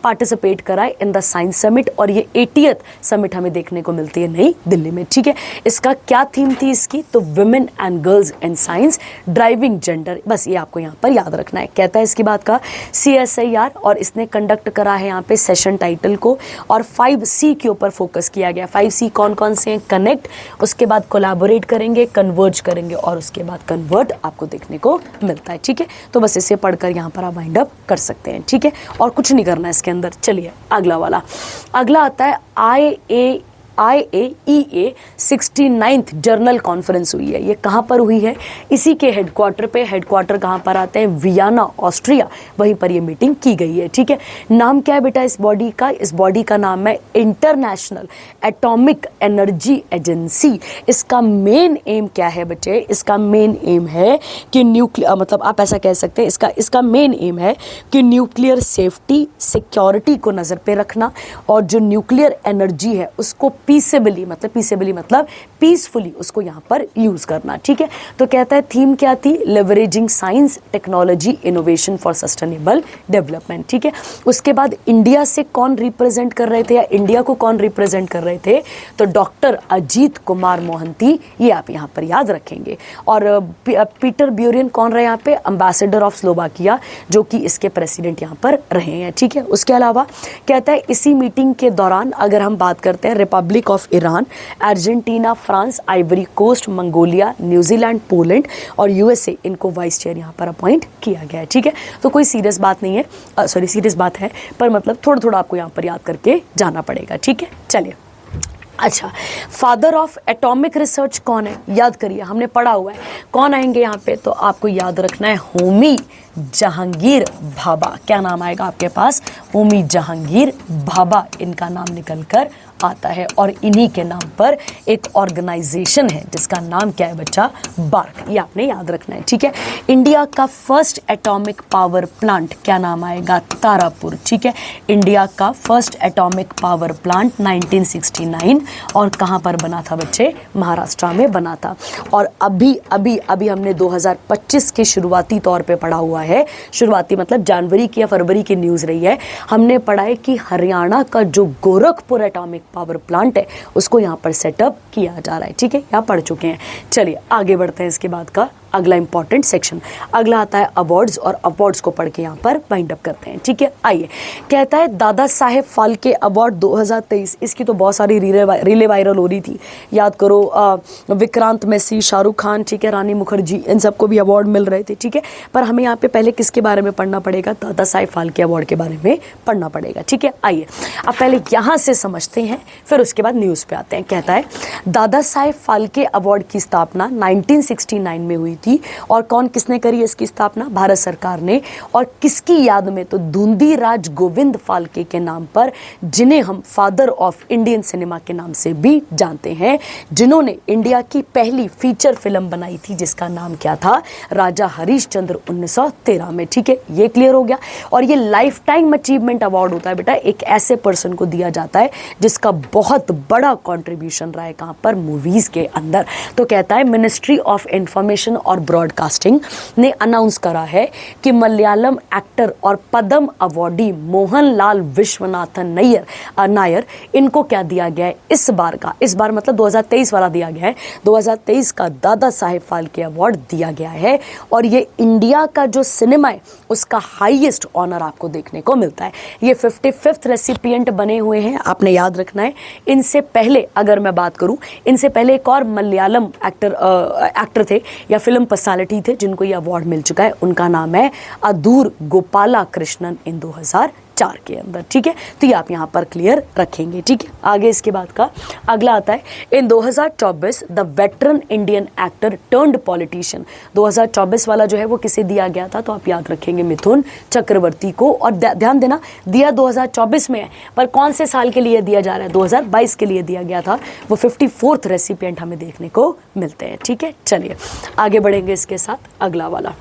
पार्टिसिपेट कराए इन द साइंस समिट, और ये 80th समिट हमें देखने को मिलती है नई दिल्ली में। ठीक है, इसका क्या थीम थी इसकी, तो women and girls in science driving gender, बस ये आपको यहाँ पर याद रखना है। कहता है इसकी बात का CSIR, और इसने कंडक्ट करा है यहाँ पे सेशन टाइटल को, और 5C के ऊपर फोकस किया गया। 5C कौन कौन से हैं, कनेक्ट, उसके बाद कोलैबोरेट करेंगे, कन्वर्ज करेंगे, और उसके बाद कन्वर्ट आपको देखने को मिलता है। ठीक है, तो बस इसे पढ़कर यहाँ पर आप वाइंड अप कर सकते हैं। ठीक है, और कुछ नहीं करना है इसके अंदर। चलिए अगला आता है IAEA 69th जर्नल कॉन्फ्रेंस हुई है। ये कहाँ पर हुई है, इसी के हेडक्वार्टर कहाँ पर आते हैं, वियना ऑस्ट्रिया, वहीं पर ये मीटिंग की गई है। ठीक है, नाम क्या है बेटा इस बॉडी का, इस बॉडी का नाम है इंटरनेशनल एटॉमिक एनर्जी एजेंसी। इसका मेन एम क्या है बच्चे, इसका मेन एम है कि मतलब आप ऐसा कह सकते हैं, इसका मेन एम है कि न्यूक्लियर सेफ्टी सिक्योरिटी को नज़र पे रखना, और जो न्यूक्लियर एनर्जी है उसको पीसफुली मतलब पीसफुली उसको यहाँ पर यूज करना। ठीक है, तो कहता है थीम क्या थी, leveraging science technology innovation for sustainable development. ठीक है, उसके बाद इंडिया से कौन रिप्रेजेंट कर रहे थे, या इंडिया को कौन रिप्रेजेंट कर रहे थे, तो डॉक्टर अजीत कुमार मोहंती, ये आप यहाँ पर याद रखेंगे। और पीटर ब्यूरियन कौन रहे यहाँ पे, अम्बेसडर ऑफ स्लोवाकिया, जो कि इसके प्रेसिडेंट यहाँ पर रहे हैं। ठीक है, उसके अलावा कहता है इसी मीटिंग के दौरान अगर हम बात करते हैं, republic of Iran, Argentina, France, Ivory Coast, Mongolia, New Zealand, Poland और USA, इनको वाइस चेयर यहाँ पर अपॉइंट किया गया है। ठीक है, तो कोई सीरियस बात नहीं है, सीरियस बात है, पर मतलब थोड़ा आपको यहाँ पर याद करके जाना पड़ेगा। ठीक है, चलिए अच्छा, फादर ऑफ एटॉमिक रिसर्च कौन है, याद करिए, हमने पढ़ा हुआ है। कौन आएंगे यहाँ पे, तो आपको याद रखना है होमी जहांगीर भाभा। क्या नाम आएगा आपके पास, होमी जहांगीर भाभा, इनका नाम निकलकर आता है। और इन्हीं के नाम पर एक ऑर्गेनाइजेशन है जिसका नाम क्या है बच्चा, बार्क, ये आपने याद रखना है। ठीक है, इंडिया का फर्स्ट एटॉमिक पावर प्लांट क्या नाम आएगा, तारापुर। ठीक है, इंडिया का फर्स्ट एटॉमिक पावर प्लांट 1969, और कहाँ पर बना था बच्चे, महाराष्ट्र में बना था। और अभी हमने 2025 के शुरुआती तौर पे पढ़ा हुआ है, शुरुआती मतलब जनवरी की या फरवरी की न्यूज़ रही है, हमने पढ़ा है कि हरियाणा का जो गोरखपुर एटॉमिक पावर प्लांट है उसको यहाँ पर सेटअप किया जा रहा है। ठीक है, यहाँ पढ़ चुके हैं। चलिए आगे बढ़ते हैं इसके बाद का अगला इंपॉर्टेंट सेक्शन। अगला आता है अवार्ड्स, और अवार्ड्स को पढ़ के यहाँ पर वाइंड अप करते हैं, ठीक है। आइए, कहता है दादा साहेब फाल्के अवार्ड 2023, इसकी तो बहुत सारी रीले वायरल हो रही थी, याद करो, विक्रांत मैसी, शाहरुख खान, ठीक है, रानी मुखर्जी, इन सबको भी अवार्ड मिल रहे थे, ठीक है। पर हमें यहाँ पे पहले किसके बारे में पढ़ना पड़ेगा? दादा साहेब फाल्के अवार्ड के बारे में पढ़ना पड़ेगा, ठीक है। आइए अब पहले यहाँ से समझते हैं, फिर उसके बाद न्यूज़ पे आते हैं। कहता है दादा साहेब फाल्के अवार्ड की स्थापना 1969 में हुई थी, और कौन किसने करी इसकी स्थापना? भारत सरकार ने। और किसकी याद में? तो धुंधीराज गोविंद फाल्के के नाम पर, जिन्हें हम फादर ऑफ इंडियन सिनेमा के नाम से भी जानते हैं, जिन्होंने इंडिया की पहली फीचर फिल्म बनाई थी जिसका नाम क्या था? राजा हरिश्चंद्र 1913 में, ठीक है। ये क्लियर हो गया। और ये लाइफ टाइम अचीवमेंट अवार्ड होता है बेटा, एक ऐसे पर्सन को दिया जाता है जिसका बहुत बड़ा कंट्रीब्यूशन रहा है कहां पर? मूवीज के अंदर। तो कहता है मिनिस्ट्री ऑफ इंफॉर्मेशन और ब्रॉडकास्टिंग ने अनाउंस करा है कि मलयालम एक्टर और पद्म अवार्डी मोहनलाल विश्वनाथन नायर, इनको क्या दिया गया है इस बार का? इस बार मतलब 2023 वाला दिया गया है, 2023 का दादा साहेब फाल्के अवार्ड दिया गया है। और ये इंडिया का जो सिनेमा है उसका हाईएस्ट ऑनर आपको देखने को मिलता है। ये 55th रेसिपिएंट बने हुए हैं, आपने याद रखना है। इनसे पहले अगर मैं बात करूं, इनसे पहले एक और मलयालम एक्टर थे या फिल्म पर्सनालिटी थे जिनको ये अवार्ड मिल चुका है, उनका नाम है अदूर गोपाला कृष्णन इन 2004 के अंदर, ठीक है। तो ये आप यहाँ पर क्लियर रखेंगे, ठीक है। आगे इसके बाद का अगला आता है इन 2024 the veteran Indian actor turned politician. 2024 वाला जो है वो किसे दिया गया था? तो आप याद रखेंगे मिथुन चक्रवर्ती को। और ध्यान देना, दिया 2024 में है, पर कौन से साल के लिए दिया जा रहा है? 2022 के लिए दिया गया था। वो 54th रेसिपिएंट हमें देखने को मिलते हैं, ठीक है। चलिए आगे बढ़ेंगे इसके साथ। अगला वाला,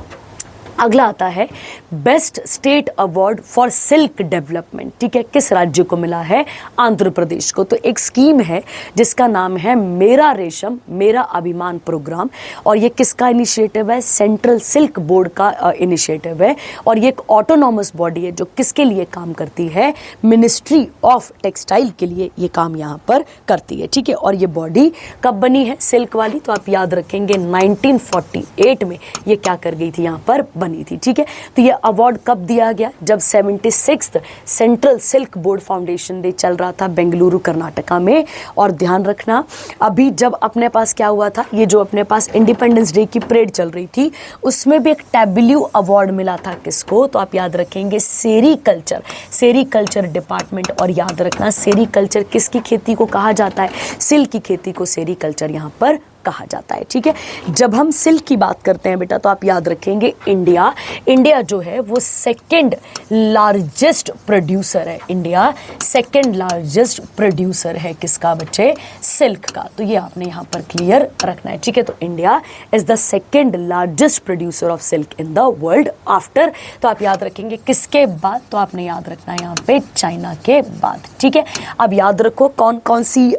अगला आता है best state award for silk development, ठीक है। किस राज्य को मिला है? आंध्र प्रदेश को। तो एक स्कीम है जिसका नाम है मेरा रेशम मेरा अभिमान प्रोग्राम, और ये किसका इनिशिएटिव है? सेंट्रल सिल्क बोर्ड का इनिशिएटिव है। और ये एक ऑटोनॉमस बॉडी है जो किसके लिए काम करती है? मिनिस्ट्री ऑफ टेक्सटाइल के लिए ये काम यहाँ पर करती है, ठीक है। और ये बॉडी कब बनी है सिल्क वाली? तो आप याद रखेंगे 1948 में ये क्या कर गई थी? यहाँ पर बनी थी, ठीक है। तो ये अवार्ड कब दिया गया? जब 76th central silk board foundation day चल रहा था बेंगलुरु कर्नाटका में। और ध्यान रखना, अभी जब अपने पास क्या हुआ था, ये जो अपने पास इंडिपेंडेंस डे की परेड चल रही थी, उसमें भी एक टैब्ल्यू अवार्ड मिला था। किसको? तो आप याद रखेंगे सेरीकल्चर डिपार्टमेंट। और याद रखना, सेरीकल्चर किसकी खेती को कहा जाता है? सिल्क की खेती को सेरीकल्चर यहाँ पर कहा जाता है, ठीक है। जब हम सिल्क की बात करते हैं बेटा, तो आप याद रखेंगे इंडिया जो है वो सेकंड लार्जेस्ट प्रोड्यूसर है। इंडिया सेकंड लार्जेस्ट प्रोड्यूसर है किसका बच्चे? सिल्क का। तो ये आपने यहाँ पर क्लियर रखना है, ठीक है। तो India is the second largest producer of silk in the world after, तो आप याद रखेंगे किसके बाद? तो आपने याद रखना है यहाँ पे चाइना के बाद, ठीक है। अब याद रखो कौन कौन सी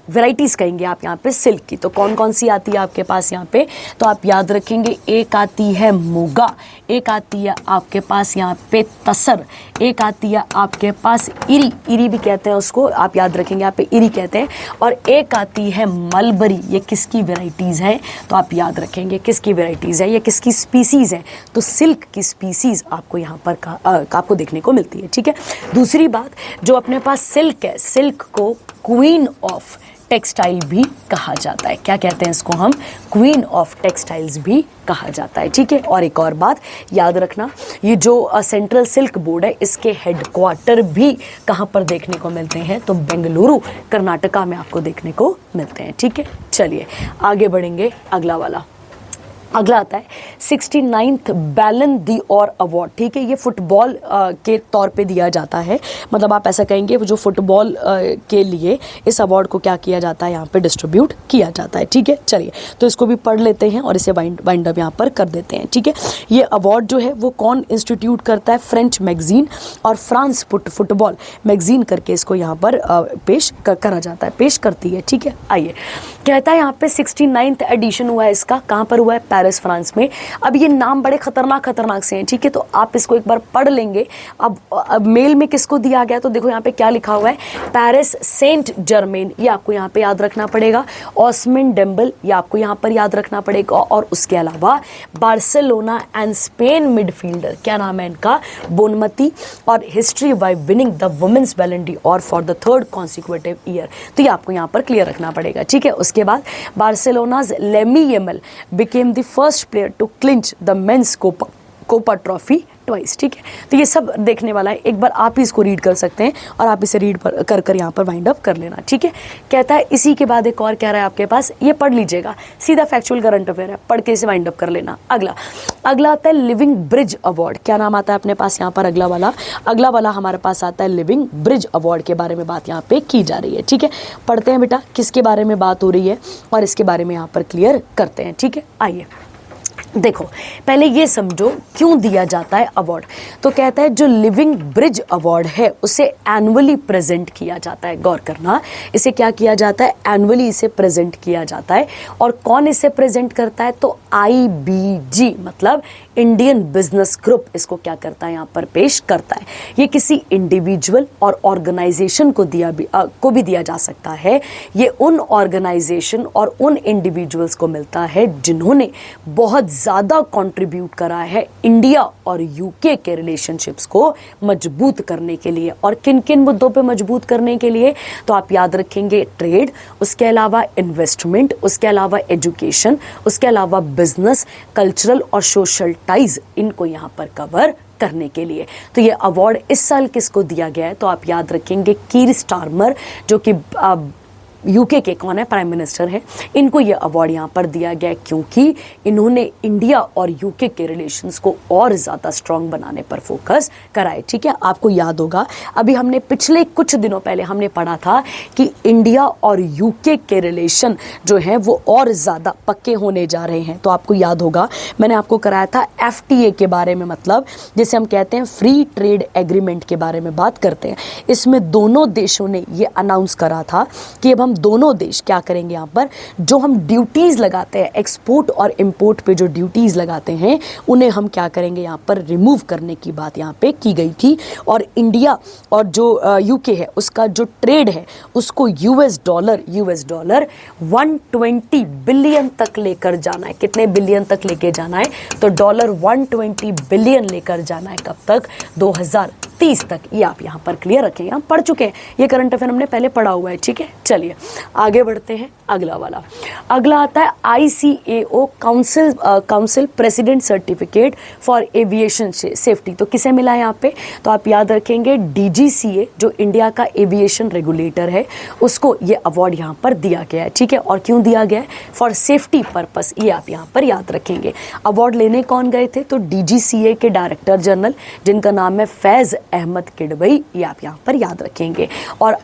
वैराइटीज़ कहेंगे आप यहाँ पे सिल्क की, तो कौन कौन सी आती है आपके पास यहाँ पे? तो आप याद रखेंगे, एक आती है मोगा, एक आती है आपके पास यहाँ पे तसर, एक आती है आपके पास इरी भी कहते हैं उसको, आप याद रखेंगे यहाँ पे इरी कहते हैं, और एक आती है मलबरी। ये किसकी वैराइटीज़ है? तो आप याद रखेंगे किसकी वैराइटीज़ है, ये किसकी स्पीसीज़ है? तो सिल्क की स्पीसीज़ आपको यहाँ पर आपको देखने को मिलती है, ठीक है। दूसरी बात, जो अपने पास सिल्क है, सिल्क को क्वीन ऑफ टेक्सटाइल भी कहा जाता है। क्या कहते हैं इसको हम? क्वीन ऑफ टेक्सटाइल्स भी कहा जाता है, ठीक है। और एक और बात याद रखना, ये जो सेंट्रल सिल्क बोर्ड है, इसके हेडक्वार्टर भी कहाँ पर देखने को मिलते हैं? तो बेंगलुरु कर्नाटका में आपको देखने को मिलते हैं, ठीक है। चलिए आगे बढ़ेंगे। अगला आता है 69th बैलन दी और अवार्ड, ठीक है। ये फुटबॉल के तौर पे दिया जाता है, मतलब आप ऐसा कहेंगे जो फुटबॉल के लिए इस अवार्ड को क्या किया जाता है, यहाँ पे डिस्ट्रीब्यूट किया जाता है, ठीक है। चलिए तो इसको भी पढ़ लेते हैं और इसे वाइंड अप यहाँ पर कर देते हैं, ठीक है। ये अवार्ड जो है वो कौन इंस्टीट्यूट करता है? फ्रेंच मैगजीन और फ्रांस फुटबॉल मैगजीन करके इसको यहाँ पर पेश करा जाता है, पेश करती है, ठीक है। आइए, कहता है यहाँ पे 69th एडिशन हुआ है इसका, कहाँ पर हुआ है? पेरिस फ्रांस में। अब ये नाम बड़े खतरनाक से हैं, ठीक है, तो आप इसको एक बार पढ़ लेंगे। अब मेल में किसको दिया गया, तो देखो यहाँ पे क्या लिखा हुआ है, पेरिस सेंट जर्मेन, ये आपको यहाँ पे याद रखना पड़ेगा। ऑस्मिन डेम्बल, ये आपको यहाँ पर याद रखना पड़ेगा। और उसके अलावा बार्सिलोना एंड स्पेन मिडफील्डर, क्या नाम है इनका, बोनमती, और history by winning the women's Ballon d'Or for the third consecutive year, तो ये आपको यहाँ पर क्लियर रखना पड़ेगा, ठीक है। उसके बाद Barcelona's Lamine Yamal became the first player to clinch the men's Kopa trophy twice, ठीक है। तो ये सब देखने वाला है, एक बार आप ही इसको रीड कर सकते हैं और आप इसे रीड कर यहाँ पर वाइंड अप कर लेना, ठीक है। कहता है इसी के बाद एक और कह रहा है आपके पास, ये पढ़ लीजिएगा, सीधा फैक्चुअल करंट अफेयर है, पढ़ के इसे वाइंड अप कर लेना। अगला आता है लिविंग ब्रिज अवार्ड। क्या नाम आता है अपने पास यहाँ पर, अगला वाला हमारे पास आता है लिविंग ब्रिज अवार्ड के बारे में बात यहाँ पे की जा रही है, ठीक है। पढ़ते हैं बेटा किसके बारे में बात हो रही है और इसके बारे में यहाँ पर क्लियर करते हैं, ठीक है। आइए देखो, पहले ये समझो क्यों दिया जाता है अवार्ड। तो कहता है जो लिविंग ब्रिज अवार्ड है उसे एनुअली प्रेजेंट किया जाता है। गौर करना, इसे क्या किया जाता है, एनुअली इसे प्रेजेंट किया जाता है। और कौन इसे प्रेजेंट करता है, तो IBG मतलब इंडियन बिजनेस ग्रुप इसको क्या करता है, यहाँ पर पेश करता है। ये किसी इंडिविजुअल और ऑर्गेनाइजेशन को भी दिया जा सकता है। ये उन ऑर्गेनाइजेशन और उन इंडिविजुअल्स को मिलता है जिन्होंने बहुत ज़्यादा कंट्रीब्यूट करा है इंडिया और यूके के रिलेशनशिप्स को मजबूत करने के लिए। और किन किन मुद्दों पे मजबूत करने के लिए, तो आप याद रखेंगे ट्रेड, उसके अलावा इन्वेस्टमेंट, उसके अलावा एजुकेशन, उसके अलावा बिजनेस, कल्चरल और सोशल टाइज, इनको यहाँ पर कवर करने के लिए। तो ये अवार्ड इस साल किसको दिया गया है, तो आप याद रखेंगे कीर स्टारमर, जो कि यूके के कौन है, प्राइम मिनिस्टर हैं। इनको ये अवार्ड यहाँ पर दिया गया क्योंकि इन्होंने इंडिया और यूके के रिलेशंस को और ज़्यादा स्ट्रॉन्ग बनाने पर फोकस कराए, ठीक है। आपको याद होगा अभी हमने पिछले कुछ दिनों पहले हमने पढ़ा था कि इंडिया और यूके के रिलेशन जो हैं वो और ज़्यादा पक्के होने जा रहे हैं। तो आपको याद होगा मैंने आपको कराया था FTA के बारे में, मतलब जिसे हम कहते हैं फ्री ट्रेड एग्रीमेंट के बारे में बात करते हैं। इसमें दोनों देशों ने ये अनाउंस करा था कि अब हम दोनों देश क्या करेंगे, यहाँ पर जो हम ड्यूटीज लगाते हैं, एक्सपोर्ट और इंपोर्ट पे जो ड्यूटीज लगाते हैं उन्हें हम क्या करेंगे, यहाँ पर रिमूव करने की बात यहाँ पे की गई थी। और इंडिया और जो यूके है उसका जो ट्रेड है उसको US डॉलर 120 बिलियन तक लेकर जाना है। कितने बिलियन तक लेके जाना है, तो डॉलर 120 बिलियन लेकर जाना है। कब तक, 2030 तक। ये आप यहाँ पर क्लियर रखेंगे, हम पढ़ चुके हैं, ये करंट अफेयर हमने पहले पढ़ा हुआ है, ठीक है। चलिए आगे बढ़ते हैं। अगला आता है ICAO council president certificate for aviation safety. तो किसे मिला है यहाँ पे, तो आप याद रखेंगे DGCA जो इंडिया का एविएशन रेगुलेटर है उसको ये अवार्ड यहाँ पर दिया गया है, ठीक है। और क्यों दिया गया है, फॉर सेफ्टी पर्पस, ये आप यहाँ पर याद रखेंगे। अवार्ड लेने कौन गए थे, तो DGCA के डायरेक्टर जनरल जिनका नाम है फैज़ अहमद किडवई, ये आप यहाँ पर याद रखेंगे। और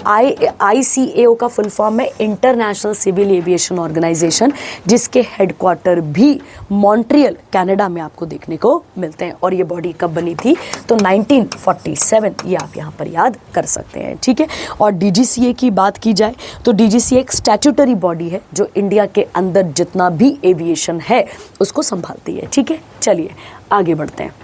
ICAO का फुल फॉर्म है इंटरनेशनल सिविल एविएशन ऑर्गेनाइजेशन, जिसके हेडक्वार्टर भी मॉन्ट्रियल कनाडा में आपको देखने को मिलते हैं। और ये बॉडी कब बनी थी, तो 1947, ये आप यहाँ पर याद कर सकते हैं, ठीक है। और DGCA की बात की जाए तो DGCA एक स्टैट्यूटरी बॉडी है जो इंडिया के अंदर जितना भी एविएशन है उसको संभालती है, ठीक है। चलिए आगे बढ़ते हैं।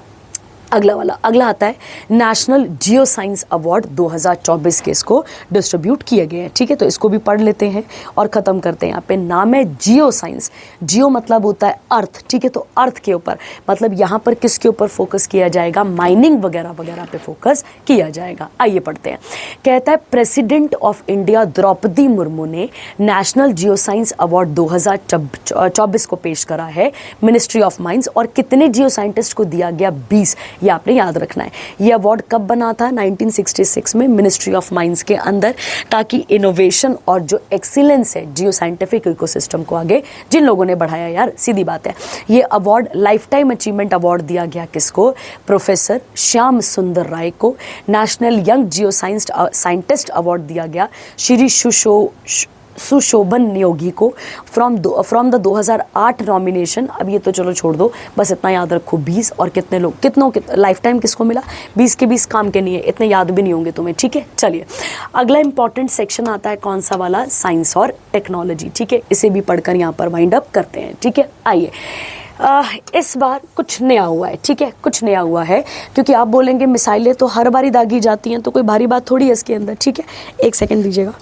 अगला आता है नेशनल जियो साइंस अवार्ड 2024 के इसको डिस्ट्रीब्यूट किए गए हैं, ठीक है। तो इसको भी पढ़ लेते हैं और ख़त्म करते हैं। यहाँ पे नाम है जियो साइंस। जियो मतलब होता है अर्थ, ठीक है। तो अर्थ के ऊपर मतलब यहाँ पर किसके ऊपर फोकस किया जाएगा, माइनिंग वगैरह वगैरह पे फोकस किया जाएगा। आइए पढ़ते हैं। कहता है president of India Draupadi Murmu ने नेशनल जियो साइंस अवार्ड 2024 को पेश करा है मिनिस्ट्री ऑफ माइंस। और कितने जियो साइंटिस्ट को दिया गया, 20। ये आपने याद रखना है। ये अवार्ड कब बना था, 1966 में मिनिस्ट्री ऑफ माइंस के अंदर, ताकि इनोवेशन और जो एक्सीलेंस है जियो साइंटिफिक इकोसिस्टम को आगे जिन लोगों ने बढ़ाया, यार सीधी बात है। ये award life time achievement award दिया गया किसको, प्रोफेसर श्याम सुंदर राय को। नेशनल यंग जियो साइंटिस्ट अवार्ड दिया गया श्री सुशोभन नियोगी को फ्रॉम द 2008 नॉमिनेशन। अब ये तो चलो छोड़ दो, बस इतना याद रखो 20। और कितनों लाइफ टाइम किसको मिला, 20 के 20 काम के नहीं है, इतने याद भी नहीं होंगे तुम्हें, ठीक है। चलिए अगला इंपॉर्टेंट सेक्शन आता है कौन सा वाला, साइंस और टेक्नोलॉजी, ठीक है। इसे भी पढ़कर यहाँ पर वाइंड अप करते हैं, ठीक है। आइए इस बार कुछ नया हुआ है, ठीक है, कुछ नया हुआ है, क्योंकि आप बोलेंगे मिसाइलें तो हर बारी दागी जाती हैं, तो कोई भारी बात थोड़ी है इसके अंदर, ठीक है। एक सेकंड दीजिएगा।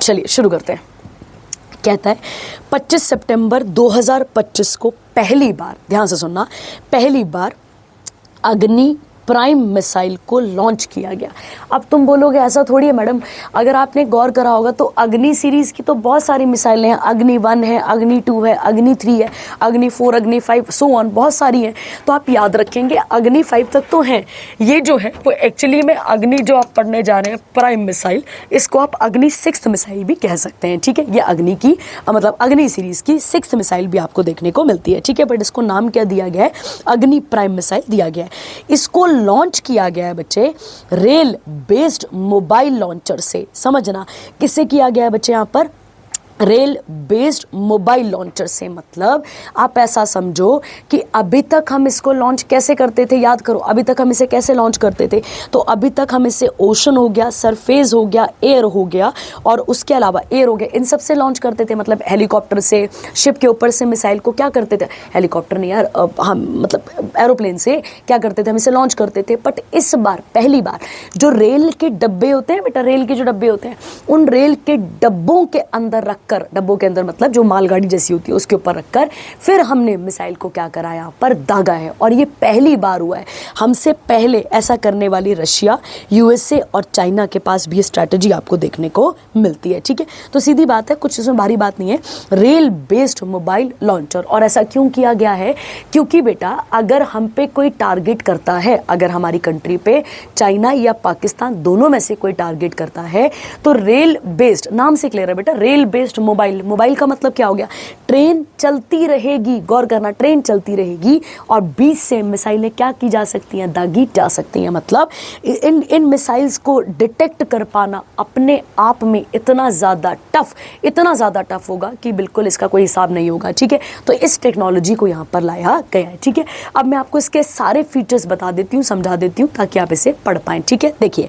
चलिए शुरू करते हैं। कहता है 25 सितंबर 2025 को पहली बार, ध्यान से सुनना, पहली बार अग्नि प्राइम मिसाइल को लॉन्च किया गया। अब तुम बोलोगे ऐसा थोड़ी है मैडम, अगर आपने गौर करा होगा तो अग्नि सीरीज की तो बहुत सारी मिसाइलें हैं, अग्नि 1 है, अग्नि 2 है, अग्नि 3 है, अग्नि 4, अग्नि 5, सो ऑन, बहुत सारी हैं। तो आप याद रखेंगे अग्नि 5 तक तो हैं। ये जो है वो एक्चुअली में अग्नि जो आप पढ़ने जा रहे हैं प्राइम मिसाइल, इसको आप अग्नि 6th मिसाइल भी कह सकते हैं, ठीक है। ये अग्नि की मतलब अग्नि सीरीज की 6th मिसाइल भी आपको देखने को मिलती है, ठीक है। बट इसको नाम क्या दिया गया है, अग्नि प्राइम मिसाइल दिया गया है। इसको लॉन्च किया गया है बच्चे रेल बेस्ड मोबाइल लॉन्चर से। समझना किससे किया गया है बच्चे, यहां पर रेल बेस्ड मोबाइल लॉन्चर से। मतलब आप ऐसा समझो कि अभी तक हम इसको लॉन्च कैसे करते थे, याद करो, अभी तक हम इसे कैसे लॉन्च करते थे। तो अभी तक हम इसे ओशन हो गया, सरफेस हो गया, एयर हो गया, और उसके अलावा एयर हो गया, इन सब से लॉन्च करते थे। मतलब हेलीकॉप्टर से, शिप के ऊपर से मिसाइल को क्या करते थे, हेलीकॉप्टर नहीं यार, हम मतलब एरोप्लेन से क्या करते थे, हम इसे लॉन्च करते थे। बट इस बार पहली बार जो रेल के डब्बे होते हैं बेटा, रेल के जो डब्बे होते हैं, उन रेल के डब्बों के अंदर रख, डब्बों के अंदर मतलब जो मालगाड़ी जैसी होती है उसके ऊपर रखकर फिर हमने मिसाइल को क्या करा, यहाँ पर दागा है। और ये पहली बार हुआ है। हमसे पहले ऐसा करने वाली रशिया, यूएसए और चाइना के पास भी ये स्ट्रैटेजी आपको देखने को मिलती है, ठीक है। तो सीधी बात है, कुछ इसमें भारी बात नहीं है, रेल बेस्ड मोबाइल लॉन्चर। और ऐसा क्यों किया गया है, क्योंकि बेटा अगर हम पे कोई टारगेट करता है, अगर हमारी कंट्री पे चाइना या पाकिस्तान दोनों में से कोई टारगेट करता है, तो रेल बेस्ड, नाम से क्लियर है बेटा, रेल बेस्ड मोबाइल, मोबाइल का मतलब क्या हो गया, ट्रेन चलती रहेगी, गौर करना, ट्रेन चलती रहेगी और बीच से मिसाइलें क्या की जा सकती हैं, दागी जा सकती हैं। मतलब इन मिसाइल्स को डिटेक्ट कर पाना अपने आप में इतना ज़्यादा टफ होगा कि बिल्कुल इसका कोई हिसाब नहीं होगा, ठीक है। तो इस टेक्नोलॉजी को यहाँ पर लाया गया है, ठीक है। अब मैं आपको इसके सारे फीचर्स बता देती हूँ, समझा देती हूँ, ताकि आप इसे पढ़ पाएं, ठीक है। देखिए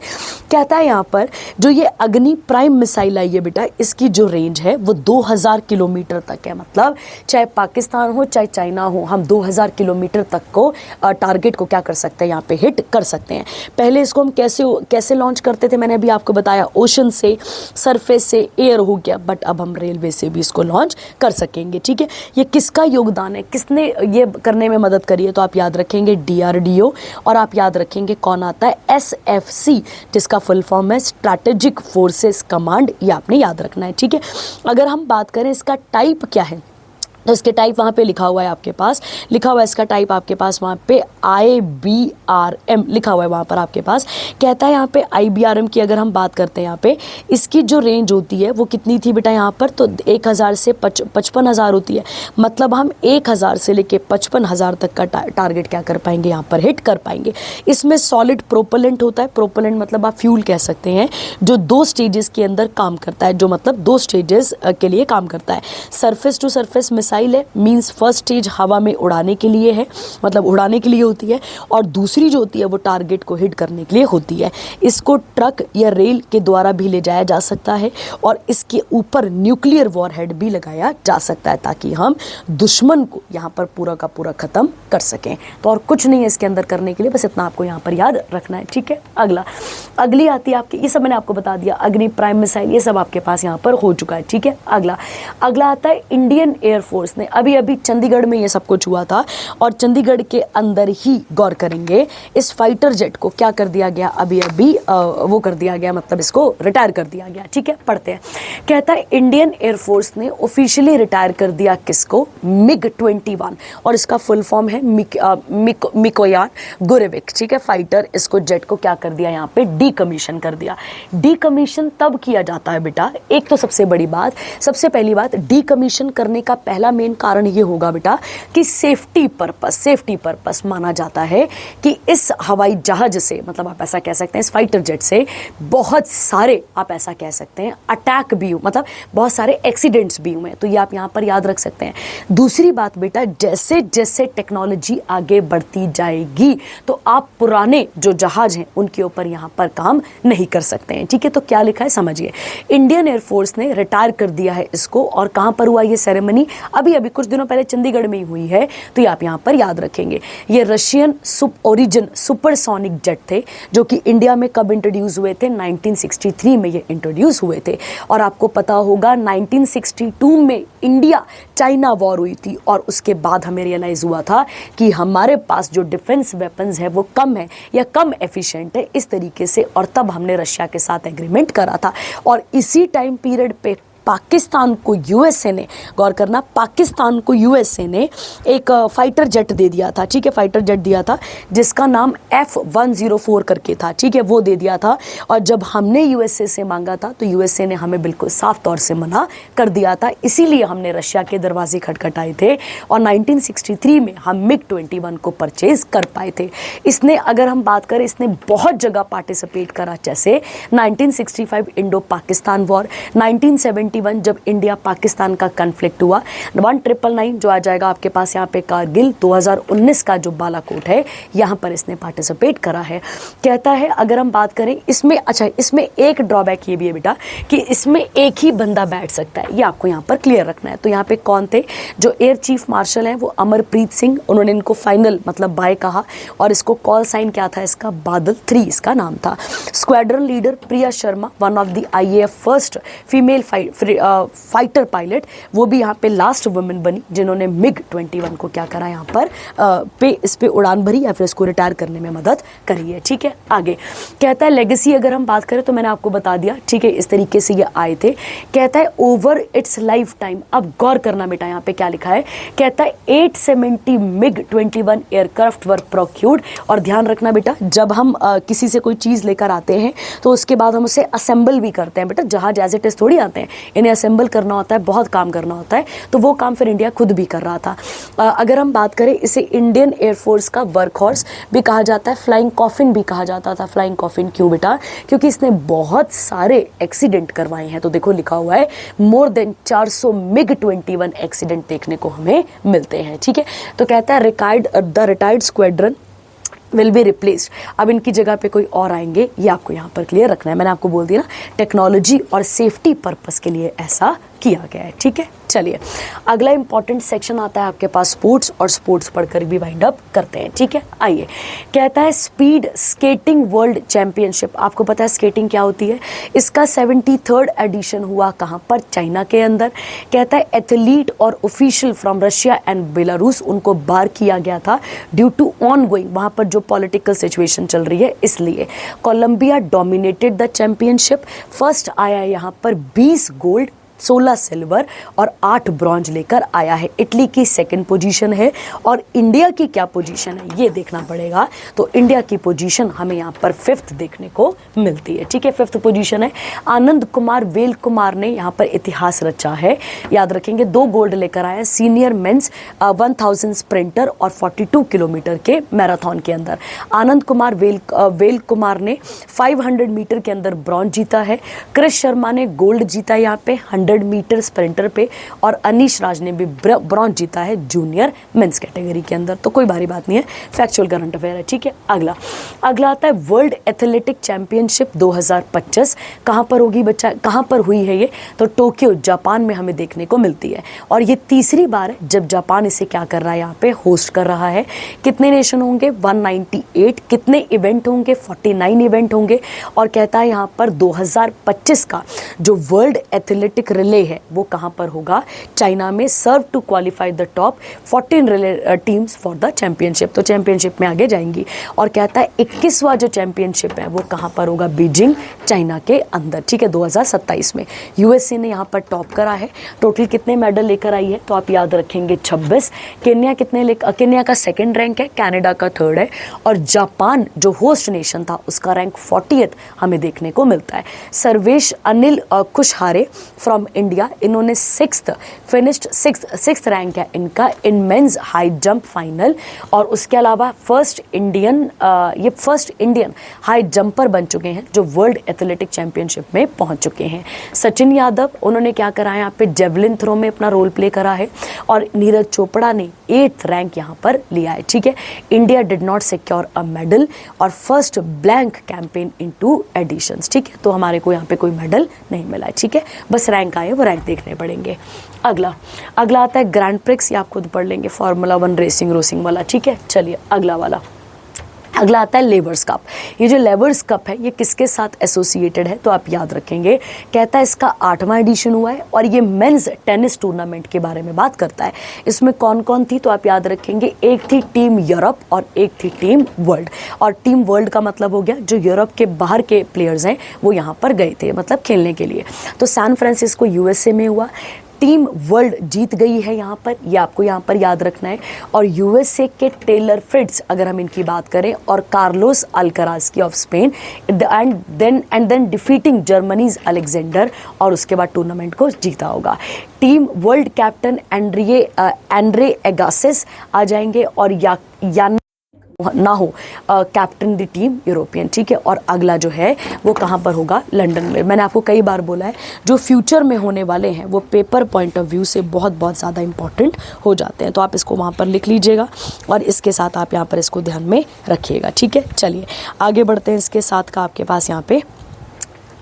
कहता है यहाँ पर जो ये अग्नि प्राइम मिसाइल आई है बेटा, इसकी जो रेंज है वो 2000 किलोमीटर तक है। मतलब चाहे पाकिस्तान हो चाहे चाइना हो, हम 2000 किलोमीटर तक को टारगेट को क्या कर सकते हैं, यहाँ पे हिट कर सकते हैं। पहले इसको हम कैसे लॉन्च करते थे, मैंने अभी आपको बताया, ओशन से, सरफेस से, एयर हो गया। बट अब हम रेलवे से भी इसको लॉन्च कर सकेंगे, ठीक है। ये किसका योगदान है, किसने ये करने में मदद करी है, तो आप याद रखेंगे DRDO, और आप याद रखेंगे कौन आता है, SFC, जिसका फुल फॉर्म है स्ट्रैटेजिक फोर्सेस कमांड। ये आपने याद रखना है, ठीक है। अगर हम बात करें इसका टाइप क्या है, तो इसके टाइप वहाँ पे लिखा हुआ है आपके पास, लिखा हुआ है इसका टाइप आपके पास वहाँ पे IBRM लिखा हुआ है वहाँ पर आपके पास। कहता है यहाँ पे IBRM की अगर हम बात करते हैं, यहाँ पे इसकी जो रेंज होती है वो कितनी थी बेटा, यहाँ पर तो 1000 से 55,000 होती है। मतलब हम 1000 से लेके 55,000 तक का टारगेट क्या कर पाएंगे, यहाँ पर हिट कर पाएंगे। इसमें सॉलिड प्रोपेलेंट होता है, प्रोपेलेंट मतलब आप फ्यूल कह सकते हैं, जो 2 स्टेजेस के अंदर काम करता है, जो मतलब 2 स्टेजेस के लिए काम करता है। सरफेस टू सरफेस मिसाइल है, मींस फर्स्ट स्टेज हवा में उड़ाने के लिए है, मतलब उड़ाने के लिए होती है, और दूसरी जो होती है वो टारगेट को हिट करने के लिए होती है। इसको ट्रक या रेल के द्वारा भी ले जाया जा सकता है, और इसके ऊपर न्यूक्लियर वॉरहेड भी लगाया जा सकता है, ताकि हम दुश्मन को यहाँ पर पूरा का पूरा खत्म कर सकें। तो और कुछ नहीं है इसके अंदर करने के लिए, बस इतना आपको यहाँ पर याद रखना है, ठीक है। अगली आती है आपकी, ये सब मैंने आपको बता दिया, अग्नि प्राइम मिसाइल, ये सब आपके पास यहाँ पर हो चुका है, ठीक है। अगला आता है इंडियन एयरफोर्स ने, अभी चंडीगढ़ में ये सब कुछ हुआ था, और चंडीगढ़ के अंदर ही गौर करेंगे इस फाइटर जेट को क्या कर दिया गया, अभी वो कर दिया गया, मतलब इसको रिटायर कर दिया गया, ठीक है। पढ़ते हैं, कहता है इंडियन एयरफोर्स ने ऑफिशियली रिटायर कर दिया किसको, MiG-21, और इसका फुल फॉर्म है मिकोयान गुरेविक, ठीक है। फाइटर इसको जेट को क्या कर दिया, यहाँ पे डीकमीशन कर दिया। डीकमीशन तब किया जाता है बेटा, एक तो सबसे पहली बात, डीकमीशन करने का पहला पहला मेन कारण ये होगा बेटा कि सेफ्टी पर्पस माना जाता है कि इस हवाई जहाज से, मतलब आप ऐसा कह सकते हैं इस फाइटर जेट से बहुत सारे, आप ऐसा कह सकते हैं अटैक भी हुए, मतलब बहुत सारे एक्सीडेंट्स भी हुए हैं, तो ये आप यहाँ पर याद रख सकते हैं। दूसरी बात बेटा, जैसे जैसे टेक्नोलॉजी आगे बढ़ती जाएगी तो आप पुराने जो जहाज हैं उनके ऊपर यहाँ पर काम नहीं कर सकते हैं, ठीक है। तो क्या लिखा है समझिए, इंडियन एयरफोर्स ने रिटायर कर दिया है इसको, और कहाँ पर हुआ ये सेरेमनी, अभी अभी कुछ दिनों पहले चंडीगढ़ में ही हुई है, तो ये आप यहाँ पर याद रखेंगे। ये रशियन ओरिजिन सुपरसोनिक जेट थे जो कि इंडिया में कब इंट्रोड्यूस हुए थे, 1963 में ये इंट्रोड्यूस हुए थे। और आपको पता होगा 1962 में इंडिया चाइना वॉर हुई थी, और उसके बाद हमें रियलाइज हुआ था कि हमारे पास जो डिफेंस वेपन्स है वो कम है या कम एफिशिएंट है, इस तरीके से, और तब हमने रशिया के साथ एग्रीमेंट करा था। और इसी टाइम पीरियड पे पाकिस्तान को यूएसए ने, गौर करना, पाकिस्तान को यूएसए ने एक फाइटर जेट दे दिया था, ठीक है, फाइटर जेट दिया था जिसका नाम F-104 करके था, ठीक है, वो दे दिया था। और जब हमने यूएसए से मांगा था तो यूएसए ने हमें बिल्कुल साफ तौर से मना कर दिया था, इसीलिए हमने रशिया के दरवाजे खटखटाए थे और 1963 में हम MiG-21 को परचेज कर पाए थे। इसने, अगर हम बात करें, इसने बहुत जगह पार्टिसिपेट करा, जैसे 1965 इंडो पाकिस्तान वॉर, 1971 जब इंडिया पाकिस्तान का कन्फ्लिक्ट हुआ, 1999 जो आ जाएगा आपके पास यहाँ पे कारगिल, 2019 का जो बालाकोट है यहाँ पर इसने पार्टिसिपेट करा है। कहता है अगर हम बात करें इसमें, अच्छा इसमें एक ड्रॉबैक ये भी है बेटा कि इसमें एक ही बंदा बैठ सकता है, ये आपको यहाँ पर क्लियर रखना है। तो यहाँ पे कौन थे, जो एयर चीफ मार्शल हैं वो अमरप्रीत सिंह, उन्होंने इनको फाइनल मतलब बाय कहा, और इसको कॉल साइन क्या था इसका, बादल 3 इसका नाम था। Squadron leader Priya Sharma, one of the IAF first female fighter pilot, वो भी यहाँ पे लास्ट वुमेन बनी जिन्होंने MiG-21 को क्या करा, यहाँ पर इस पे उड़ान भरी या फिर इसको रिटायर करने में मदद करी है, ठीक है। आगे कहता है लेगेसी, अगर हम बात करें तो मैंने आपको बता दिया, ठीक है, इस तरीके से ये आए थे। कहता है ओवर इट्स लाइफ टाइम, अब गौर करना बेटा यहाँ पे क्या लिखा है, कहता है 870 MiG-21 एयरक्राफ्ट वर प्रोक्यूर्ड। और ध्यान रखना बेटा, जब हम किसी से कोई चीज़ लेकर आते हैं तो उसके बाद हम उसे असेंबल भी करते हैं बेटा, जहाज एज इट इज थोड़ी आते हैं, इन्हें असेंबल करना होता है, बहुत काम करना होता है, तो वो काम फिर इंडिया खुद भी कर रहा था। अगर हम बात करें, इसे इंडियन एयरफोर्स का वर्क हॉर्स भी कहा जाता है, फ्लाइंग कॉफिन भी कहा जाता था। फ्लाइंग कॉफिन क्यों बेटा, क्योंकि इसने बहुत सारे एक्सीडेंट करवाए हैं। तो देखो लिखा हुआ है मोर देन 400 MiG-21 एक्सीडेंट देखने को हमें मिलते हैं, ठीक है। तो कहता है the retired squadron will be replaced, अब इनकी जगह पे कोई और आएंगे, ये आपको यहाँ पर क्लियर रखना है। मैंने आपको बोल दिया ना, टेक्नोलॉजी और सेफ्टी पर्पस के लिए ऐसा किया गया है, ठीक है। चलिए अगला इंपॉर्टेंट सेक्शन आता है आपके पास स्पोर्ट्स, और स्पोर्ट्स पढ़कर भी वाइंड अप करते हैं, ठीक है। आइए, कहता है स्पीड स्केटिंग वर्ल्ड चैंपियनशिप, आपको पता है स्केटिंग क्या होती है, इसका 73rd एडिशन हुआ कहाँ पर, चाइना के अंदर। कहता है एथलीट और official from Russia and Belarus, उनको बार किया गया था ड्यू टू ऑन गोइंग, वहाँ पर जो पॉलिटिकल सिचुएशन चल रही है इसलिए। Colombia dominated the championship, first आया यहाँ पर 20 गोल्ड, 16 सिल्वर और 8 ब्रॉन्ज लेकर आया है। इटली की सेकंड पोजीशन है, और इंडिया की क्या पोजीशन है ये देखना पड़ेगा। तो इंडिया की पोजीशन हमें यहाँ पर 5th देखने को मिलती है, ठीक है, 5th पोजीशन है। आनंद कुमार वेल कुमार ने यहाँ पर इतिहास रचा है, याद रखेंगे, 2 गोल्ड लेकर आया सीनियर मेंस 1000 स्प्रिंटर और 42 किलोमीटर के मैराथन के अंदर। आनंद कुमार वेल कुमार ने 500 मीटर के अंदर ब्रॉन्ज जीता है। क्रिश शर्मा ने गोल्ड जीता है यहाँ पे 100 मीटर स्प्रिंटर पे, और अनीश राज ने भी ब्रॉन्ज जीता है जूनियर मेंस कैटेगरी के अंदर। तो कोई भारी बात नहीं है, फैक्चुअल करंट अफेयर है, ठीक है। अगला आता है वर्ल्ड एथलेटिक चैंपियनशिप 2025, कहाँ पर होगी बच्चा, कहाँ पर हुई है ये, तो टोक्यो जापान में हमें देखने को मिलती है। और ये तीसरी बार है जब जापान इसे क्या कर रहा है, यहाँ पे होस्ट कर रहा है। कितने नेशन होंगे, 198, कितने इवेंट होंगे, 49 इवेंट होंगे। और कहता है यहाँ पर 2025 का जो वर्ल्ड एथलेटिक रिले है वो कहाँ पर होगा, चाइना में। Serve to qualify the top 14 relay teams for the championship, तो चैंपियनशिप में आगे जाएंगी। और कहता है 21वां जो चैंपियनशिप है वो कहाँ पर होगा, बीजिंग चाइना के अंदर, ठीक है, 2027 में। यूएसए ने यहाँ पर टॉप करा है। टोटल कितने मेडल लेकर आई है, तो आप याद रखेंगे 26। केन्या का 2nd रैंक है, कनाडा का 3rd है, और जापान जो होस्ट नेशन था उसका रैंक 40th हमें देखने को मिलता है। सर्वेश अनिल कुशहारे फ्रॉम इंडिया, इन्होंने सिक्स्थ रैंक है इनका in men's high jump final. और उसके अलावा ये फर्स्ट इंडियन हाई जंपर बन चुके हैं जो वर्ल्ड एथलेटिक चैंपियनशिप में पहुंच चुके हैं। सचिन यादव, उन्होंने क्या करा है यहाँ पे, जेवलिन थ्रो में अपना रोल प्ले करा है। और नीरज चोपड़ा ने 8th रैंक यहाँ पर लिया है, ठीक है। India did not secure a medal और first blank campaign into editions, ठीक है। तो हमारे को यहाँ पे कोई मेडल नहीं मिला है, ठीक है। बस रैंक आए, वो रैंक देखने पड़ेंगे। अगला आता है ग्रैंड प्रिक्स, ये आप खुद पढ़ लेंगे, फार्मूला 1 रेसिंग वाला, ठीक है। चलिए अगला आता है लेवर्स कप। ये जो लेवर्स कप है ये किसके साथ एसोसिएटेड है, तो आप याद रखेंगे, कहता है इसका 8वां एडिशन हुआ है और ये मेंस टेनिस टूर्नामेंट के बारे में बात करता है। इसमें कौन कौन थी, तो आप याद रखेंगे, एक थी टीम यूरोप और एक थी टीम वर्ल्ड। और टीम वर्ल्ड का मतलब हो गया जो यूरोप के बाहर के प्लेयर्स हैं वो यहाँ पर गए थे, मतलब खेलने के लिए। तो सैन फ्रांसिस्को यूएसए में हुआ। टीम वर्ल्ड जीत गई है यहाँ पर, ये आपको यहाँ पर याद रखना है। और यूएसए के टेलर फ्रिट्ज, अगर हम इनकी बात करें, और कार्लोस अल्कराज की of Spain, and then defeating Germany's Alexander, और उसके बाद टूर्नामेंट को जीता होगा। Team world captain Andre Agassi आ जाएंगे और या ना हो कैप्टन द टीम यूरोपियन, ठीक है। और अगला जो है वो कहाँ पर होगा, लंदन में। मैंने आपको कई बार बोला है जो फ्यूचर में होने वाले हैं वो पेपर पॉइंट ऑफ व्यू से बहुत ज़्यादा इंपॉर्टेंट हो जाते हैं, तो आप इसको वहाँ पर लिख लीजिएगा और इसके साथ आप यहाँ पर इसको ध्यान में रखिएगा, ठीक है। चलिए आगे बढ़ते हैं। इसके साथ का आपके पास यहाँ पे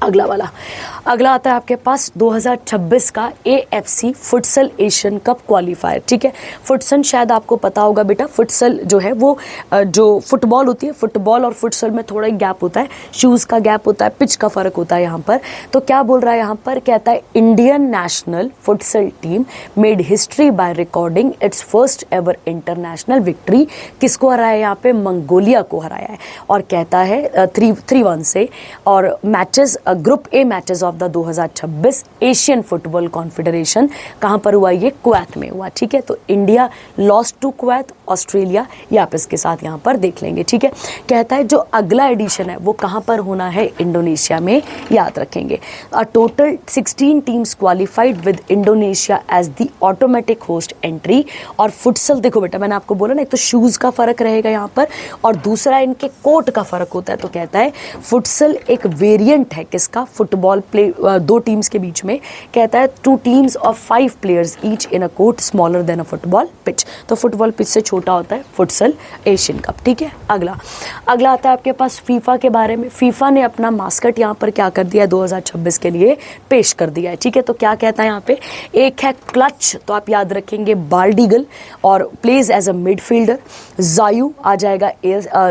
अगला आता है आपके पास 2026 का AFC futsal Asian cup qualifier, ठीक है। फुटसल शायद आपको पता होगा बेटा, फुटसल जो है वो जो फुटबॉल होती है, फुटबॉल और फुटसल में थोड़ा ही गैप होता है, शूज़ का गैप होता है, पिच का फ़र्क होता है यहाँ पर। तो क्या बोल रहा है यहाँ पर, कहता है Indian national futsal team made history by recording it's first ever international victory. किसको हराया है यहाँ पे, मंगोलिया को हराया है। और कहता है 3-1 से। और matches, group A matches of the 2026 Asian football confederation कहाँ पर हुआ, ये कुवैत में हुआ, ठीक है। तो India lost to Kuwait, Australia, ये आप इसके साथ यहाँ पर देख लेंगे, ठीक है। कहता है जो अगला एडिशन है वो कहाँ पर होना है, इंडोनेशिया में, याद रखेंगे। Total 16 teams qualified with Indonesia as the automatic host entry. और फुटसल देखो बेटा, मैंने आपको बोला ना, एक तो शूज़ का फ़र्क रहेगा यहाँ पर और दूसरा इनके कोर्ट का फ़र्क होता है। तो कहता है फुटसल एक वेरिएंट है किसका, फुटबॉल प्ले 2 टीम्स के बीच में। कहता है 2 teams of 5 players each in a court smaller than a football pitch. तो फुटबॉल पिच से छोटा होता है फुटसल एशियन कप, ठीक है। अगला आता है आपके पास फीफा के बारे में। फीफा ने अपना मास्कट यहाँ पर क्या कर दिया है, 2026 के लिए पेश कर दिया है, ठीक है। तो क्या कहता है यहाँ पे, एक है क्लच, तो आप याद रखेंगे बाल्डीगल और प्लेज एज अ मिडफील्डर। जायू आ जाएगा,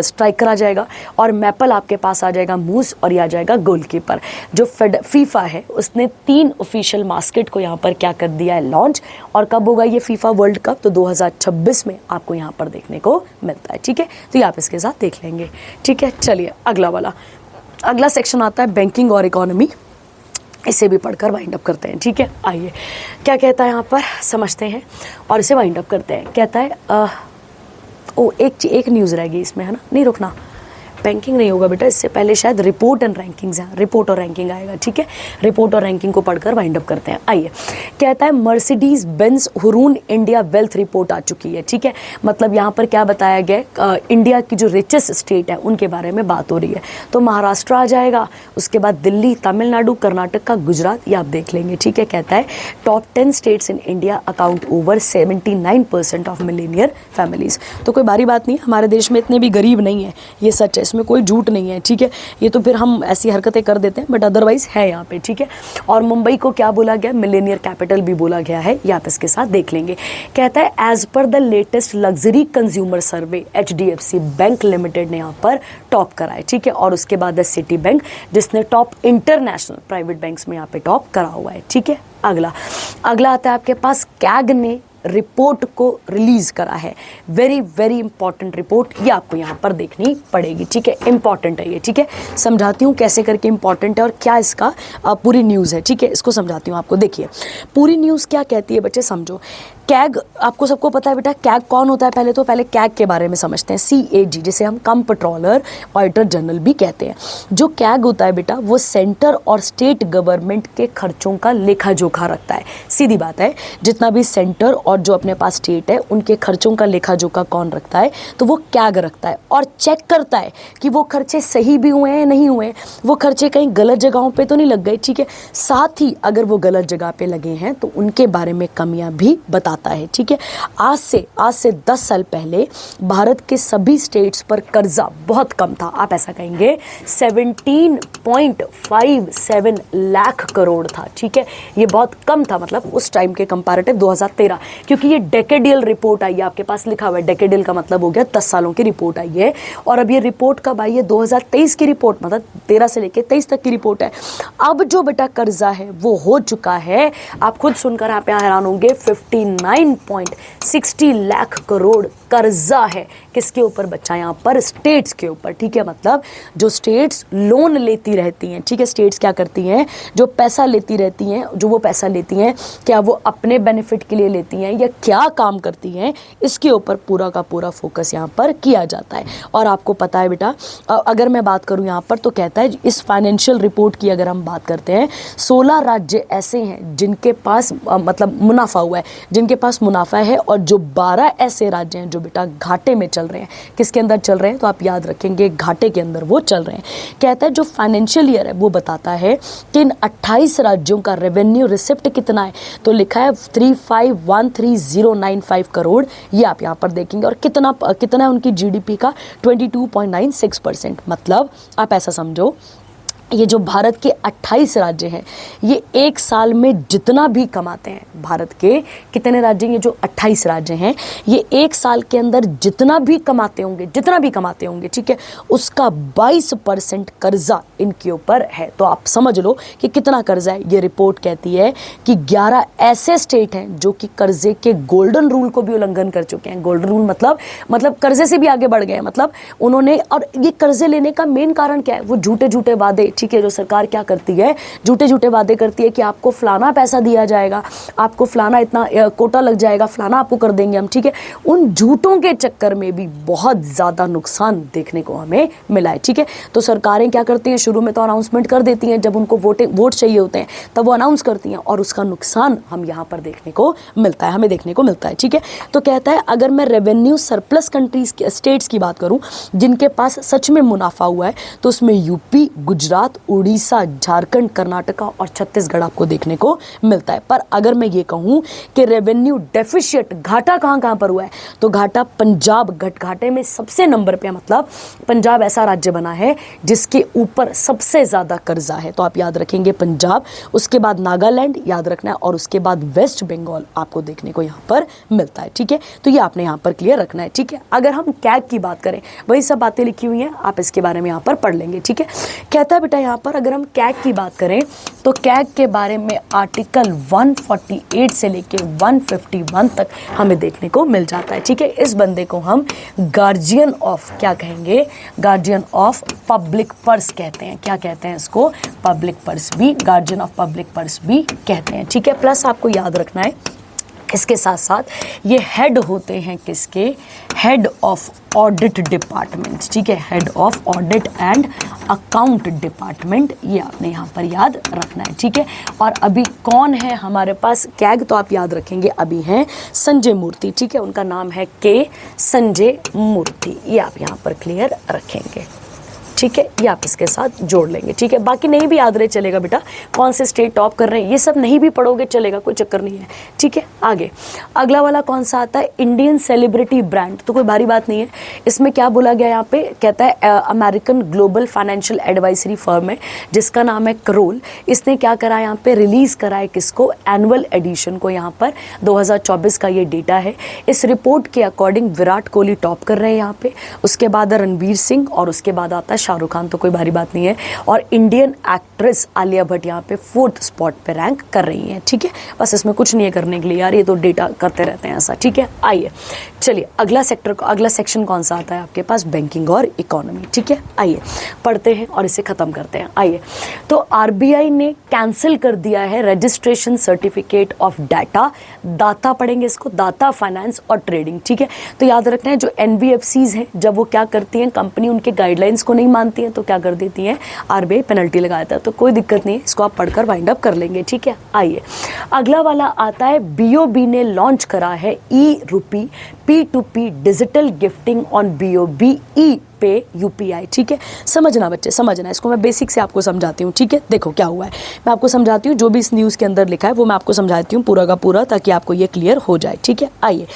स्ट्राइकर आ जाएगा। और मैपल आपके पास आ जाएगा मूस, और ये आ जाएगा गोलकीपर। जो फीफा है उसने 3 ऑफिशियल मास्केट को यहाँ पर क्या कर दिया है, लॉन्च। और कब होगा ये फीफा वर्ल्ड कप, तो 2026 में आपको यहाँ पर देखने को मिलता है, ठीक है। तो ये आप इसके साथ देख लेंगे, ठीक है। चलिए अगला सेक्शन आता है बैंकिंग और इकोनॉमी। इसे भी पढ़कर वाइंड अप करते हैं, ठीक है। आइए क्या कहता है यहाँ पर समझते हैं और इसे वाइंड अप करते हैं। कहता है एक न्यूज़ रह गई इसमें, है ना, नहीं रुकना, बैंकिंग नहीं होगा बेटा, इससे पहले शायद रिपोर्ट एंड रैंकिंग्स हैं, रिपोर्ट और रैंकिंग आएगा, ठीक है। रिपोर्ट और रैंकिंग को पढ़कर वाइंड अप करते हैं। आइए कहता है Mercedes Benz Hurun India wealth report आ चुकी है, ठीक है। मतलब यहाँ पर क्या बताया गया, इंडिया की जो रिचेस्ट स्टेट है उनके बारे में बात हो रही है। तो महाराष्ट्र आ जाएगा, उसके बाद दिल्ली, तमिलनाडु, कर्नाटक, गुजरात, ये आप देख लेंगे, ठीक है। कहता है top 10 states in India account over 79% of Millionaire families. तो कोई बारी बात नहीं, हमारे देश में इतने भी गरीब नहीं है, ये सच है, इसमें कोई झूठ नहीं है, ठीक है। ये तो फिर हम ऐसी हरकतें कर देते हैं, बट अदरवाइज है यहाँ पे, ठीक है। और मुंबई को क्या बोला गया, मिलेनियर कैपिटल भी बोला गया है, ये आप इसके साथ देख लेंगे। कहता है as per the latest luxury consumer survey HDFC bank limited ने यहाँ पर टॉप करा है, ठीक है। और उसके बाद सिटी बैंक जिसने टॉप इंटरनेशनल प्राइवेट बैंक्स में यहाँ पे टॉप करा हुआ है, ठीक है। अगला आता है आपके पास कैग ने रिपोर्ट को रिलीज करा है। वेरी वेरी इंपॉर्टेंट रिपोर्ट, ये आपको यहाँ पर देखनी पड़ेगी, ठीक है, इंपॉर्टेंट है ये, ठीक है। समझाती हूँ कैसे करके इंपॉर्टेंट है और क्या इसका पूरी न्यूज़ है, ठीक है, इसको समझाती हूँ आपको। देखिए पूरी न्यूज़ क्या कहती है बच्चे, समझो। कैग आपको सबको पता है बेटा, कैग कौन होता है, पहले कैग के बारे में समझते हैं। CAG जिसे हम कंप्ट्रोलर ऑडिटर जनरल भी कहते हैं। जो कैग होता है बेटा वो सेंटर और स्टेट गवर्नमेंट के खर्चों का लेखा जोखा रखता है। सीधी बात है, जितना भी सेंटर और जो अपने पास स्टेट है उनके खर्चों का लेखा जोखा कौन रखता है, तो वो कैग रखता है और चेक करता है कि वो खर्चे सही भी हुए हैं नहीं हुए, वो खर्चे कहीं गलत जगहों पे तो नहीं लग गए, ठीक है। साथ ही अगर वो गलत जगह पे लगे हैं तो उनके बारे में कमियां भी बताता है, ठीक है। आज से 10 साल पहले भारत के सभी स्टेट्स पर कर्जा बहुत कम था। आप ऐसा कहेंगे 17.57 लाख करोड़ था, ठीक है। ये बहुत कम था, मतलब उस टाइम के कंपैरेटिव 2013, क्योंकि ये डेकेडियल रिपोर्ट आई है, आपके पास लिखा हुआ है डेकेडियल का मतलब हो गया 10 सालों की रिपोर्ट आई है। और अब ये रिपोर्ट कब आई है, 2023 की रिपोर्ट, मतलब 13 से लेकर 23 तक की रिपोर्ट है। अब जो बेटा कर्जा है वो हो चुका है, आप खुद सुनकर यहाँ पे हैरान होंगे, 59.60 लाख करोड़ कर्जा है। किसके ऊपर बच्चा, यहाँ पर स्टेट्स के ऊपर, ठीक है। मतलब जो स्टेट्स लोन लेती रहती हैं, ठीक है, स्टेट्स क्या करती हैं, जो पैसा लेती रहती हैं, जो वो पैसा लेती हैं, क्या वो अपने बेनिफिट के लिए लेती हैं या क्या काम करती हैं, इसके ऊपर पूरा का पूरा फोकस यहाँ पर किया जाता है। और आपको पता है बेटा, अगर मैं बात करूँ यहाँ पर तो कहता है इस फाइनेंशियल रिपोर्ट की अगर हम बात करते हैं, 16 राज्य ऐसे हैं जिनके पास मतलब मुनाफा हुआ है, जिनके पास मुनाफा है, और जो 12 ऐसे राज्य हैं जो बेटा घाटे में चल रहे हैं। किसके अंदर चल रहे हैं, तो आप याद रखेंगे घाटे के अंदर वो चल रहे हैं। कहता है जो फाइनेंशियल ईयर है वो बताता है कि इन 28 राज्यों का रेवेन्यू रिसिप्ट कितना है, तो लिखा है 3513,095 करोड़, ये आप यहाँ पर देखेंगे। और कितना है उनकी GDP का, 22.96%। मतलब आप ऐसा समझो, ये जो भारत के 28 राज्य हैं, ये एक साल में जितना भी कमाते हैं, भारत के कितने राज्य, ये जो 28 राज्य हैं, ये एक साल के अंदर जितना भी कमाते होंगे, ठीक है, उसका 22% कर्जा इनके ऊपर है। तो आप समझ लो कि कितना कर्जा है। ये रिपोर्ट कहती है कि 11 ऐसे स्टेट हैं जो कि कर्जे के गोल्डन रूल को भी उल्लंघन कर चुके हैं। गोल्डन रूल मतलब कर्जे से भी आगे बढ़ गए, मतलब उन्होंने। और ये कर्जे लेने का मेन कारण क्या है, वो झूठे वादे, ठीक है, जो सरकार क्या करती है, झूठे वादे करती है कि आपको फलाना पैसा दिया जाएगा, आपको फलाना इतना कोटा लग जाएगा, फलाना आपको कर देंगे हम, ठीक है। उन झूठों के चक्कर में भी बहुत ज़्यादा नुकसान देखने को हमें मिला है, ठीक है। तो सरकारें क्या करती हैं, शुरू में तो अनाउंसमेंट कर देती हैं, जब उनको वोट चाहिए होते हैं तब वो अनाउंस करती हैं, और उसका नुकसान हम यहाँ पर देखने को मिलता है, हमें देखने को मिलता है, ठीक है। तो कहता है अगर मैं रेवेन्यू सरप्लस कंट्रीज के स्टेट्स की बात करूँ जिनके पास सच में मुनाफा हुआ है, तो उसमें यूपी, गुजरात, उड़ीसा, झारखंड, कर्नाटका और छत्तीसगढ़ आपको देखने को मिलता है। पर अगर मैं ये कहूं कि रेवेन्यू डेफिशिएट, घाटा कहां पर हुआ है, तो घाटा पंजाब, घाटे में सबसे नंबर पे, मतलब पंजाब ऐसा राज्य बना है जिसके ऊपर सबसे ज्यादा कर्जा है। तो आप याद रखेंगे पंजाब, उसके बाद नागालैंड याद रखना है, और उसके बाद वेस्ट बंगाल आपको देखने को यहाँ पर मिलता है, ठीक है। तो ये आपने यहाँ पर क्लियर रखना है, ठीक है। अगर हम कैग की बात करें, वही सब बातें लिखी हुई हैं, आप इसके बारे में यहाँ पर पढ़ लेंगे, ठीक है। कहता है बेटा यहाँ पर अगर हम कैग की बात करें तो कैग के बारे में आर्टिकल 148 से लेके 151 तक हमें देखने को मिल जाता है, ठीक है। इस बंदे को हम गार्जियन ऑफ, क्या कहेंगे, गार्जियन ऑफ पब्लिक पर्स कहते हैं। क्या कहते हैं इसको, पब्लिक पर्स भी, गार्जियन ऑफ पब्लिक पर्स भी कहते हैं, ठीक है। प्लस आपको याद रखना है इसके साथ साथ ये हेड होते हैं किसके, हेड ऑफ ऑडिट डिपार्टमेंट, ठीक है, head of audit and account department, ये आपने यहाँ पर याद रखना है, ठीक है। और अभी कौन है हमारे पास कैग, तो आप याद रखेंगे अभी हैं संजय मूर्ति, ठीक है, उनका नाम है के संजय मूर्ति, ये आप यहाँ पर क्लियर रखेंगे, ठीक है। ये आप इसके साथ जोड़ लेंगे, ठीक है। बाकी नहीं भी याद रहे चलेगा बेटा, कौन से स्टेट टॉप कर रहे हैं, ये सब नहीं भी पढ़ोगे चलेगा, कोई चक्कर नहीं है, ठीक है। आगे अगला वाला कौन सा आता है, इंडियन सेलिब्रिटी ब्रांड, तो कोई भारी बात नहीं है। इसमें क्या बोला गया यहाँ पे, कहता है American global financial advisory firm है जिसका नाम है करोल, इसने क्या करा यहाँ पे, रिलीज करा है किसको, एनुअल एडिशन को, यहाँ पर 2024 का ये डेटा है। इस रिपोर्ट के अकॉर्डिंग विराट कोहली टॉप कर रहे हैं यहाँ पे, उसके बाद रणवीर सिंह, और उसके बाद आता है शाहरुख खान, तो कोई भारी बात नहीं है। और इंडियन एक्ट्रेस आलिया भट्ट यहाँ पे 4th स्पॉट पे रैंक कर रही हैं, ठीक है। बस इसमें कुछ नहीं है करने के लिए यार, ये तो डेटा करते रहते हैं ऐसा, ठीक है। आइए चलिए अगला सेक्शन कौन सा आता है आपके पास, बैंकिंग और इकोनॉमी, ठीक है। आइए पढ़ते हैं और इसे ख़त्म करते हैं। आइए, तो आरबीआई ने कैंसिल कर दिया है रजिस्ट्रेशन सर्टिफिकेट ऑफ दाता पढ़ेंगे इसको, दाता फाइनेंस और ट्रेडिंग, ठीक है। तो याद रखना है जो एनबीएफसीज हैं जब वो क्या करती हैं, कंपनी उनके गाइडलाइंस को नहीं मानती है तो क्या कर देती है, आरबीआई पेनल्टी लगा देता है। तो कोई दिक्कत नहीं है, इसको आप पढ़कर वाइंड अप कर लेंगे, ठीक है। आइए अगला वाला आता है, बीओबी ने लॉन्च करा है e rupee P2P digital gifting on BOB e pay UPI, ठीक है। समझना बच्चे, समझना, इसको मैं बेसिक से आपको समझाती हूँ, ठीक है। देखो क्या हुआ है, मैं आपको समझाती हूँ, जो भी इस न्यूज़ के अंदर लिखा है वो मैं आपको समझाती हूँ पूरा का पूरा, ताकि आपको ये क्लियर हो जाए, ठीक है। आइए,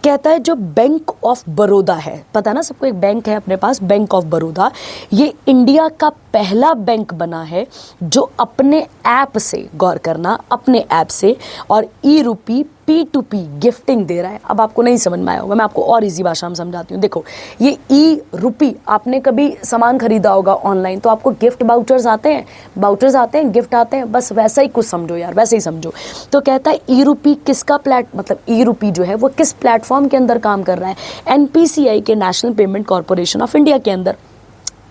कहता है जो बैंक ऑफ बड़ौदा है, पता ना सबको, एक बैंक है अपने पास बैंक ऑफ बड़ौदा, ये इंडिया का पहला बैंक बना है जो अपने ऐप से, गौर करना, अपने ऐप से और ई रूपी P2P गिफ्टिंग दे रहा है। अब आपको नहीं समझ में आया होगा, मैं आपको और इजी भाषा में समझाती हूँ। देखो ये ई रूपी, आपने कभी सामान खरीदा होगा ऑनलाइन तो आपको गिफ्ट बाउचर्स आते हैं, गिफ्ट आते हैं, बस वैसा ही कुछ समझो यार, वैसे ही समझो। तो कहता है ई रूपी किसका मतलब ई रूपी जो है वो किस प्लेटफॉर्म के अंदर काम कर रहा है, एनपीसीआई के, national payment corporation of India के अंदर।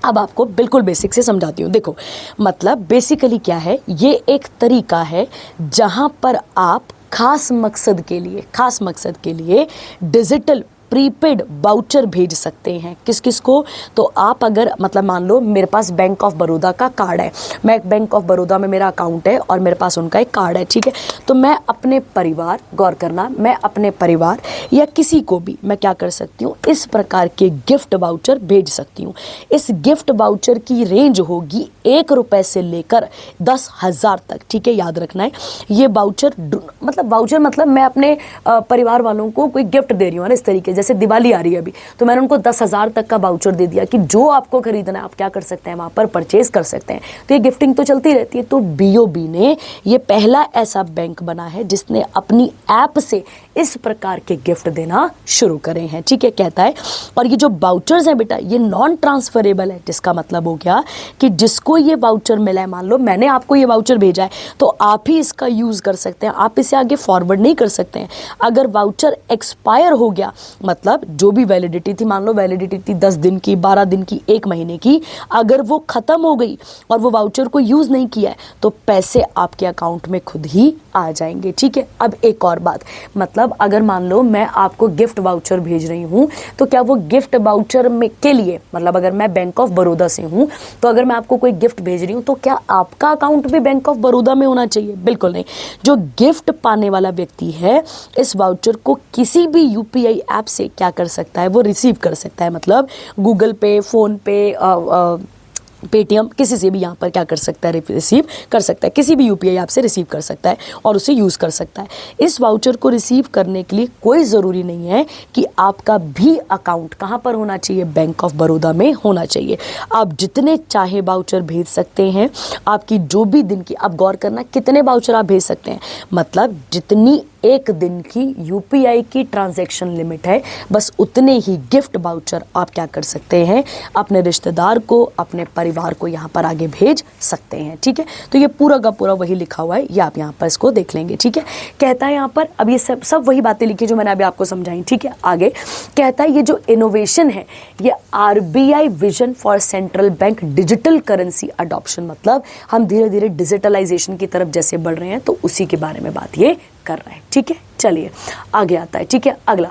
अब आपको बिल्कुल बेसिक से समझाती हूँ। देखो मतलब बेसिकली क्या है, ये एक तरीका है जहाँ पर आप खास मकसद के लिए डिजिटल प्रीपेड वाउचर भेज सकते हैं। किस किस को, तो आप अगर मतलब मान लो मेरे पास बैंक ऑफ बड़ौदा का कार्ड है, मैं बैंक ऑफ बड़ौदा में मेरा अकाउंट है और मेरे पास उनका एक कार्ड है, ठीक है। तो मैं अपने परिवार, गौर करना, मैं अपने परिवार या किसी को भी मैं क्या कर सकती हूँ, इस प्रकार के गिफ्ट वाउचर भेज सकती हूँ। इस गिफ्ट वाउचर की रेंज होगी 1 रुपये से लेकर 10,000 तक, ठीक है, याद रखना है। ये वाउचर मतलब मैं अपने परिवार वालों को कोई गिफ्ट दे रही हूँ ना, इस तरीके, जैसे दिवाली आ रही है अभी, तो मैंने उनको 10,000 तक का वाउचर दे दिया कि जो आपको खरीदना है आप क्या कर सकते हैं, वहां पर परचेज कर सकते हैं। तो ये गिफ्टिंग तो चलती रहती है। तो बीओबी ने ये पहला ऐसा बैंक बना है जिसने अपनी ऐप से इस प्रकार के गिफ्ट देना शुरू करे हैं, ठीक है, कहता है। और ये जो वाउचर्स हैं बेटा, ये नॉन ट्रांसफरेबल है, जिसका मतलब हो गया कि जिसको ये वाउचर मिला है, मान लो मैंने आपको ये वाउचर भेजा है तो आप ही इसका यूज कर सकते हैं, आप इसे आगे फॉरवर्ड नहीं कर सकते हैं। अगर वाउचर एक्सपायर हो गया, मतलब जो भी वैलिडिटी थी, मान लो वैलिडिटी थी 10 दिन की, 12 दिन की, 1 महीने की, अगर वो खत्म हो गई और वो वाउचर को यूज नहीं किया है तो पैसे आपके अकाउंट में खुद ही आ जाएंगे, ठीक है। अब एक और बात, मतलब अगर मान लो मैं आपको गिफ्ट वाउचर भेज रही हूं तो क्या वो गिफ्ट वाउचर में के लिए, मतलब अगर मैं बैंक ऑफ बड़ौदा से हूं तो अगर मैं आपको कोई गिफ्ट भेज रही हूं तो क्या आपका अकाउंट भी बैंक ऑफ बड़ौदा में होना चाहिए? बिल्कुल नहीं। जो गिफ्ट पाने वाला व्यक्ति है इस वाउचर को किसी भी यूपीआई ऐप से क्या कर सकता है, वो रिसीव कर सकता है। मतलब गूगल पे, फोन पे, पेटीएम, किसी से भी यहाँ पर क्या कर सकता है, रिसीव कर सकता है, किसी भी यूपीआई ऐप से रिसीव कर सकता है और उसे यूज़ कर सकता है। इस वाउचर को रिसीव करने के लिए कोई ज़रूरी नहीं है कि आपका भी अकाउंट कहाँ पर होना चाहिए, बैंक ऑफ बड़ौदा में होना चाहिए। आप जितने चाहे वाउचर भेज सकते हैं, आपकी जो भी दिन की, आप गौर करना कितने वाउचर आप भेज सकते हैं, मतलब जितनी एक दिन की यूपीआई की ट्रांजैक्शन लिमिट है, बस उतने ही गिफ्ट वाउचर आप क्या कर सकते हैं, अपने रिश्तेदार को, अपने परिवार को यहाँ पर आगे भेज सकते हैं, ठीक है। तो ये पूरा का पूरा वही लिखा हुआ है, ये आप यहाँ पर इसको देख लेंगे, ठीक है। कहता है यहाँ पर, अब ये सब वही बातें लिखी जो मैंने अभी आपको समझाई, ठीक है। आगे कहता है ये जो इनोवेशन है ये RBI vision for central bank digital currency adoption, मतलब हम धीरे धीरे डिजिटलाइजेशन की तरफ जैसे बढ़ रहे हैं तो उसी के बारे में बात ये कर रहा है, ठीक है। चलिए आगे आता है, ठीक है। अगला,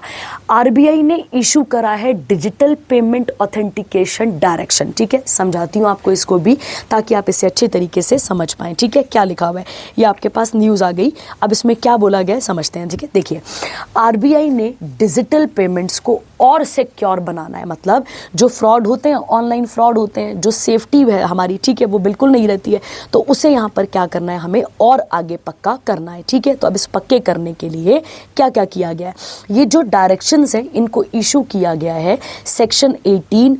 आरबीआई ने इशू करा है डिजिटल पेमेंट ऑथेंटिकेशन डायरेक्शन, ठीक है। समझाती हूँ आपको इसको भी ताकि आप इसे अच्छे तरीके से समझ पाएं, ठीक है। क्या लिखा हुआ है, ये आपके पास न्यूज़ आ गई, अब इसमें क्या बोला गया है समझते हैं, ठीक है। देखिए, आरबीआई ने डिजिटल पेमेंट्स को और सिक्योर बनाना है, मतलब जो फ्रॉड होते हैं, ऑनलाइन फ्रॉड होते हैं, जो सेफ्टी है हमारी, ठीक है, वो बिल्कुल नहीं रहती है, तो उसे यहाँ पर क्या करना है, हमें और आगे पक्का करना है, ठीक है। तो अब इस पक्के करने के लिए क्या क्या किया गया है, ये जो डायरेक्शंस हैं इनको इशू किया गया है section 18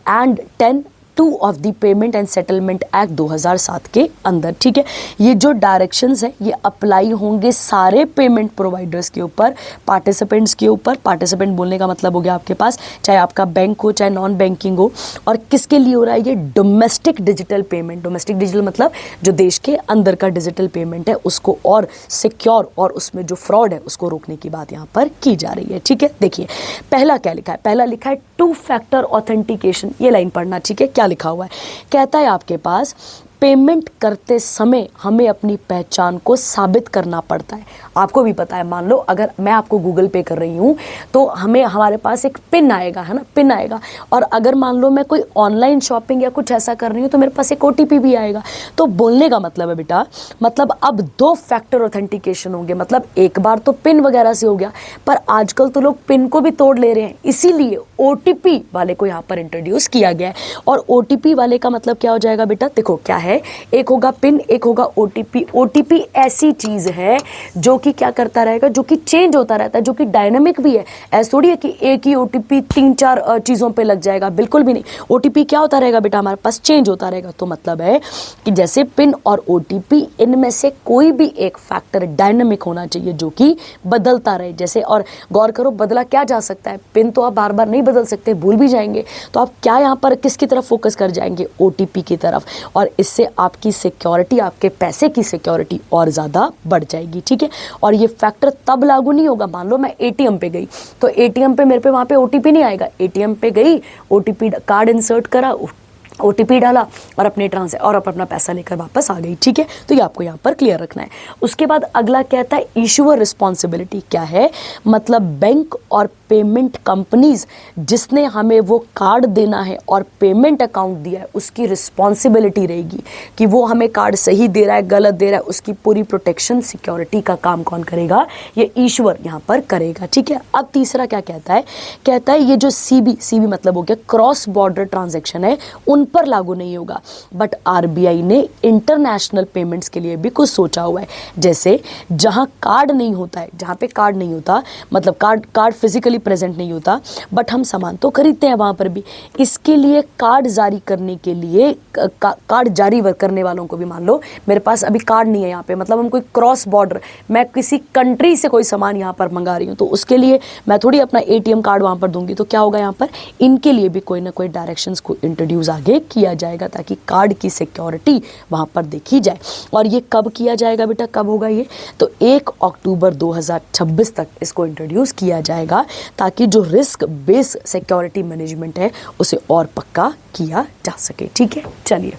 and 10 2 of the payment and settlement act 2007 के अंदर, ठीक है। ये जो डायरेक्शंस हैं ये अप्लाई होंगे सारे पेमेंट प्रोवाइडर्स के ऊपर, पार्टिसिपेंट्स के ऊपर। पार्टिसिपेंट बोलने का मतलब हो गया आपके पास चाहे आपका बैंक हो चाहे नॉन बैंकिंग हो। और किसके लिए हो रहा है ये? Domestic digital payment. Domestic digital मतलब जो देश के अंदर का डिजिटल पेमेंट है उसको और सिक्योर और उसमें जो फ्रॉड है उसको रोकने की बात यहाँ पर की जा रही है, ठीक है। देखिए पहला क्या लिखा है, पहला लिखा है 2 फैक्टर ऑथेंटिकेशन। ये लाइन पढ़ना, ठीक है। क्या लिखा हुआ है? कहता है आपके पास पेमेंट करते समय हमें अपनी पहचान को साबित करना पड़ता है। आपको भी पता है, मान लो अगर मैं आपको गूगल पे कर रही हूँ तो हमारे पास एक पिन आएगा, है ना, पिन आएगा। और अगर मान लो मैं कोई ऑनलाइन शॉपिंग या कुछ ऐसा कर रही हूँ तो मेरे पास एक OTP भी आएगा। तो बोलने का मतलब है बेटा, मतलब अब 2 फैक्टर ऑथेंटिकेशन होंगे। मतलब एक बार तो पिन वगैरह से हो गया, पर आजकल तो लोग पिन को भी तोड़ ले रहे हैं, इसीलिए OTP वाले को यहाँ पर इंट्रोड्यूस किया गया है। और OTP वाले का मतलब क्या हो जाएगा बेटा? देखो क्या है, एक होगा पिन, एक होगा OTP। OTP ऐसी चीज है जो कि क्या करता रहेगा, जो कि चेंज होता रहता है, जो कि डायनामिक भी है। ऐसा थोड़ी है कि एक ही OTP 3-4 चीजों पे लग जाएगा, बिल्कुल भी नहीं। OTP क्या होता रहेगा बेटा? हमारे पास चेंज होता रहेगा। तो मतलब है कि जैसे पिन और OTP, इनमें से कोई भी एक फैक्टर डायनामिक होना चाहिए जो कि बदलता रहे। जैसे, और गौर करो, बदला क्या जा सकता है? पिन तो आप बार बार नहीं बदल सकते, भूल भी जाएंगे। तो आप क्या यहाँ पर किसकी तरफ फोकस कर जाएंगे? OTP की तरफ। और इससे आपकी सिक्योरिटी, आपके पैसे की सिक्योरिटी और ज़्यादा बढ़ जाएगी, ठीक है। और ये फैक्टर तब लागू नहीं होगा, मान लो मैं ATM पे गई तो ATM पे मेरे पे वहाँ पे OTP नहीं आएगा। ATM पे गई, OTP कार्ड इंसर्ट करा, OTP डाला और अपना पैसा लेकर वापस आ गई, ठीक है। तो ये आपको यहाँ पर क्लियर रखना है। उसके बाद अगला कहता है इशूअर रिस्पॉन्सिबिलिटी। क्या है? मतलब बैंक और पेमेंट कंपनीज जिसने हमें वो कार्ड देना है और पेमेंट अकाउंट दिया है उसकी रिस्पॉन्सिबिलिटी रहेगी कि वो हमें कार्ड सही दे रहा है, गलत दे रहा है, उसकी पूरी प्रोटेक्शन, सिक्योरिटी का काम कौन करेगा? ये ईश्वर यहाँ पर करेगा, ठीक है। अब तीसरा क्या कहता है? कहता है ये जो CB मतलब हो गया क्रॉस बॉर्डर ट्रांजैक्शन है, उन पर लागू नहीं होगा। बट RBI ने इंटरनेशनल पेमेंट्स के लिए भी कुछ सोचा हुआ है। जैसे जहां कार्ड नहीं होता है, जहां पे कार्ड नहीं होता, मतलब कार्ड फिजिकली प्रेजेंट नहीं होता, बट हम सामान तो खरीदते हैं वहां पर भी। इसके लिए कार्ड जारी करने के लिए कार्ड जारी करने वालों को भी, मान लो मेरे पास अभी कार्ड नहीं है यहाँ पे, मतलब हम कोई क्रॉस बॉर्डर, मैं किसी कंट्री से कोई सामान यहाँ पर मंगा रही हूँ, तो उसके लिए मैं थोड़ी अपना ATM कार्ड वहां पर दूंगी। तो क्या होगा यहाँ पर? इनके लिए भी कोई ना कोई डायरेक्शंस को इंट्रोड्यूस आगे किया जाएगा ताकि कार्ड की सिक्योरिटी वहां पर देखी जाए। और ये कब किया जाएगा बेटा? कब होगा ये? तो 1 अक्टूबर 2026 तक इसको इंट्रोड्यूस किया जाएगा ताकि जो रिस्क बेस्ड सिक्योरिटी मैनेजमेंट है उसे और पक्का किया जा सके, ठीक है। चलिए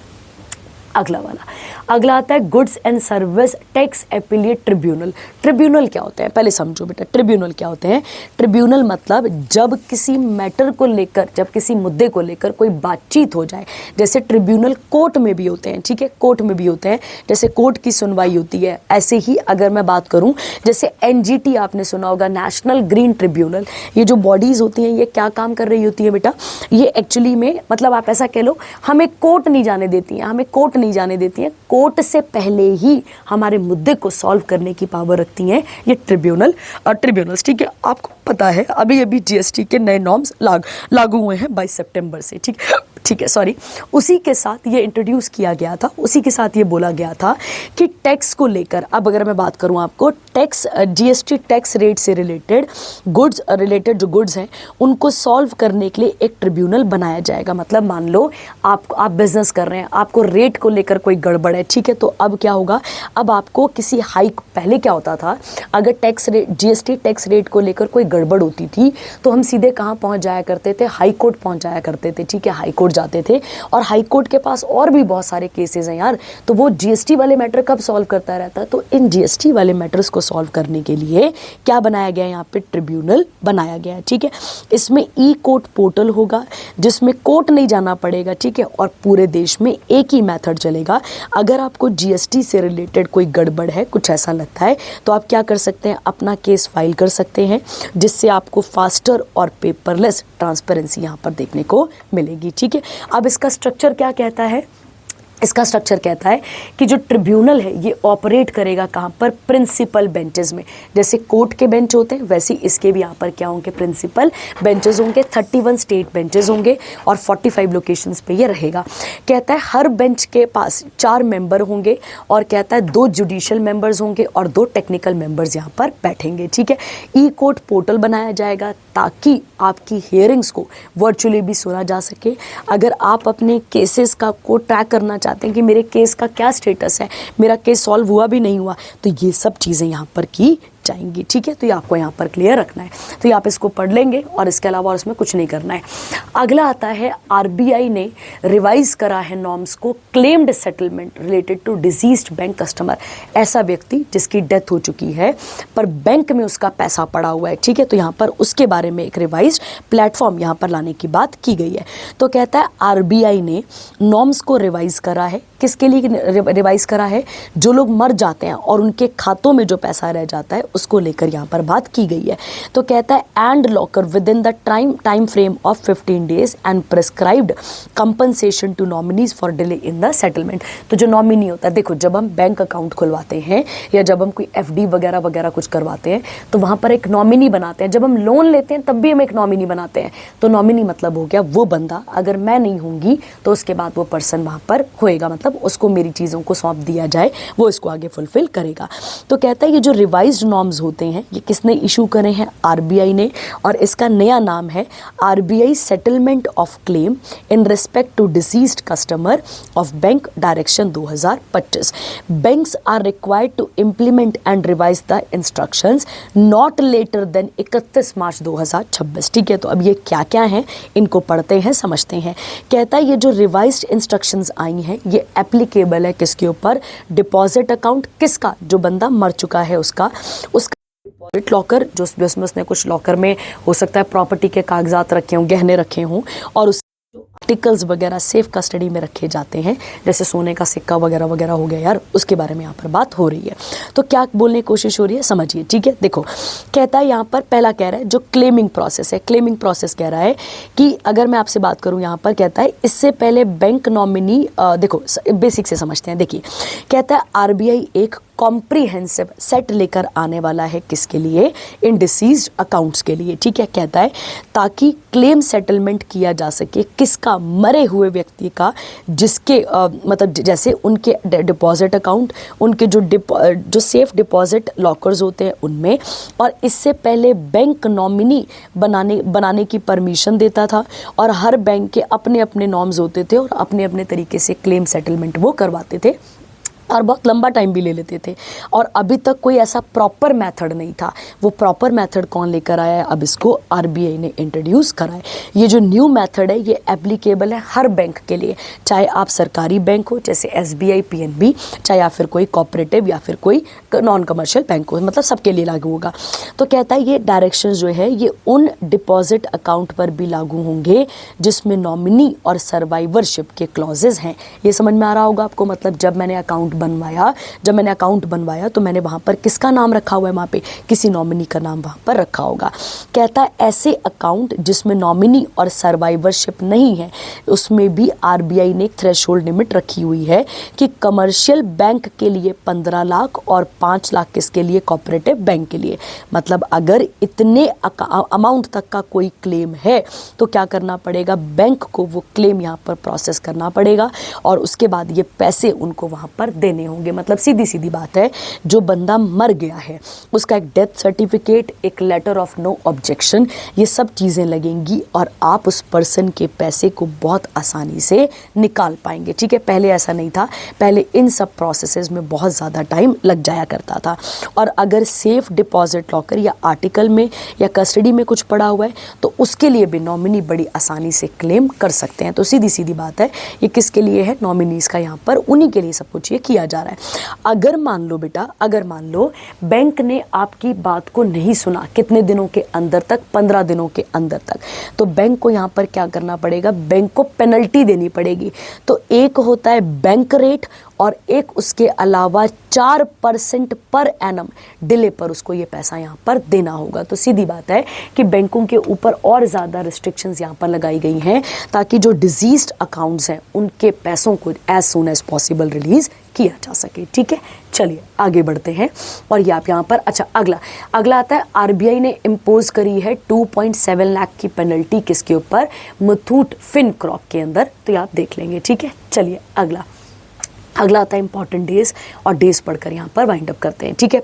अगला आता है goods and service tax appellate tribunal. Tribunal क्या होते हैं पहले समझो बेटा। ट्रिब्यूनल क्या होते हैं? ट्रिब्यूनल मतलब जब किसी मैटर को लेकर, जब किसी मुद्दे को लेकर कोई बातचीत हो जाए, जैसे ट्रिब्यूनल कोर्ट में भी होते हैं, ठीक है, कोर्ट में भी होते हैं, जैसे कोर्ट की सुनवाई होती है। ऐसे ही अगर मैं बात करूं, जैसे NGT आपने सुना होगा, नेशनल ग्रीन ट्रिब्यूनल, ये जो बॉडीज होती हैं ये क्या काम कर रही होती है बेटा? ये एक्चुअली में मतलब आप ऐसा कह लो, हमें कोर्ट नहीं जाने देती हैं, हमें कोर्ट नहीं जाने देती हैं, कोर्ट से पहले ही हमारे मुद्दे को सॉल्व करने की पावर रखती हैं ये ट्रिब्यूनल्स, ठीक है। आपको पता है अभी GST के नए नॉर्म्स लागू हुए हैं 22 सितंबर से, ठीक है, सॉरी। उसी के साथ ये इंट्रोड्यूस किया गया था, उसी के साथ ये बोला गया था कि टैक्स को लेकर, अब अगर मैं बात करूं आपको, टैक्स GST टैक्स रेट से रिलेटेड जो गुड्स हैं उनको सॉल्व करने के लिए एक ट्रिब्यूनल बनाया जाएगा। मतलब मान लो आप बिजनेस कर रहे हैं, आपको रेट को लेकर कोई गड़बड़ है, ठीक है, तो अब क्या होगा? अब आपको किसी पहले क्या होता था, अगर GST टैक्स रेट को लेकर कोई गड़बड़ होती थी तो हम सीधे कहाँ पहुँच जाया करते थे? हाई कोर्ट पहुँच जाया करते थे, ठीक है, हाई कोर्ट जाते थे। और हाई कोर्ट के पास और भी बहुत सारे केसेस हैं यार, तो वो GST वाले मैटर कब सॉल्व करता रहता है? तो इन GST वाले मैटर्स को सॉल्व करने के लिए क्या बनाया गया है? यहाँ पे ट्रिब्यूनल बनाया गया है, ठीक है। इसमें E-कोर्ट पोर्टल होगा जिसमें कोर्ट नहीं जाना पड़ेगा, ठीक है, और पूरे देश में एक ही मेथड चलेगा। अगर आपको GST से रिलेटेड कोई गड़बड़ है, कुछ ऐसा लगता है, तो आप क्या कर सकते हैं? अपना केस फाइल कर सकते हैं, जिससे आपको फास्टर और पेपरलेस ट्रांसपेरेंसी यहाँ पर देखने को मिलेगी, ठीक है। अब इसका स्ट्रक्चर क्या कहता है? इसका स्ट्रक्चर कहता है कि जो ट्रिब्यूनल है ये ऑपरेट करेगा कहाँ पर, प्रिंसिपल बेंचेस में। जैसे कोर्ट के बेंच होते हैं वैसे इसके भी यहाँ पर क्या होंगे, प्रिंसिपल बेंचेस होंगे। 31 स्टेट बेंचेस होंगे और 45 लोकेशंस पे ये रहेगा। कहता है हर बेंच के पास 4 मेंबर होंगे और कहता है 2 जुडिशियल मेंबर्स होंगे और 2 टेक्निकल मेंबर्स यहाँ पर बैठेंगे। ठीक है, ई कोर्ट पोर्टल बनाया जाएगा ताकि आपकी हियरिंग्स को वर्चुअली भी सुना जा सके। अगर आप अपने केसेस को ट्रैक करना चाहते हैं कि मेरे केस का क्या स्टेटस है, मेरा केस सॉल्व हुआ भी नहीं हुआ, तो ये सब चीज़ें यहाँ पर की जाएंगी। ठीक है, तो ये आपको यहाँ पर क्लियर रखना है। तो ये आप इसको पढ़ लेंगे और इसके अलावा और इसमें कुछ नहीं करना है। अगला आता है आरबीआई ने रिवाइज करा है नॉर्म्स को, claimed settlement related to deceased bank customer. ऐसा व्यक्ति जिसकी डेथ हो चुकी है पर बैंक में उसका पैसा पड़ा हुआ है। ठीक है, तो यहाँ पर उसके बारे में एक रिवाइज प्लेटफॉर्म यहाँ पर लाने की बात की गई है। तो कहता है आरबीआई ने नॉर्म्स को रिवाइज करा है। किसके लिए रिवाइज करा है? जो लोग मर जाते हैं और उनके खातों में जो पैसा रह जाता है उसको लेकर यहाँ पर बात की गई है। तो कहता है and locker within the time frame of 15 days and prescribed compensation to nominees for delay in the settlement. तो जो नॉमिनी होता है, देखो जब हम बैंक अकाउंट खुलवाते हैं या जब हम कोई एफडी वगैरह वगैरह कुछ करवाते हैं तो वहाँ पर एक नॉमिनी बनाते हैं। जब हम लोन लेते हैं तब भी हम एक नॉमिनी बनाते हैं। तो नॉमिनी मतलब हो गया वो बंदा, अगर मैं नहीं होंगी तो उसके बाद वो पर्सन वहाँ पर होएगा, मतलब उसको मेरी चीज़ों को सौंप दिया जाए, वो इसको आगे फुलफिल करेगा। तो कहता है ये जो रिवाइज्ड नॉर्म्स होते हैं ये किसने इशू करे हैं? आरबीआई ने, और इसका नया नाम है RBI settlement of claim in respect to deceased customer of bank direction 2025। Banks are required to implement and revise the instructions not later than 31 March 2026। ठीक है, तो अब ये क्या क्या है इनको पढ़ते हैं, समझते हैं। कहता है ये जो रिवाइज्ड इंस्ट्रक्शंस आई हैं ये एप्लीकेबल है किसके ऊपर? Deposit account. किसका? जो बंदा मर चुका है उसका डिपॉजिट लॉकर, जो उसमें उसने कुछ लॉकर में हो सकता है प्रॉपर्टी के कागजात रखे हों, गहने रखे हों, और उस आर्टिकल्स वगैरह सेफ कस्टडी में रखे जाते हैं, जैसे सोने का सिक्का वगैरह वगैरह हो गया यार, उसके बारे में यहाँ पर बात हो रही है। तो क्या बोलने की कोशिश हो रही है, समझिए। ठीक है, देखो कहता है यहाँ पर पहला कह रहा है जो क्लेमिंग प्रोसेस है, क्लेमिंग प्रोसेस कह रहा है कि अगर मैं आपसे बात करूँ यहाँ पर कहता है इससे पहले बैंक नॉमिनी, देखो बेसिक से समझते हैं। देखिए कहता है आरबीआई एक कॉम्प्रिहेंसिव सेट लेकर आने वाला है किसके लिए? इन डिसीज्ड अकाउंट्स के लिए। ठीक है, कहता है ताकि क्लेम सेटलमेंट किया जा सके किसका? मरे हुए व्यक्ति का, जिसके मतलब जैसे उनके डिपॉजिट अकाउंट, उनके जो सेफ डिपॉजिट लॉकर्स होते हैं उनमें, और इससे पहले बैंक नॉमिनी बनाने की परमिशन देता था और हर बैंक के अपने अपने नॉर्म्स होते थे और अपने अपने तरीके से क्लेम सेटलमेंट वो करवाते थे और बहुत लंबा टाइम भी ले लेते थे। और अभी तक कोई ऐसा प्रॉपर मेथड नहीं था। वो प्रॉपर मेथड कौन लेकर आया है? अब इसको आरबीआई ने इंट्रोड्यूस करा है। ये जो न्यू मेथड है ये एप्लीकेबल है हर बैंक के लिए, चाहे आप सरकारी बैंक हो जैसे एसबीआई, पीएनबी, चाहे या फिर कोई कोऑपरेटिव या फिर कोई नॉन कमर्शियल बैंक हो, मतलब सबके लिए लागू होगा। तो कहता है ये डायरेक्शन जो है ये उन डिपॉजिट अकाउंट पर भी लागू होंगे जिसमें नॉमिनी और सर्वाइवरशिप के क्लॉजेज हैं। ये समझ में आ रहा होगा आपको? मतलब जब मैंने अकाउंट बनवाया तो मैंने वहाँ पर किसका नाम रखा हुआ है? वहाँ पे किसी नॉमिनी का नाम वहाँ पर रखा होगा। कहता है ऐसे अकाउंट जिसमें नॉमिनी और सर्वाइवरशिप नहीं है उसमें भी आरबीआई ने एक थ्रेशोल्ड लिमिट रखी हुई है कि कमर्शियल बैंक के लिए 15 लाख और 5 लाख किसके लिए? कोऑपरेटिव बैंक के लिए। मतलब अगर इतने अमाउंट तक का कोई क्लेम है तो क्या करना पड़ेगा? बैंक को वो क्लेम यहाँ पर प्रोसेस करना पड़ेगा और उसके बाद ये पैसे उनको वहाँ पर देने होंगे। मतलब सीधी सीधी बात है, जो बंदा मर गया है उसका एक डेथ सर्टिफिकेट, एक लेटर ऑफ नो ऑब्जेक्शन, ये सब चीज़ें लगेंगी और आप उस पर्सन के पैसे को बहुत आसानी से निकाल पाएंगे। ठीक है, पहले ऐसा नहीं था, पहले इन सब प्रोसेसेस में बहुत ज़्यादा टाइम लग जाया करता था। और अगर सेफ डिपॉजिट लॉकर या आर्टिकल में या कस्टडी में कुछ पड़ा हुआ है तो उसके लिए भी नॉमिनी बड़ी आसानी से क्लेम कर सकते हैं। तो सीधी सीधी बात है, ये किसके लिए है? नॉमिनीज़ का यहाँ पर उन्हीं के लिए सब कुछ ये किया किया जा रहा है। अगर मान लो बेटा, अगर मान लो बैंक ने आपकी बात को नहीं सुना, कितने दिनों के अंदर तक, 15 दिनों के अंदर तक, तो बैंक को यहाँ पर क्या करना पड़ेगा, बैंक को पेनल्टी देनी पड़ेगी। तो एक होता है बैंक रेट और एक उसके अलावा 4% पर एनम डिले पर उसको ये पैसा यहाँ पर देना होगा। तो सीधी बात है कि बैंकों के ऊपर और ज़्यादा रिस्ट्रिक्शंस यहाँ पर लगाई गई हैं ताकि जो डिजीज्ड अकाउंट्स हैं उनके पैसों को as soon as possible release किया जा सके। ठीक है, चलिए आगे बढ़ते हैं। और ये आप यहाँ पर, अच्छा अगला आता है, आरबीआई ने इम्पोज करी है 2.7 लाख की पेनल्टी किसके ऊपर, मुथूट फिनकॉर्प के अंदर। तो ये आप देख लेंगे। ठीक है, चलिए अगला आता है इंपॉर्टेंट डेज, और डेज पढ़कर यहाँ पर वाइंड अप करते हैं। ठीक है,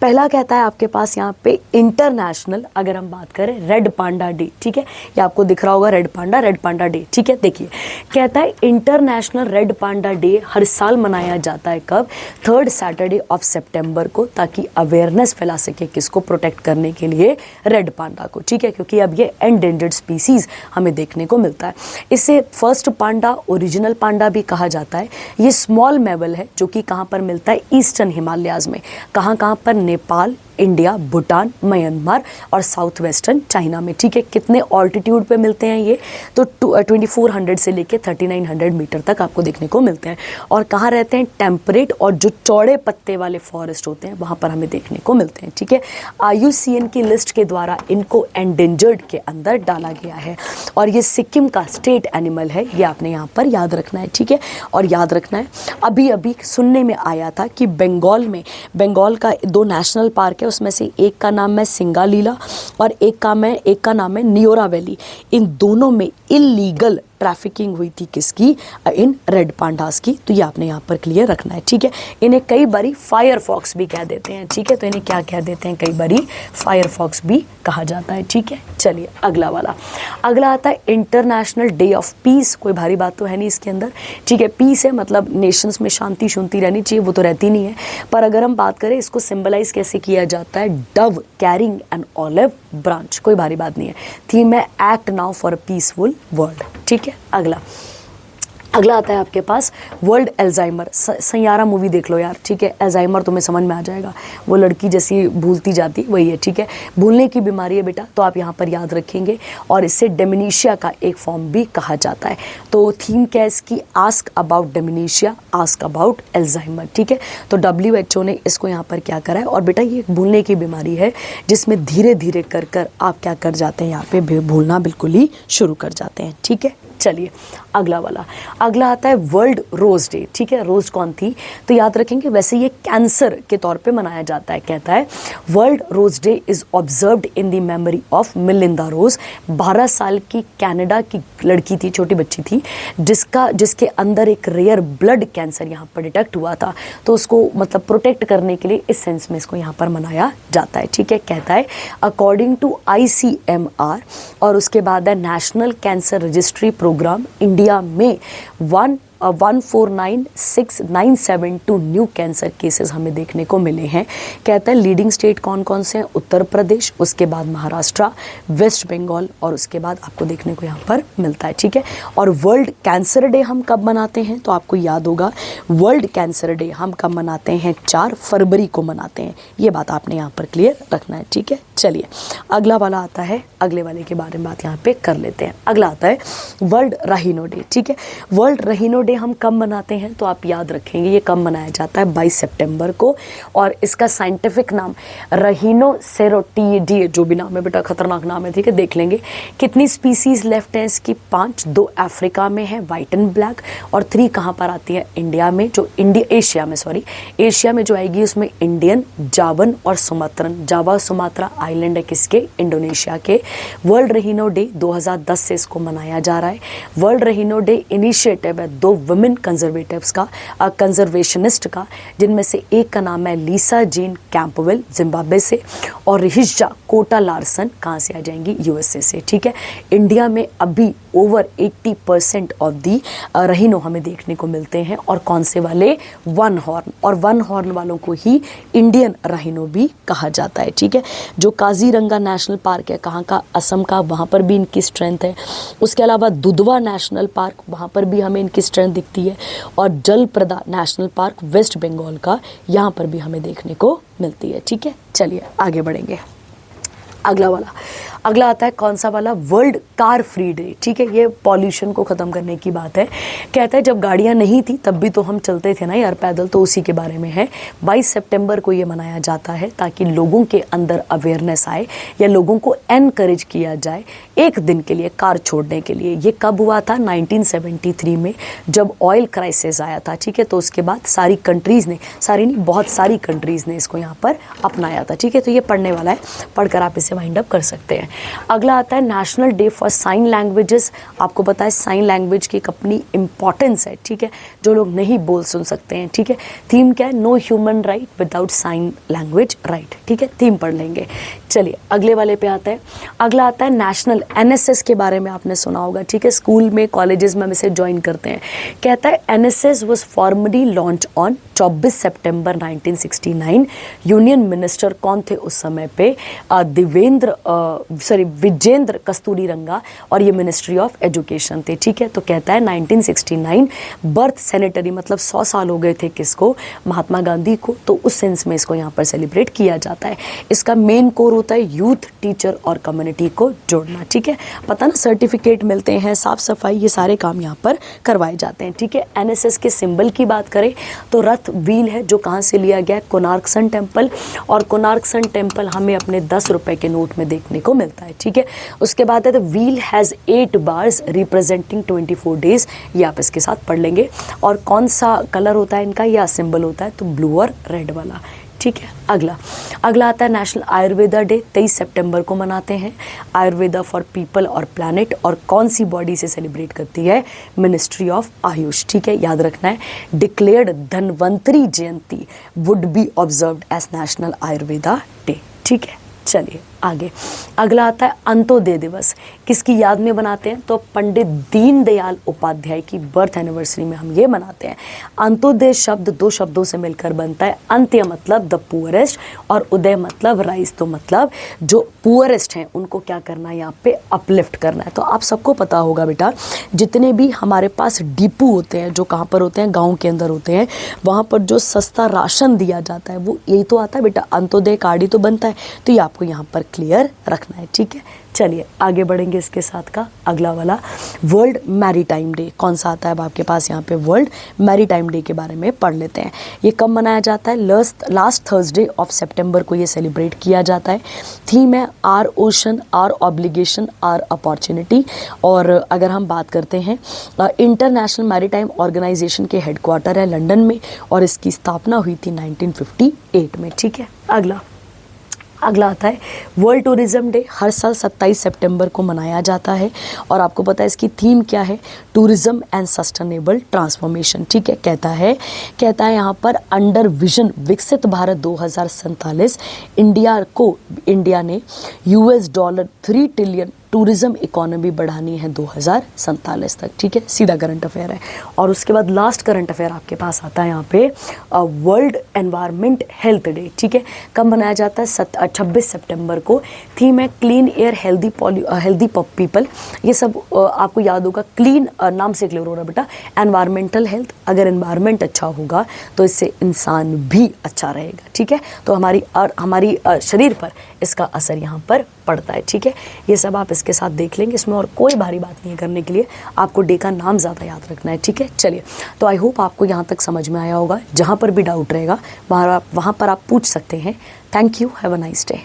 पहला कहता है आपके पास यहाँ पे इंटरनेशनल, अगर हम बात करें रेड पांडा डे। ठीक है, ये आपको दिख रहा होगा रेड पांडा डे। ठीक है, देखिए कहता है इंटरनेशनल रेड पांडा डे हर साल मनाया जाता है कब, 3rd सैटरडे ऑफ सितंबर को, ताकि अवेयरनेस फैला सके किसको, प्रोटेक्ट करने के लिए रेड पांडा को। ठीक है, क्योंकि अब ये एंडेंजर्ड स्पीसीज हमें देखने को मिलता है। इसे फर्स्ट पांडा, ओरिजिनल पांडा भी कहा जाता है। ये स्मॉल मैमल है जो कि कहाँ पर मिलता है, ईस्टर्न हिमालयाज में। कहाँ पर, नेपाल, इंडिया, भूटान, म्यांमार और साउथ वेस्टर्न चाइना में। ठीक है, कितने ऑल्टीट्यूड पे मिलते हैं ये, तो 2400 से लेके 3900 मीटर तक आपको देखने को मिलते हैं। और कहाँ रहते हैं, टेम्परेट और जो चौड़े पत्ते वाले फॉरेस्ट होते हैं वहाँ पर हमें देखने को मिलते हैं। ठीक है, IUCN की लिस्ट के द्वारा इनको एंडेंजर्ड के अंदर डाला गया है। और ये सिक्किम का स्टेट एनिमल है, ये आपने यहाँ पर याद रखना है। ठीक है, और याद रखना है, अभी सुनने में आया था कि बंगाल का 2 नेशनल पार्क, उसमें से एक का नाम है सिंगालीला और एक का नाम है नियोरा वैली। इन दोनों में इलीगल ट्रैफिकिंग हुई थी किसकी, इन रेड पांडास की। तो ये आपने यहाँ पर क्लियर रखना है। ठीक है, इन्हें कई बारी फायर फॉक्स भी कह देते हैं। ठीक है, तो इन्हें क्या कह देते हैं, कई बारी फायर फॉक्स भी कहा जाता है। ठीक है, चलिए अगला आता है इंटरनेशनल डे ऑफ पीस। कोई भारी बात तो है नहीं इसके अंदर। ठीक है, पीस है मतलब नेशंस में शांति रहनी चाहिए, वो तो रहती नहीं है। पर अगर हम बात करें इसको सिंबलाइज कैसे किया जाता है, dove carrying an olive branch. कोई भारी बात नहीं है। थीम है act now for a peaceful world. ठीक है, अगला आता है आपके पास वर्ल्ड एल्जाइमर। सैयारा मूवी देख लो यार। ठीक है, एल्जाइमर तुम्हें समझ में आ जाएगा, वो लड़की जैसी भूलती जाती वही है। ठीक है, भूलने की बीमारी है बेटा, तो आप यहाँ पर याद रखेंगे। और इससे डेमेनिशिया का एक फॉर्म भी कहा जाता है। तो थीम क्या है इसकी, ask about dementia, ask about Alzheimer. ठीक है, तो WHO ने इसको यहाँ पर क्या करा है। और बेटा ये भूलने की बीमारी है जिसमें धीरे धीरे कर आप क्या कर जाते हैं, यहाँ पे भूलना बिल्कुल ही शुरू कर जाते हैं। ठीक है, चलिए अगला आता है वर्ल्ड रोज डे। ठीक है, रोज कौन थी, तो याद रखेंगे वैसे ये कैंसर के तौर पे मनाया जाता है। कहता है world rose day is observed in the memory of Melinda rose. 12 साल की कनाडा की लड़की थी, छोटी बच्ची थी, जिसके अंदर एक रेयर ब्लड कैंसर यहाँ पर डिटेक्ट हुआ था। तो उसको मतलब प्रोटेक्ट करने के लिए इस सेंस में इसको यहाँ पर मनाया जाता है। ठीक है, कहता है अकॉर्डिंग टू ICMR, और उसके बाद है national cancer registry programme, India में 149,697 न्यू कैंसर केसेस हमें देखने को मिले हैं। कहता है लीडिंग स्टेट कौन कौन से हैं, उत्तर प्रदेश, उसके बाद महाराष्ट्र, वेस्ट बंगाल, और उसके बाद आपको देखने को यहाँ पर मिलता है। ठीक है, और वर्ल्ड कैंसर डे हम कब मनाते हैं, तो आपको याद होगा वर्ल्ड कैंसर डे हम कब मनाते हैं, 4 फरवरी को मनाते हैं। ये बात आपने यहाँ पर क्लियर रखना है। ठीक है, चलिए अगला वाला आता है, अगले वाले के बारे में बात यहाँ पे कर लेते हैं। अगला आता है वर्ल्ड राइनो डे। ठीक है, वर्ल्ड राइनो डे हम कब मनाते हैं, तो आप याद रखेंगे ये कब मनाया जाता है, 22 सितंबर को। और इसका साइंटिफिक नाम राइनोसेरोटिडी, जो भी नाम है बेटा खतरनाक नाम है। ठीक है, देख लेंगे कितनी स्पीसीज लेफ्ट है इसकी, 5। 2 अफ्रीका में है वाइट एंड ब्लैक, और 3 कहाँ पर आती है, इंडिया में, एशिया में जो आएगी उसमें इंडियन, जावन और सुमात्रन। जावा सुमात्रा आइलैंड है किसके, इंडोनेशिया के। वर्ल्ड राइनो डे 2010 से इसको मनाया जा रहा है। वर्ल्ड राइनो डे इनिशिएटिव है 2 वुमेन कंजर्वेटिव्स का, कंजर्वेशनिस्ट का, जिनमें से एक का नाम है लीसा जेन कैंपवेल, जिम्बाब्वे से, और रिहिजा कोटा लार्सन कहाँ से आ जाएंगी, USA से। ठीक है, इंडिया में अभी ओवर 80% ऑफ दी रहीनो हमें देखने को मिलते हैं। और कौन से वाले? वन हॉर्न, और वन हॉर्न वालों को ही इंडियन रहीनो भी कहा जाता है, ठीक है। जो काजीरंगा नेशनल पार्क है, कहाँ का? असम का, वहाँ पर भी इनकी स्ट्रेंथ है। उसके अलावा दुधवा नेशनल पार्क, वहाँ पर भी हमें इनकी स्ट्रेंथ दिखती है। और जलप्रदा नेशनल पार्क वेस्ट बंगाल का, यहाँ पर भी हमें देखने को मिलती है, ठीक है। चलिए आगे बढ़ेंगे। अगला आता है कौन सा वाला? वर्ल्ड कार फ्री डे, ठीक है। ये पॉल्यूशन को ख़त्म करने की बात है। कहता है जब गाड़ियाँ नहीं थी तब भी तो हम चलते थे ना यार पैदल, तो उसी के बारे में है। 22 सितंबर को ये मनाया जाता है ताकि लोगों के अंदर अवेयरनेस आए या लोगों को एनकरेज किया जाए एक दिन के लिए कार छोड़ने के लिए। ये कब हुआ था? 1973 में, जब ऑयल क्राइसिस आया था, ठीक है। तो उसके बाद सारी कंट्रीज़ ने, सारी नहीं बहुत सारी कंट्रीज़ ने इसको यहाँ पर अपनाया था, ठीक है। तो ये पढ़ने वाला है, पढ़कर आप इसे वाइंड अप कर सकते हैं। अगला आता है national day for sign languages. आपको पता है साइन लैंग्वेज की एक अपनी इंपॉर्टेंस है, ठीक है। जो लोग नहीं बोल सुन सकते हैं, ठीक है। थीम क्या है? No human right without sign language right, ठीक है। थीम पढ़ लेंगे। चलिए अगले वाले पे आता है। अगला आता है नेशनल एनएसएस के बारे में आपने सुना होगा, ठीक है। स्कूल में, कॉलेजेस में हम इसे ज्वाइन करते हैं। कहता है NSS was formally launch on 24 September 1969। Union minister कौन थे उस समय पे? विजेंद्र कस्तूरीरंगा, और ये मिनिस्ट्री ऑफ एजुकेशन थे, ठीक है। तो कहता है 1969 बर्थ सेनेटरी, मतलब 100 साल हो गए थे किसको? महात्मा गांधी को। तो उस सेंस में इसको यहाँ पर सेलिब्रेट किया जाता है। इसका मेन कोर होता है यूथ, टीचर और कम्युनिटी को जोड़ना, ठीक है। पता ना, सर्टिफिकेट मिलते हैं, साफ सफाई, ये सारे काम यहाँ पर करवाए जाते हैं, ठीक है। एनएसएस के सिंबल की बात करें तो रथ व्हील है, जो कहाँ से लिया गया है? Konark sun temple. और कोणार्क सन टेम्पल हमें अपने 10 रुपए के नोट में देखने को मिलता है, ठीक है। उसके बाद है the wheel has 8 bars representing 24 days. ये आप इसके साथ पढ़ लेंगे। और कौन सा कलर होता है इनका या सिंबल होता है? तो ब्लू और रेड वाला, ठीक है। अगला आता है नेशनल आयुर्वेदा डे। 23 सितंबर को मनाते हैं। आयुर्वेदा फॉर पीपल और प्लैनेट, और कौन सी बॉडी से सेलिब्रेट करती है? मिनिस्ट्री ऑफ आयुष, ठीक है। याद रखना है। Declared Dhanvantari Jayanti would be observed as national Ayurveda day, ठीक है। चलिए आगे। अगला आता है अंत्योदय दिवस। किसकी याद में बनाते हैं? तो पंडित दीनदयाल उपाध्याय की बर्थ एनिवर्सरी में हम ये मनाते हैं। अंत्योदय शब्द 2 शब्दों से मिलकर बनता है। अंत्य मतलब द पुअरेस्ट, और उदय मतलब राइज। तो मतलब जो पुअरेस्ट हैं उनको क्या करना है? यहाँ पे अपलिफ्ट करना है। तो आप सबको पता होगा बेटा, जितने भी हमारे पास डिपू होते हैं, जो कहाँ पर होते हैं? गाँव के अंदर होते हैं। वहाँ पर जो सस्ता राशन दिया जाता है वो यही तो आता है बेटा, अंत्योदय कार्ड ही तो बनता है। तो ये आपको यहाँ पर क्लियर रखना है, ठीक है। चलिए आगे बढ़ेंगे इसके साथ का। अगला वाला वर्ल्ड मैरीटाइम डे। कौन सा आता है अब आपके पास? यहाँ पे वर्ल्ड मैरीटाइम डे के बारे में पढ़ लेते हैं। ये कब मनाया जाता है? लास्ट थर्सडे ऑफ सितंबर को ये सेलिब्रेट किया जाता है। थीम है our ocean, our obligation, our opportunity. और अगर हम बात करते हैं, इंटरनेशनल मैरीटाइम ऑर्गेनाइजेशन के हेडक्वार्टर है लंदन में, और इसकी स्थापना हुई थी 1958 में, ठीक है। अगला आता है वर्ल्ड टूरिज्म डे। हर साल 27 सितंबर को मनाया जाता है। और आपको पता है इसकी थीम क्या है? टूरिज्म एंड सस्टेनेबल ट्रांसफॉर्मेशन, ठीक है। कहता है यहाँ पर अंडर विजन विकसित भारत 2047 इंडिया ने $3 ट्रिलियन टूरिज्म इकोनॉमी बढ़ानी है 2047 तक, ठीक है। सीधा करंट अफेयर है। और उसके बाद लास्ट करंट अफेयर आपके पास आता है यहाँ पे वर्ल्ड एनवायरनमेंट हेल्थ डे, ठीक है। कब मनाया जाता है? 26 सितंबर को। थीम है क्लीन एयर हेल्दी पीपल। ये सब आपको याद होगा, क्लीन नाम से क्लियर हो रहा है बेटा। एनवायरमेंटल हेल्थ, अगर एनवायरनमेंट अच्छा होगा तो इससे इंसान भी अच्छा रहेगा, ठीक है। तो हमारी शरीर पर इसका असर यहाँ पर पड़ता है, ठीक है। ये सब आप इसके साथ देख लेंगे। इसमें और कोई भारी बात नहीं है करने के लिए, आपको डे का नाम ज़्यादा याद रखना है, ठीक है। चलिए, तो आई होप आपको यहाँ तक समझ में आया होगा। जहाँ पर भी डाउट रहेगा वहाँ पर आप पूछ सकते हैं। Thank you, have a nice day.